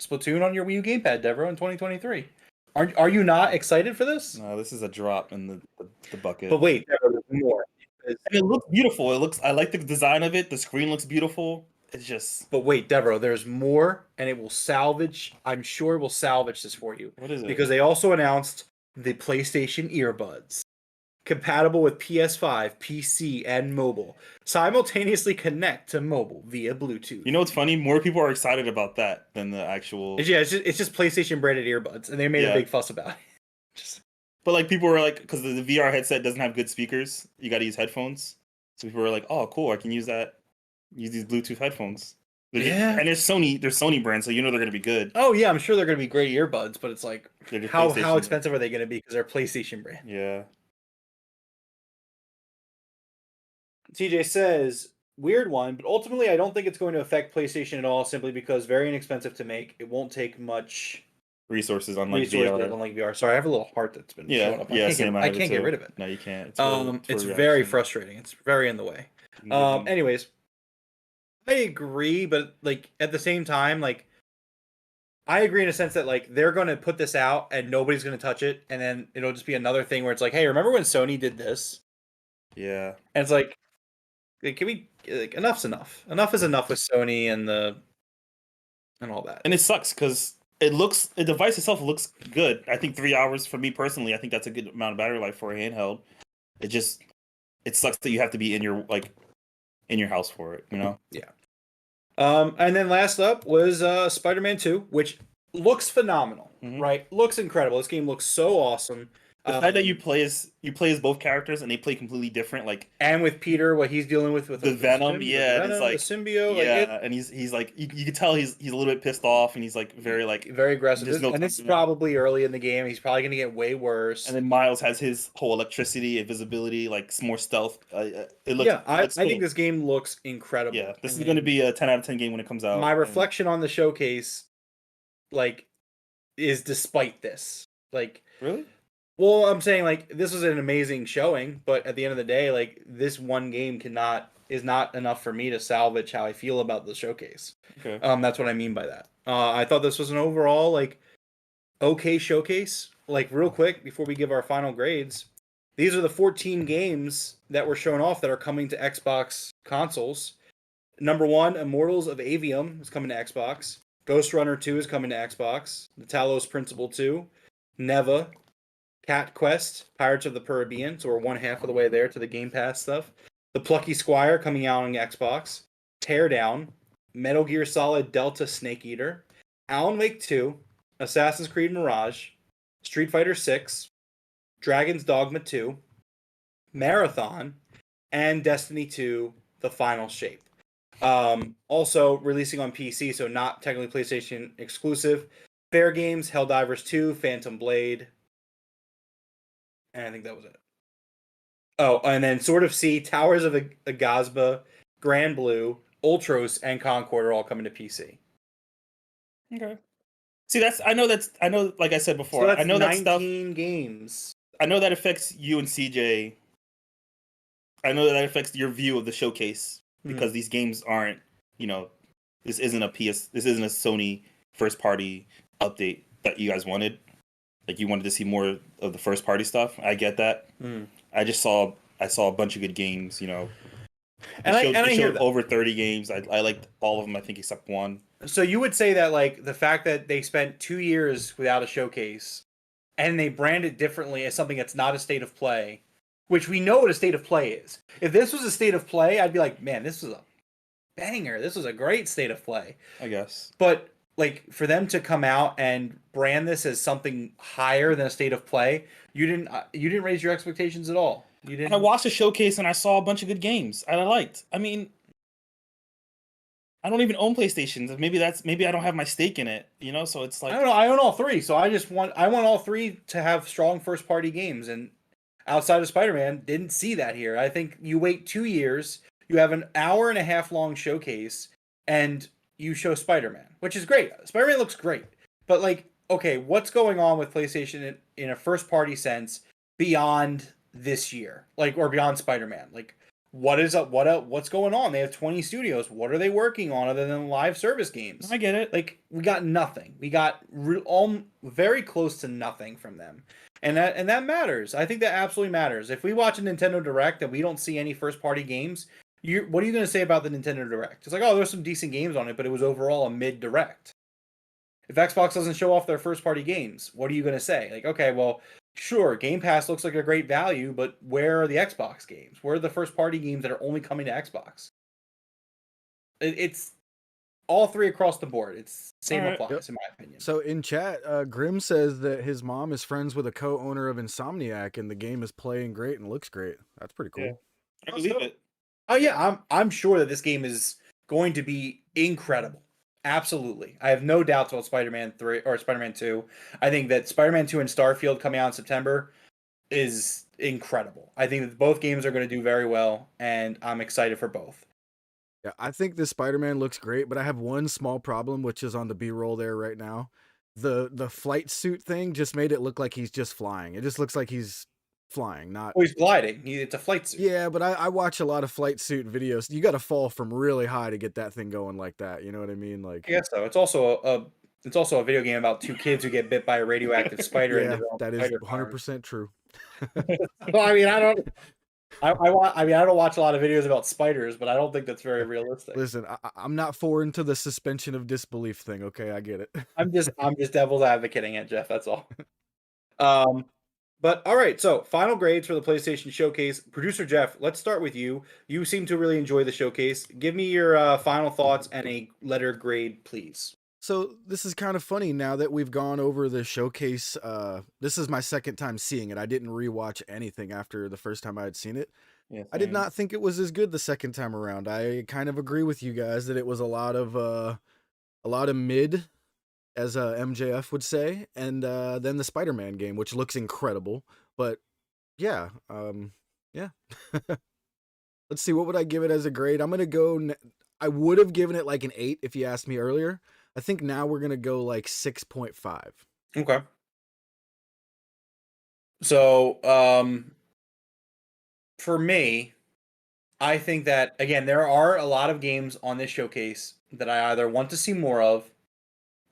Splatoon on your Wii U gamepad, Devroro, in 2023. Are you not excited for this? No, this is a drop in the bucket. But wait, there's more. And it looks beautiful. I like the design of it. The screen looks beautiful. It's just. But wait, Devroro, there's more, and it will salvage. I'm sure it will salvage this for you. What is it? Because they also announced the PlayStation earbuds, compatible with PS5, PC, and mobile. Simultaneously connect to mobile via Bluetooth. You know what's funny? More people are excited about that than the actual. Yeah, it's just PlayStation branded earbuds, and they made a big fuss about it. But like people were like, because the VR headset doesn't have good speakers, you got to use headphones. So people were like, "Oh, cool! I can use these Bluetooth headphones." And there's Sony brands, so you know they're gonna be good. Oh yeah, I'm sure they're gonna be great earbuds, but it's like, how PlayStation. expensive are they gonna be because they're a PlayStation brand? Yeah. TJ says, weird one, but ultimately I don't think it's going to affect PlayStation at all, simply because very inexpensive to make. It won't take much resources unlike VR. Sorry, I have a little heart that's been showing up. I can't get rid of it. No, you can't. It's very frustrating. It's very in the way. Anyways, I agree, but like at the same time, like I agree in a sense that like they're going to put this out and nobody's going to touch it, and then it'll just be another thing where it's like, hey, remember when Sony did this? Yeah. And it's like, can we? Like, enough's enough. Enough is enough with Sony and all that. And it sucks because the device itself looks good. I think 3 hours for me personally. I think that's a good amount of battery life for a handheld. It sucks that you have to be in your house for it. You know. Yeah. And then last up was Spider-Man 2, which looks phenomenal. Mm-hmm. Right? Looks incredible. This game looks so awesome. The fact that you play as both characters and they play completely different, like, and with Peter, what he's dealing with the Venom, it's like the symbiote, and he's like you can tell he's a little bit pissed off, and he's like very aggressive. And this is probably early in the game. He's probably gonna get way worse. And then Miles has his whole electricity, invisibility, like more stealth. I think this game looks incredible. Yeah, this is gonna be a 10 out of 10 game when it comes out. My reflection on the showcase, like, is despite this, like, really. Well, I'm saying, like, this was an amazing showing, but at the end of the day, like, this one game is not enough for me to salvage how I feel about the showcase. Okay. That's what I mean by that. I thought this was an overall like okay showcase. Like real quick before we give our final grades, these are the 14 games that were shown off that are coming to Xbox consoles. Number 1, Immortals of Avium is coming to Xbox. Ghost Runner 2 is coming to Xbox. The Talos Principle 2, Neva, Cat Quest, Pirates of the Caribbean, so we're one half of the way there to the Game Pass stuff. The Plucky Squire coming out on Xbox. Teardown, Metal Gear Solid Delta Snake Eater, Alan Wake 2, Assassin's Creed Mirage, Street Fighter 6, Dragon's Dogma 2, Marathon, and Destiny 2, The Final Shape. Also releasing on PC, so not technically PlayStation exclusive. Fair Games, Helldivers 2, Phantom Blade, and I think that was it. Oh, and then Sword of Sea, Towers of Agazba, Grand Blue, Ultros, and Concord are all coming to PC. Okay. See, I know, like I said before, So that's I know that stuff. 19 games. I know that affects you and CJ. I know that affects your view of the showcase because these games aren't, this isn't a Sony first party update that you guys wanted. Like you wanted to see more of the first party stuff. I get that. I saw a bunch of good games, And I showed over 30 games. I liked all of them, I think, except one. So you would say that like the fact that they spent 2 years without a showcase and they brand it differently as something that's not a state of play, which we know what a state of play is. If this was a state of play, I'd be like, man, this was a banger. This was a great state of play. I guess. But like for them to come out and brand this as something higher than a state of play, you didn't raise your expectations at all. You didn't. I watched a showcase and I saw a bunch of good games I liked. I mean, I don't even own PlayStations. Maybe I don't have my stake in it, So it's like I don't know. I own all three, so I want all three to have strong first party games. And outside of Spider-Man, didn't see that here. I think you wait 2 years, you have an hour and a half long showcase, and you show Spider-Man, which is great. Spider-Man looks great, but like, okay, what's going on with PlayStation in a first party sense beyond this year, like or beyond Spider-Man, like? What is up? What's going on? They have 20 studios. What are they working on other than live service games? I get it. Like we got nothing. We got very close to nothing from them, and that matters. I think that absolutely matters. If we watch a Nintendo Direct and we don't see any first party games, what are you going to say about the Nintendo Direct? It's like, oh, there's some decent games on it, but it was overall a mid Direct. If Xbox doesn't show off their first party games, what are you going to say? Like, okay, well. Sure, Game Pass looks like a great value, but where are the Xbox games? Where are the first-party games that are only coming to Xbox? It's all three across the board. It's same applies, in my opinion. So in chat, Grim says that his mom is friends with a co-owner of Insomniac, and the game is playing great and looks great. That's pretty cool. Yeah. I believe it. Oh yeah, I'm sure that this game is going to be incredible. Absolutely. I have no doubts about Spider-Man 3 or Spider-Man 2. I think that Spider-Man 2 and Starfield coming out in September is incredible. I think that both games are going to do very well, and I'm excited for both. Yeah, I think this Spider-Man looks great, but I have one small problem, which is on the B-roll there right now. The flight suit thing just made it look like he's just flying. It just looks like he's flying, not. Oh, he's gliding. It's a flight suit. Yeah, but I watch a lot of flight suit videos. You got to fall from really high to get that thing going like that. You know what I mean? Like, I guess so. It's also a video game about two kids who get bit by a radioactive spider. Yeah, that is 100% true. Well, I mean, I don't watch a lot of videos about spiders, but I don't think that's very realistic. Listen, I'm not foreign to the suspension of disbelief thing. Okay, I get it. I'm just devil's advocating it, Jeff. That's all. But all right, so final grades for the PlayStation Showcase. Producer Jeff, let's start with you. You seem to really enjoy the showcase. Give me your final thoughts and a letter grade, please. So this is kind of funny now that we've gone over the showcase. This is my second time seeing it. I didn't rewatch anything after the first time I had seen it. Yeah, I did not think it was as good the second time around. I kind of agree with you guys that it was a lot of mid, as MJF would say, and then the Spider-Man game, which looks incredible. But yeah, yeah. Let's see, what would I give it as a grade? I'm gonna go. I would have given it like an 8 if you asked me earlier. I think now we're gonna go like 6.5. Okay. So, for me, I think that again there are a lot of games on this showcase that I either want to see more of,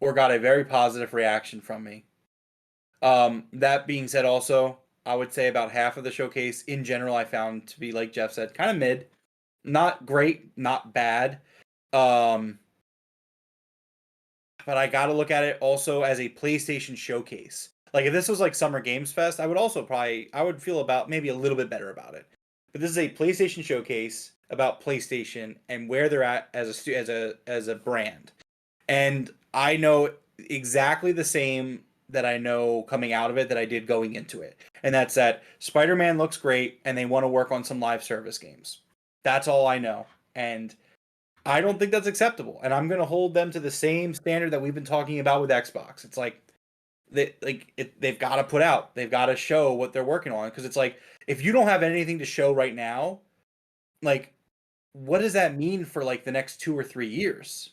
or got a very positive reaction from me. That being said, also, I would say about half of the showcase in general I found to be, like Jeff said, kind of mid. Not great, not bad. But I got to look at it also as a PlayStation showcase. Like if this was like Summer Games Fest, I would also I would feel about maybe a little bit better about it. But this is a PlayStation showcase about PlayStation and where they're at as a brand. And I know exactly the same that I know coming out of it that I did going into it. And that's that Spider-Man looks great and they want to work on some live service games. That's all I know. And I don't think that's acceptable. And I'm going to hold them to the same standard that we've been talking about with Xbox. It's like they've got to put out. They've got to show what they're working on, because it's like if you don't have anything to show right now, like what does that mean for like the next 2 or 3 years?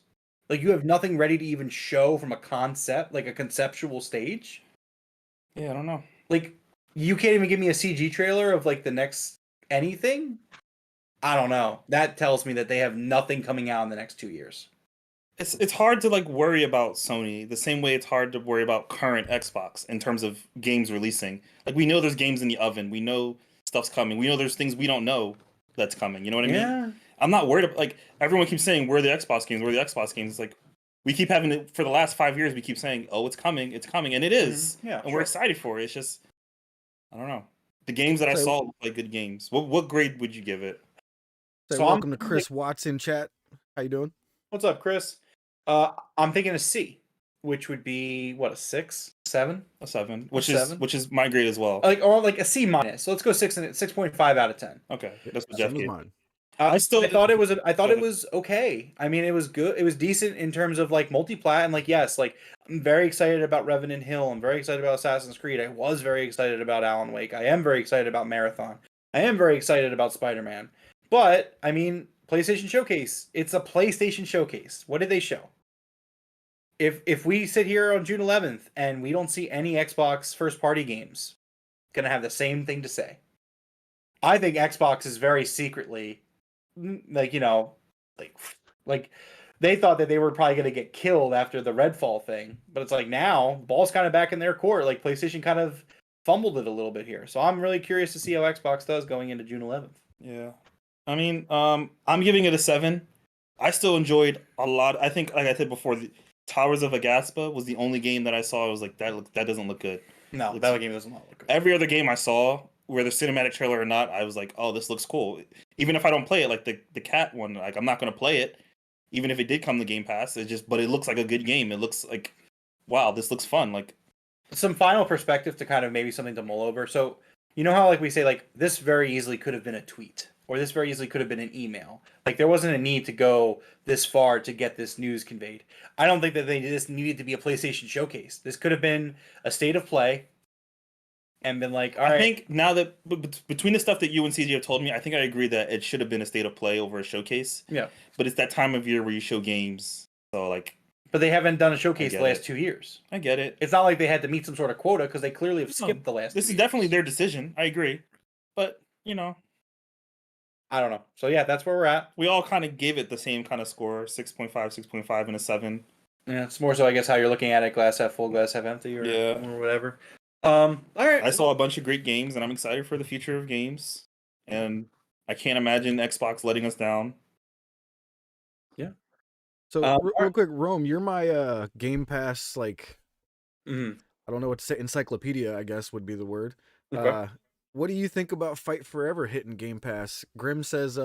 Like you have nothing ready to even show from a concept, like a conceptual stage. Yeah, I don't know. Like you can't even give me a CG trailer of like the next anything. I don't know. That tells me that they have nothing coming out in the next 2 years. It's hard to like worry about Sony the same way it's hard to worry about current Xbox in terms of games releasing. Like we know there's games in the oven. We know stuff's coming. We know there's things we don't know that's coming. You know what I mean? I'm not worried about, like everyone keeps saying we're the Xbox games, we're the Xbox games. It's like we keep having it for the last 5 years. We keep saying, "Oh, it's coming, and it is." Yeah, and we're excited for it. It's just I don't know. The games that I saw look like good games. What grade would you give it? So welcome to Chris Watts in chat. How you doing? What's up, Chris? I'm thinking a C, which would be what, a 6, 7, a 7, which is my grade as well. Or like a C minus. So let's go 6.5 out of 10. Okay, that's what Jeff gave. Mine. I thought it was okay. I mean, it was good. It was decent in terms of like multiplat, and like yes, like I'm very excited about Revenant Hill. I'm very excited about Assassin's Creed. I was very excited about Alan Wake. I am very excited about Marathon. I am very excited about Spider-Man. But I mean, PlayStation Showcase. It's a PlayStation Showcase. What did they show? If we sit here on June 11th and we don't see any Xbox first-party games, gonna have the same thing to say. I think Xbox is very secretly, like, you know, like they thought that they were probably going to get killed after the Redfall thing, but it's like now the ball's kind of back in their court. Like PlayStation kind of fumbled it a little bit here, so I'm really curious to see how Xbox does going into June 11th. Yeah, I mean, I'm giving it a 7. I still enjoyed a lot. I think, like I said before, the Towers of Agaspa was the only game that I saw. I was like, that doesn't look good. No, that game doesn't look good. Every other game I saw, whether cinematic trailer or not, I was like, oh, this looks cool. Even if I don't play it, like the cat one, like I'm not gonna play it, even if it did come to Game Pass. But it looks like a good game. It looks like, wow, this looks fun. Like some final perspective to kind of maybe something to mull over. So you know how like we say like this very easily could have been a tweet, or this very easily could have been an email. Like there wasn't a need to go this far to get this news conveyed. I don't think that this needed to be a PlayStation showcase. This could have been a state of play. And been like, all right. I think now that between the stuff that you and CJ have told me, I think I agree that it should have been a state of play over a showcase. Yeah. But it's that time of year where you show games. So like. But they haven't done a showcase the last 2 years. I get it. It's not like they had to meet some sort of quota because they clearly have skipped the last. This is definitely their decision. I agree. But, you know. I don't know. So yeah, that's where we're at. We all kind of gave it the same kind of score, 6.5, 6.5, and a 7. Yeah, it's more so I guess how you're looking at it, glass half full, glass half empty, or whatever. All right. I saw a bunch of great games, and I'm excited for the future of games. And I can't imagine Xbox letting us down. Yeah. So real quick, Rome, you're my Game Pass like. Mm-hmm. I don't know what to say. Encyclopedia, I guess, would be the word. Okay. What do you think about Fight Forever hitting Game Pass? Grim says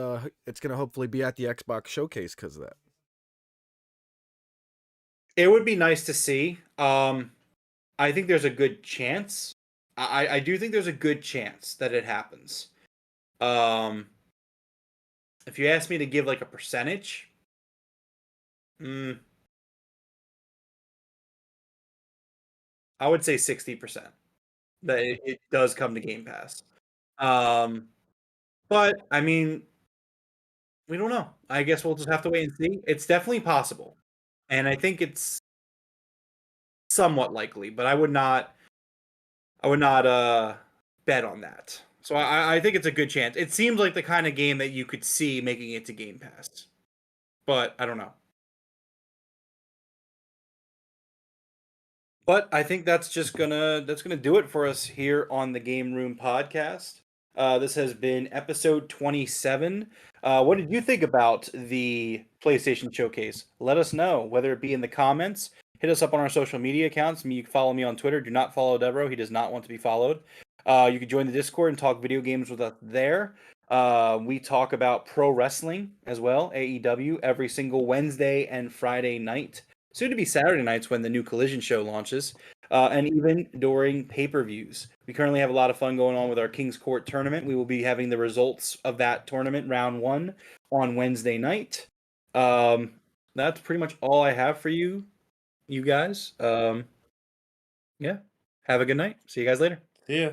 it's gonna hopefully be at the Xbox showcase because of that. It would be nice to see. I think there's a good chance. I do think there's a good chance that it happens. If you ask me to give like a percentage, I would say 60% that it does come to Game Pass. But I mean, we don't know. I guess we'll just have to wait and see. It's definitely possible, and I think it's somewhat likely, but I would not bet on that. So I think it's a good chance. It seems like the kind of game that you could see making it to Game Pass, but I don't know. But I think that's gonna do it for us here on the Game Room podcast. This has been episode 27. What did you think about the PlayStation Showcase? Let us know, whether it be in the comments. Hit us up on our social media accounts. You can follow me on Twitter. Do not follow Devroro. He does not want to be followed. You can join the Discord and talk video games with us there. We talk about pro wrestling as well, AEW, every single Wednesday and Friday night. Soon to be Saturday nights when the new Collision show launches, and even during pay-per-views. We currently have a lot of fun going on with our King's Court tournament. We will be having the results of that tournament, round 1, on Wednesday night. That's pretty much all I have for you guys. Yeah. Have a good night. See you guys later. Yeah.